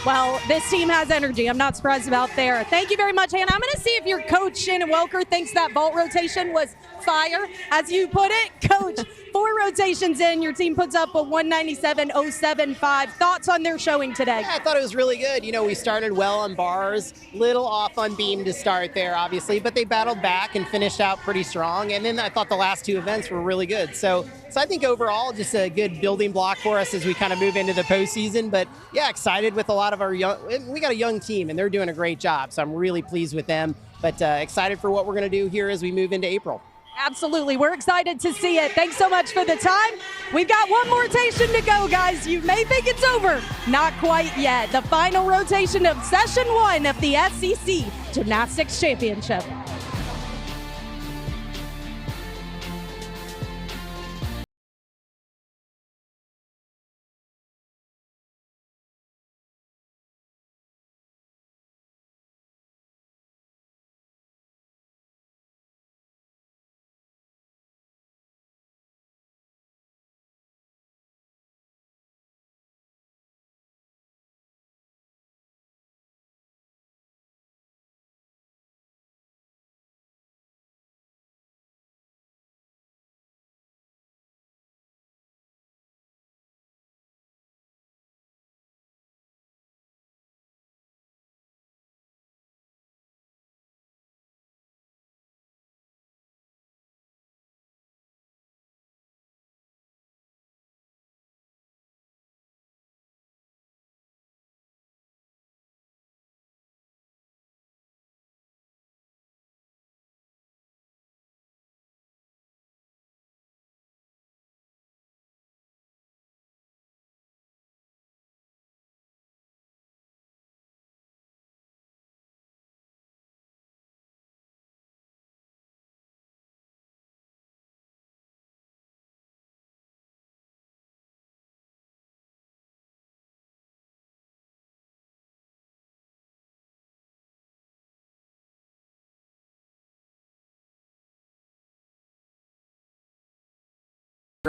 Well, this team has energy. I'm not surprised about there. Thank you very much, Hannah. I'm going to see if your coach, Shannon Welker, thinks that vault rotation was fire. As you put it, Coach, 4 rotations in, your team puts up a 197.075. Thoughts on their showing today? Yeah, I thought it was really good. You know, we started well on bars, little off on beam to start there, obviously, but they battled back and finished out pretty strong. And then I thought the last 2 events were really good. So I think overall, just a good building block for us as we kind of move into the postseason. But yeah, excited with a lot of our we got a young team and they're doing a great job. So I'm really pleased with them, but excited for what we're going to do here as we move into April. Absolutely. We're excited to see it. Thanks so much for the time. We've got 1 more rotation to go, guys. You may think it's over. Not quite yet. The final rotation of session 1 of the SEC Gymnastics Championship.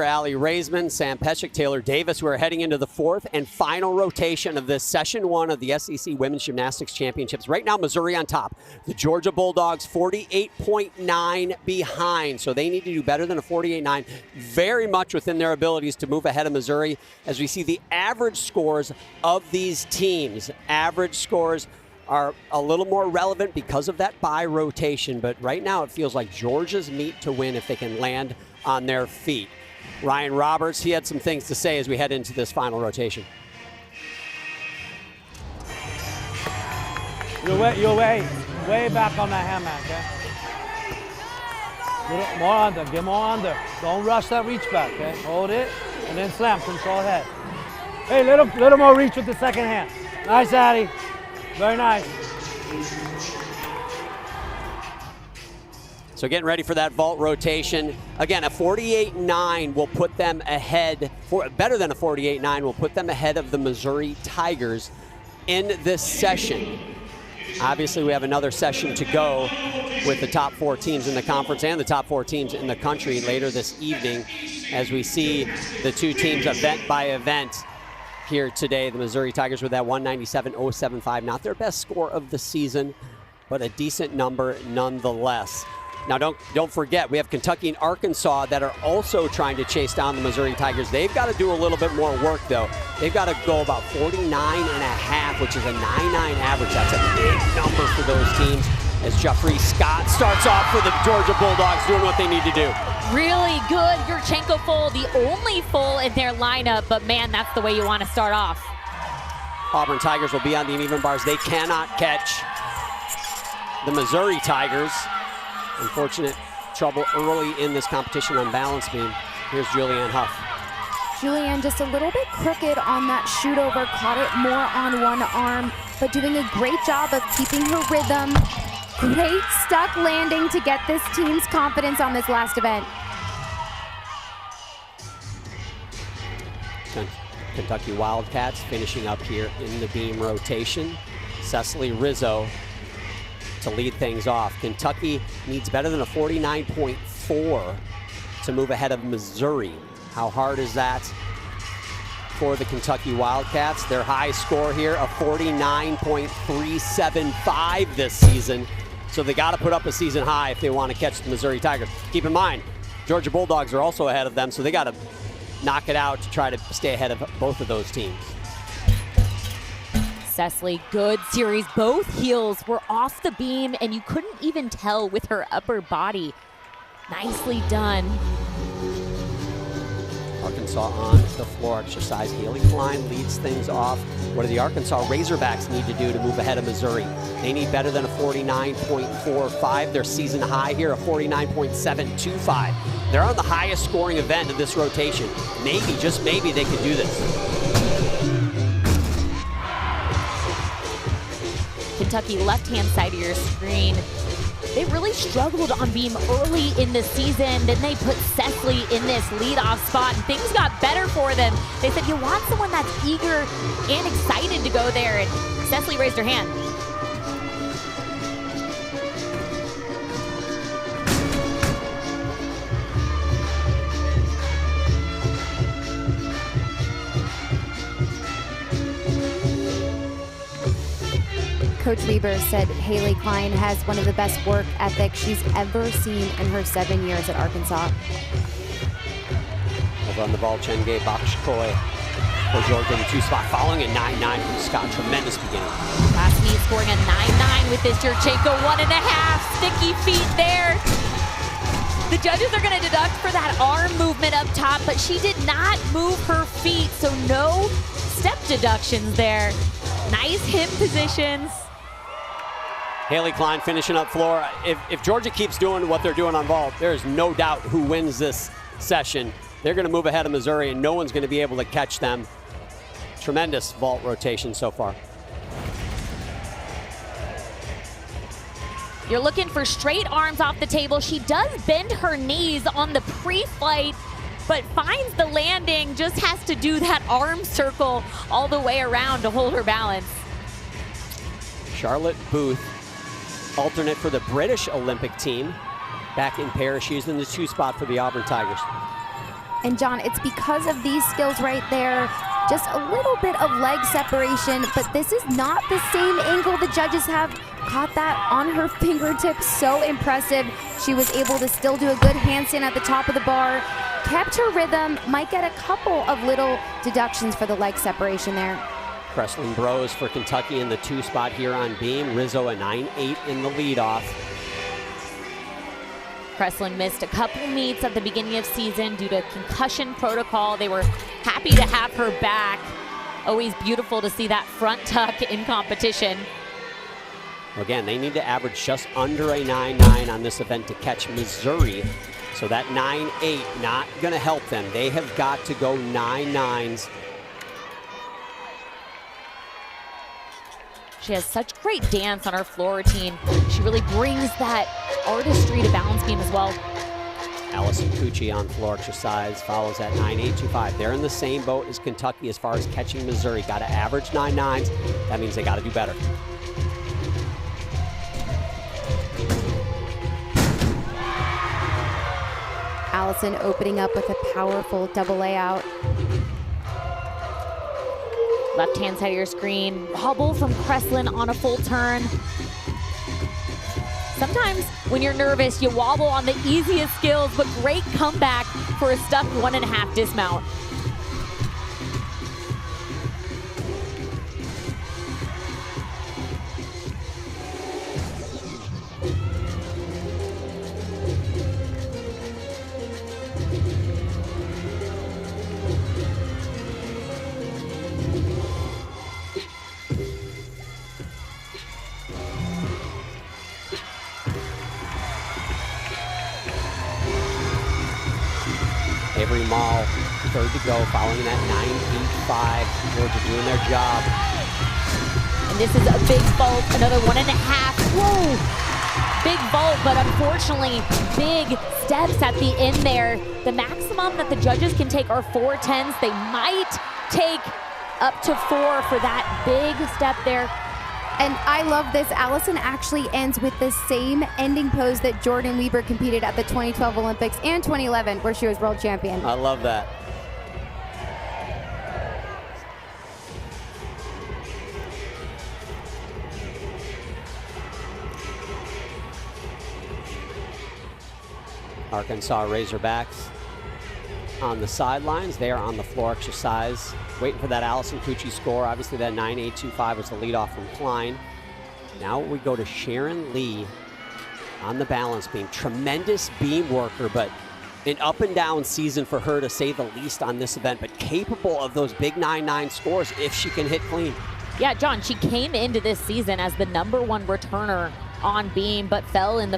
Allie Raisman, Sam Peshek, Taylor Davis. We're heading into the fourth and final rotation of this session one of the SEC Women's Gymnastics Championships. Right now, Missouri on top. The Georgia Bulldogs 48.9 behind, so they need to do better than a 48.9. Very much within their abilities to move ahead of Missouri as we see the average scores of these teams. Average scores are a little more relevant because of that bye rotation, but right now it feels like Georgia's meat to win if they can land on their feet. Ryan Roberts, he had some things to say as we head into this final rotation. You're way back on that hammer, okay? More under, get more under. Don't rush that reach back, okay? Hold it, and then slam, control head. Hey, little more reach with the second hand. Nice, Addie. Very nice. So getting ready for that vault rotation. Again, a 48.9 will put them ahead, better than a 48.9 will put them ahead of the Missouri Tigers in this session. Obviously, we have another session to go with the top 4 teams in the conference and the top 4 teams in the country later this evening as we see the 2 teams event by event here today. The Missouri Tigers with that 197.075, not their best score of the season, but a decent number nonetheless. Now, don't forget, we have Kentucky and Arkansas that are also trying to chase down the Missouri Tigers. They've got to do a little bit more work, though. They've got to go about 49.5, which is a 9.9 average. That's a big number for those teams as Jeffrey Scott starts off for the Georgia Bulldogs doing what they need to do. Really good Yurchenko full, the only full in their lineup, but man, that's the way you want to start off. Auburn Tigers will be on the uneven bars. They cannot catch the Missouri Tigers. Unfortunate trouble early in this competition on balance beam. Here's Julianne Huff. Julianne just a little bit crooked on that shoot over, caught it more on one arm, but doing a great job of keeping her rhythm. Great stuck landing to get this team's confidence on this last event. Kentucky Wildcats finishing up here in the beam rotation. Cecily Rizzo to lead things off. Kentucky needs better than a 49.4 to move ahead of Missouri. How hard is that for the Kentucky Wildcats? Their high score here, a 49.375 this season. So they got to put up a season high if they want to catch the Missouri Tigers. Keep in mind, Georgia Bulldogs are also ahead of them, so they got to knock it out to try to stay ahead of both of those teams. Cecily, good series. Both heels were off the beam, and you couldn't even tell with her upper body. Nicely done. Arkansas on the floor exercise. Haley Klein leads things off. What do the Arkansas Razorbacks need to do to move ahead of Missouri? They need better than a 49.45. Their season high here, a 49.725. They're on the highest scoring event of this rotation. Maybe, just maybe, they can do this. Kentucky left-hand side of your screen. They really struggled on beam early in the season. Then they put Cecily in this leadoff spot, and things got better for them. They said, you want someone that's eager and excited to go there, and Cecily raised her hand. Coach Weber said Haley Klein has one of the best work ethics she's ever seen in her 7 years at Arkansas. Over on the ball, Chengay Bakshkoy for Georgia in the 2 spot, following a 9.9 from Scott. Tremendous beginning. Last meet scoring a 9.9 with this Yurchenko 1.5. Sticky feet there. The judges are going to deduct for that arm movement up top, but she did not move her feet, so no step deductions there. Nice hip positions. Haley Klein finishing up floor. If Georgia keeps doing what they're doing on vault, there is no doubt who wins this session. They're going to move ahead of Missouri, and no one's going to be able to catch them. Tremendous vault rotation so far. You're looking for straight arms off the table. She does bend her knees on the pre-flight, but finds the landing, just has to do that arm circle all the way around to hold her balance. Charlotte Booth, alternate for the British Olympic team, back in Paris. She's in the 2 spot for the Auburn Tigers. And John, it's because of these skills right there. Just a little bit of leg separation, but this is not the same angle the judges have. Caught that on her fingertips, so impressive. She was able to still do a good handstand at the top of the bar, kept her rhythm, might get a couple of little deductions for the leg separation there. Kreslin Bros for Kentucky in the 2 spot here on beam. Rizzo a 9.8 in the leadoff. Kreslin missed a couple meets at the beginning of season due to concussion protocol. They were happy to have her back. Always beautiful to see that front tuck in competition. Again, they need to average just under a 9.9 on this event to catch Missouri. So that 9.8 not going to help them. They have got to go 9.9s. She has such great dance on her floor routine. She really brings that artistry to balance beam as well. Allison Cucci on floor exercise follows at 9.825. They're in the same boat as Kentucky as far as catching Missouri. Got to average 9.9s. That means they got to do better. Allison opening up with a powerful double layout. Left hand side of your screen. Hobble from Kreslin on a full turn. Sometimes when you're nervous, you wobble on the easiest skills, but great comeback for a stuck 1.5 dismount. Avery Mall, third to go, following that 9.85. Georgia doing their job. And this is a big vault, another 1.5. Whoa! Big vault, but unfortunately, big steps at the end there. The maximum that the judges can take are 4.10s. They might take up to 4 for that big step there. And I love this. Allison actually ends with the same ending pose that Jordan Weber competed at the 2012 Olympics and 2011, where she was world champion. I love that. Arkansas Razorbacks on the sidelines. They are on the floor exercise, waiting for that Allison Cucci score. Obviously that 9.825 was the leadoff from Klein. Now we go to Sharon Lee on the balance beam. Tremendous beam worker, but an up and down season for her to say the least on this event, but capable of those big 9.9 scores if she can hit clean. Yeah, John, she came into this season as the #1 returner on beam, but fell in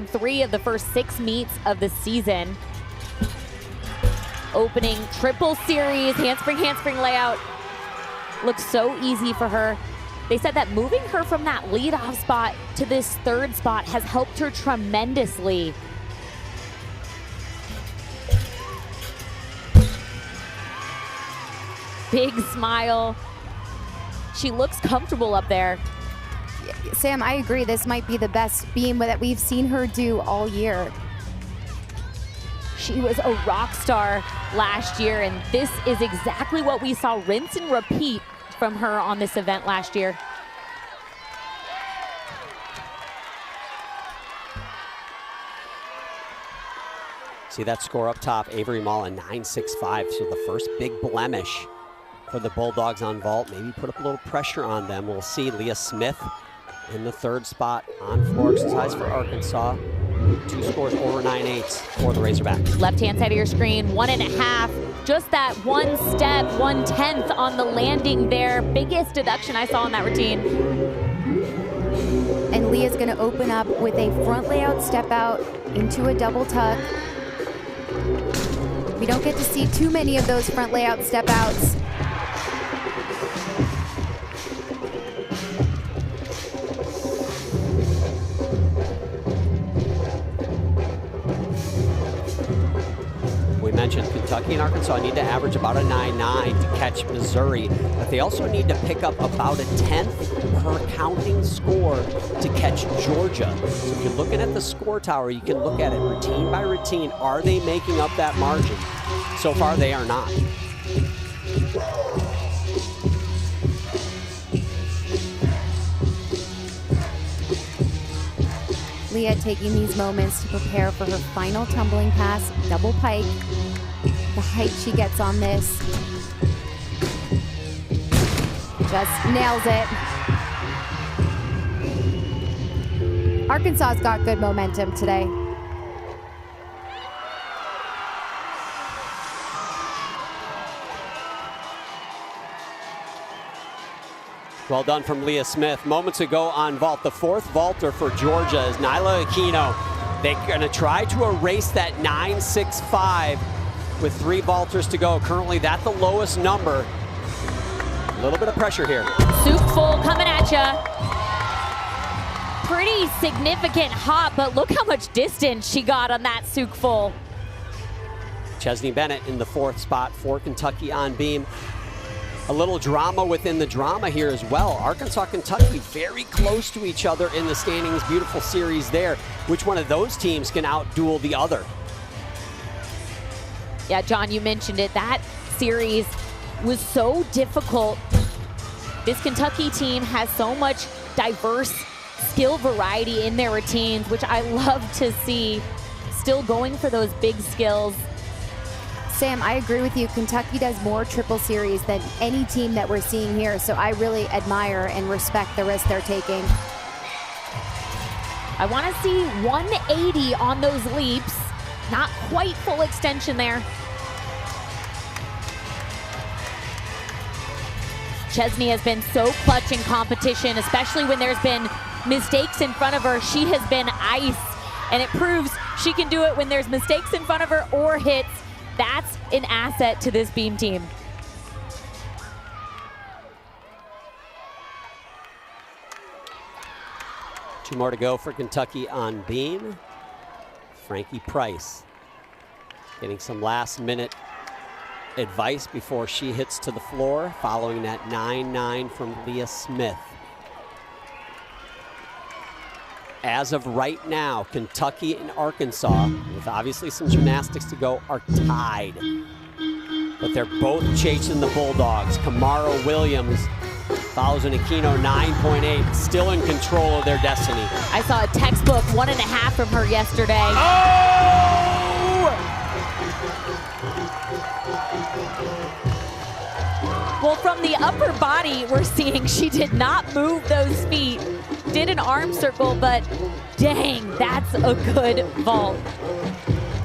3 of the first 6 meets of the season. Opening triple series, handspring layout. Looks so easy for her. They said that moving her from that leadoff spot to this 3rd spot has helped her tremendously. Big smile. She looks comfortable up there. Sam, I agree. This might be the best beam that we've seen her do all year. She was a rock star last year, and this is exactly what we saw rinse and repeat from her on this event last year. See that score up top, Avery Mall, a 9.65, so the first big blemish for the Bulldogs on vault. Maybe put up a little pressure on them. We'll see Leah Smith in the 3rd spot on floor exercise for Arkansas. 2 scores over 9.8 for the Razorbacks. Left-hand side of your screen, 1.5. Just that 1 step, 1/10 on the landing there. Biggest deduction I saw in that routine. And Leah's gonna open up with a front layout step out into a double tuck. We don't get to see too many of those front layout step outs. We mentioned Kentucky Kentucky and Arkansas need to average about a 9-9 to catch Missouri, but they also need to pick up about a 10th per counting score to catch Georgia. So if you're looking at the score tower, you can look at it routine by routine. Are they making up that margin? So far, they are not. Leah taking these moments to prepare for her final tumbling pass, double pike. The height she gets on this. Just nails it. Arkansas's got good momentum today. Well done from Leah Smith. Moments ago on vault, the fourth vaulter for Georgia is Nyla Aquino. They're going to try to erase that 9.65 with 3 vaulters to go. Currently, that's the lowest number. A little bit of pressure here. Soup full coming at ya. Pretty significant hop, but look how much distance she got on that Souk full. Chesney Bennett in the 4th spot for Kentucky on beam. A little drama within the drama here as well. Arkansas, Kentucky, very close to each other in the standings. Beautiful series there. Which one of those teams can outduel the other? Yeah, John, you mentioned it. That series was so difficult. This Kentucky team has so much diverse skill variety in their routines, which I love to see. Still going for those big skills. Sam, I agree with you. Kentucky does more triple series than any team that we're seeing here, so I really admire and respect the risk they're taking. I want to see 180 on those leaps. Not quite full extension there. Chesney has been so clutch in competition, especially when there's been mistakes in front of her. She has been ice, and it proves she can do it when there's mistakes in front of her or hits. That's an asset to this beam team. Two more to go for Kentucky on beam. Frankie Price getting some last minute advice before she hits to the floor following that 9-9 from Leah Smith. As of right now, Kentucky and Arkansas, with obviously some gymnastics to go, are tied. But they're both chasing the Bulldogs. Kamara Williams follows an Aquino 9.8, still in control of their destiny. I saw a textbook 1.5 from her yesterday. Well, from the upper body, we're seeing she did not move those feet. Did an arm circle, but dang, that's a good vault.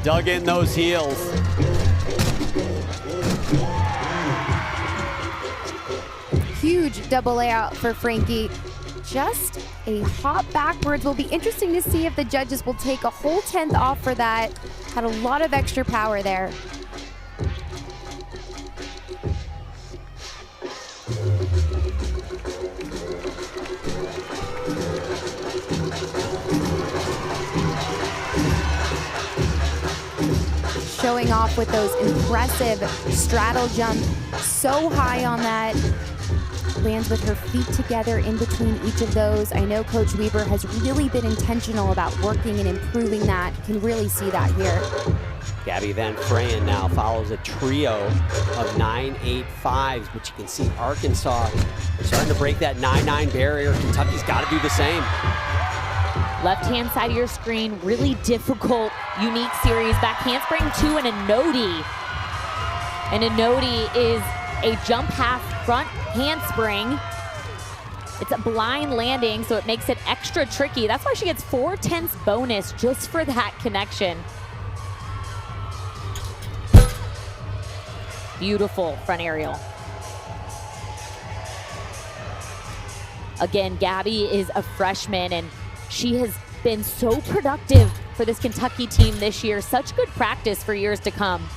Dug in those heels. Huge double layout for Frankie. Just a hop backwards. Will be interesting to see if the judges will take a whole 10th off for that. Had a lot of extra power there. Showing off with those impressive straddle jump, so high on that. Lands with her feet together in between each of those. I know Coach Weber has really been intentional about working and improving that. Can really see that here. Gabby Van Frayen now follows a trio of 9.85s, but you can see Arkansas starting to break that 9.9 barrier. Kentucky's got to do the same. Left-hand side of your screen, really difficult, unique series. Back handspring 2 and a nodi. And a nodi is a jump half front handspring. It's a blind landing, so it makes it extra tricky. That's why she gets 4/10 bonus just for that connection. Beautiful front aerial. Again, Gabby is a freshman, and she has been so productive for this Kentucky team this year. Such good practice for years to come.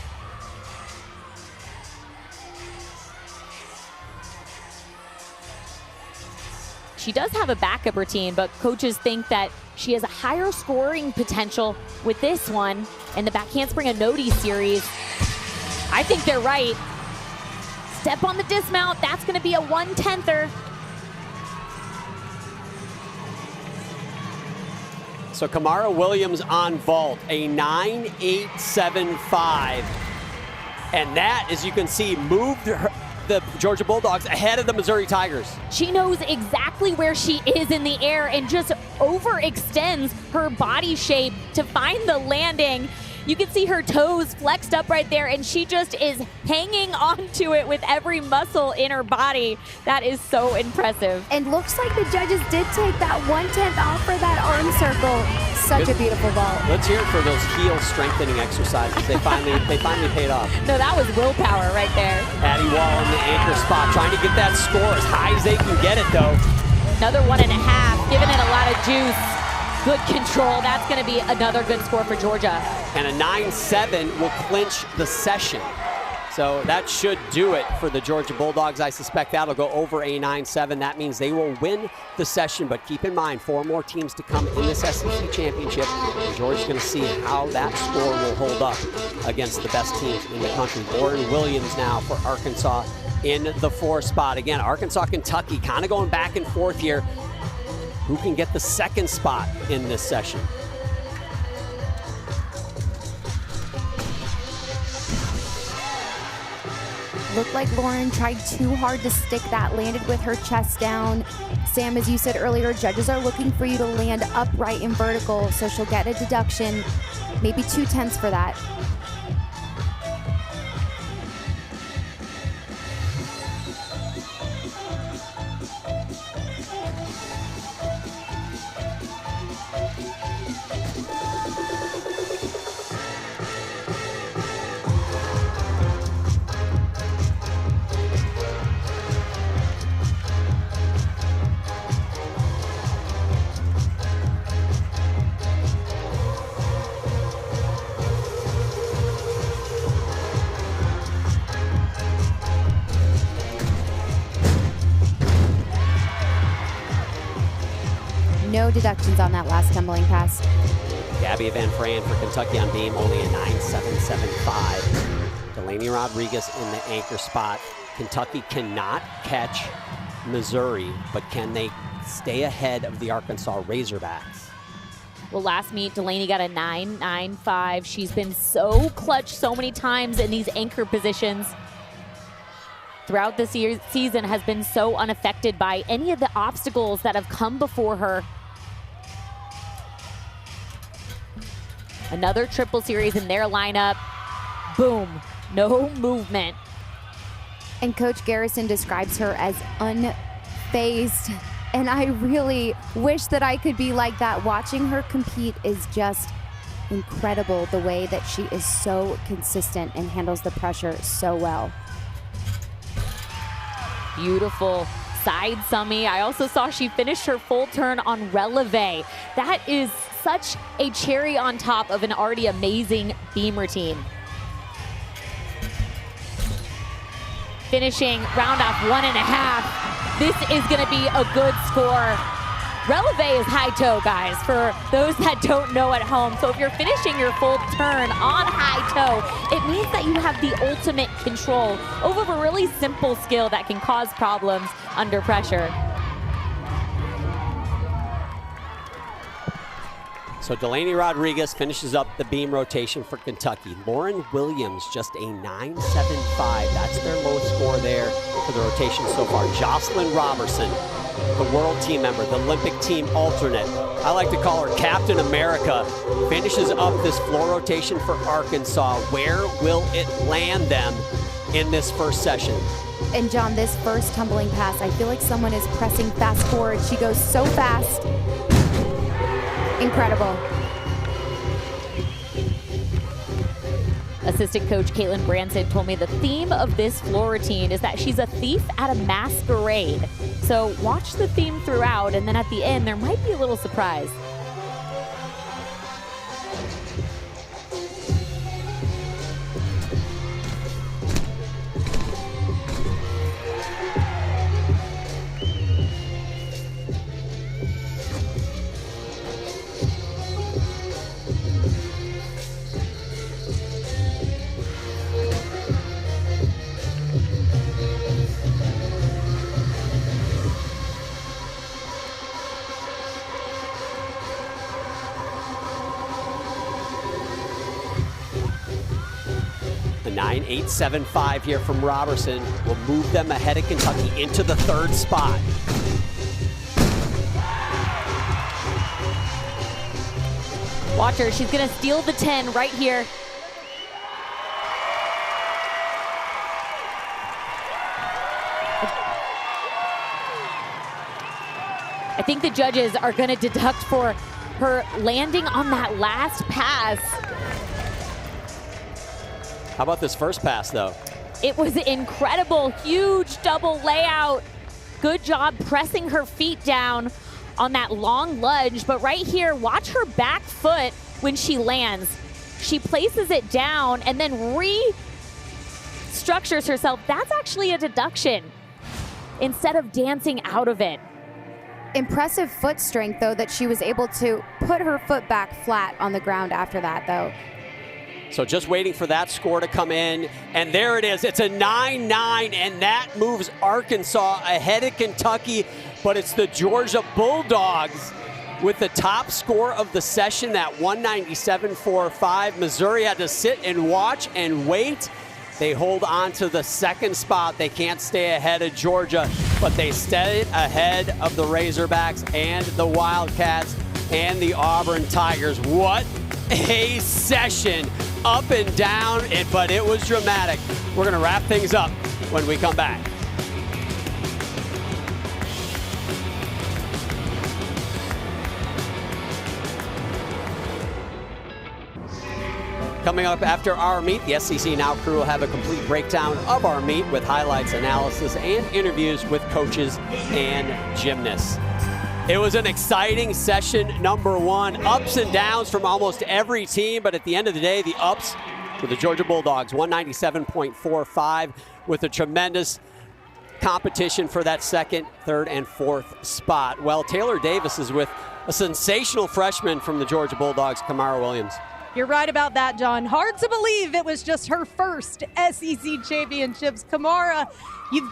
She does have a backup routine, but coaches think that she has a higher scoring potential with this one in the back handspring a nodi series. I think they're right. Step on the dismount. That's going to be a 1/10er. So Kamara Williams on vault, a 9.875. And that, as you can see, moved the Georgia Bulldogs ahead of the Missouri Tigers. She knows exactly where she is in the air and just overextends her body shape to find the landing. You can see her toes flexed up right there, and she just is hanging onto it with every muscle in her body. That is so impressive. And looks like the judges did take that 1/10 off for that arm circle. Such a beautiful vault. Let's hear it for those heel strengthening exercises. They finally paid off. No, that was willpower right there. Addie Wall in the anchor spot, trying to get that score as high as they can get it, though. Another 1.5, giving it a lot of juice. Good control. That's going to be another good score for Georgia. And a 9-7 will clinch the session. So that should do it for the Georgia Bulldogs. I suspect that'll go over a 9-7. That means they will win the session. But keep in mind, 4 more teams to come in this SEC championship. And Georgia's going to see how that score will hold up against the best teams in the country. Lauren Williams now for Arkansas in the 4 spot. Again, Arkansas, Kentucky kind of going back and forth here. Who can get the 2nd spot in this session? Looked like Lauren tried too hard to stick that, landed with her chest down. Sam, as you said earlier, judges are looking for you to land upright and vertical, so she'll get a deduction, maybe 2/10 for that. No deductions on that last tumbling pass. Gabby Van Fran for Kentucky on beam, only a 9.775. Delaney Rodriguez in the anchor spot. Kentucky cannot catch Missouri, but can they stay ahead of the Arkansas Razorbacks? Well, last meet, Delaney got a 9.95. She's been so clutch so many times in these anchor positions. Throughout this season has been so unaffected by any of the obstacles that have come before her. Another triple series in their lineup. Boom, no movement. And Coach Garrison describes her as unfazed. And I really wish that I could be like that. Watching her compete is just incredible, the way that she is so consistent and handles the pressure so well. Beautiful side summy. I also saw she finished her full turn on releve. That is such a cherry on top of an already amazing beam routine. Finishing round off 1.5. This is going to be a good score. Releve is high toe, guys, for those that don't know at home. So if you're finishing your full turn on high toe, it means that you have the ultimate control over a really simple skill that can cause problems under pressure. So Delaney Rodriguez finishes up the beam rotation for Kentucky. Lauren Williams, just a 9.75. That's their lowest score there for the rotation so far. Jocelyn Robertson, the world team member, the Olympic team alternate. I like to call her Captain America. Finishes up this floor rotation for Arkansas. Where will it land them in this first session? And John, this first tumbling pass, I feel like someone is pressing fast forward. She goes so fast. Incredible. Assistant coach Caitlin Branson told me the theme of this floor routine is that she's a thief at a masquerade. So watch the theme throughout, and then at the end, there might be a little surprise. an 8.75 here from Robertson will move them ahead of Kentucky into the third spot. Watch her. She's going to steal the 10 right here. I think the judges are going to deduct for her landing on that last pass. How about this first pass, though? It was incredible. Huge double layout. Good job pressing her feet down on that long lunge. But right here, watch her back foot when she lands. She places it down and then restructures herself. That's actually a deduction instead of dancing out of it. Impressive foot strength, though, that she was able to put her foot back flat on the ground after that, though. So just waiting for that score to come in. And there it is. It's a 9-9, and that moves Arkansas ahead of Kentucky. But it's the Georgia Bulldogs with the top score of the session, that 197.45. Missouri had to sit and watch and wait. They hold on to the second spot. They can't stay ahead of Georgia, but they stayed ahead of the Razorbacks and the Wildcats and the Auburn Tigers. What a session, up and down, but it was dramatic. We're going to wrap things up when we come back. Coming up after our meet, the SEC Now crew will have a complete breakdown of our meet with highlights, analysis, and interviews with coaches and gymnasts. It was an exciting session, number one. Ups and downs from almost every team, but at the end of the day, the ups for the Georgia Bulldogs, 197.45, with a tremendous competition for that second, third, and fourth spot. Well, Taylor Davis is with a sensational freshman from the Georgia Bulldogs, Kamara Williams. You're right about that, John. Hard to believe it was just her first SEC championships. Kamara, you've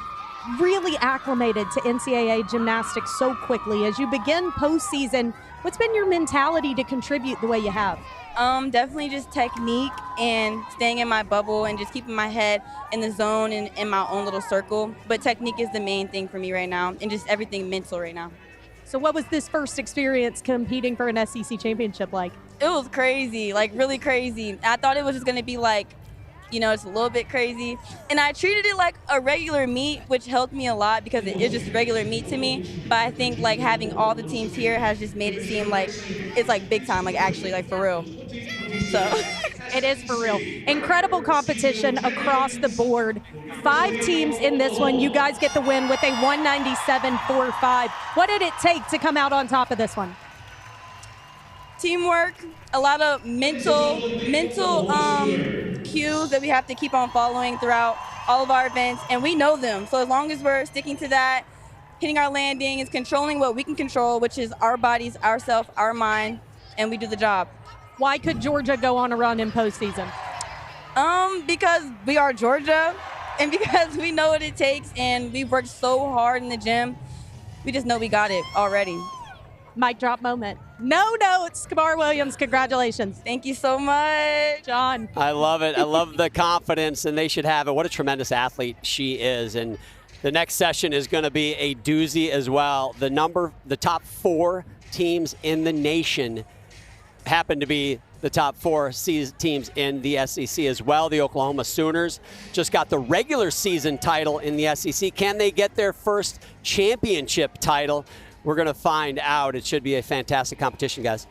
really acclimated to NCAA gymnastics so quickly. As you begin postseason, what's been your mentality to contribute the way you have? Definitely just technique and staying in my bubble and just keeping my head in the zone and in my own little circle. But technique is the main thing for me right now, and just everything mental right now. So what was this first experience competing for an SEC championship like? It was crazy, like really crazy. I thought it was just gonna be like, you know, it's a little bit crazy. And I treated it like a regular meet, which helped me a lot because it is just regular meet to me. But I think like having all the teams here has just made it seem like it's like big time, like actually like for real. So it is for real. Incredible competition across the board. 5 teams in this one. You guys get the win with a 197.45. What did it take to come out on top of this one? Teamwork, a lot of mental cues that we have to keep on following throughout all of our events, and we know them. So as long as we're sticking to that, hitting our landings, controlling what we can control, which is our bodies, ourself, our mind, and we do the job. Why could Georgia go on a run in postseason? Because we are Georgia, and because we know what it takes, and we've worked so hard in the gym. We just know we got it already. Mic drop moment. No notes. Kamara Williams, congratulations. Thank you so much. John. I love it. I love the confidence, and they should have it. What a tremendous athlete she is. And the next session is going to be a doozy as well. The top 4 teams in the nation happen to be the top 4 teams in the SEC as well. The Oklahoma Sooners just got the regular season title in the SEC. Can they get their first championship title? We're going to find out. It should be a fantastic competition, guys.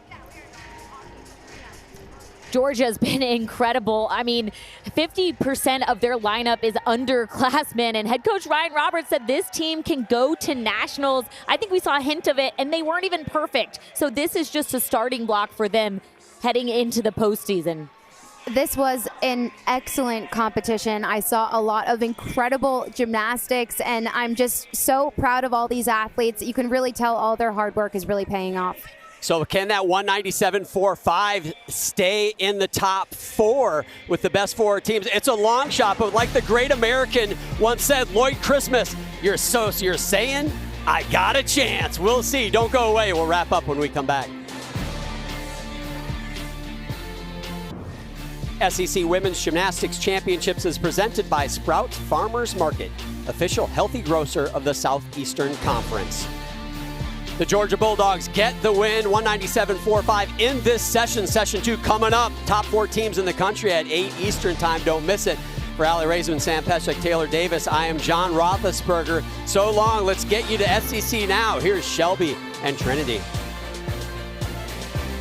Georgia's been incredible. I mean, 50% of their lineup is underclassmen, and head coach Ryan Roberts said this team can go to nationals. I think we saw a hint of it, and they weren't even perfect. So this is just a starting block for them heading into the postseason. This was an excellent competition. I saw a lot of incredible gymnastics, and I'm just so proud of all these athletes. You can really tell all their hard work is really paying off. So can that 197.45 stay in the top 4 with the best 4 teams? It's a long shot, but like the great American once said, Lloyd Christmas, you're saying I got a chance. We'll see. Don't go away. We'll wrap up when we come back. SEC Women's Gymnastics Championships is presented by Sprouts Farmers Market, official healthy grocer of the Southeastern Conference. The Georgia Bulldogs get the win, 197-45 in this session. Session 2 coming up. Top 4 teams in the country at 8 Eastern time. Don't miss it. For Ali Raisman, Sam Peshek, Taylor Davis, I am John Roethlisberger. So long. Let's get you to SEC now. Here's Shelby and Trinity.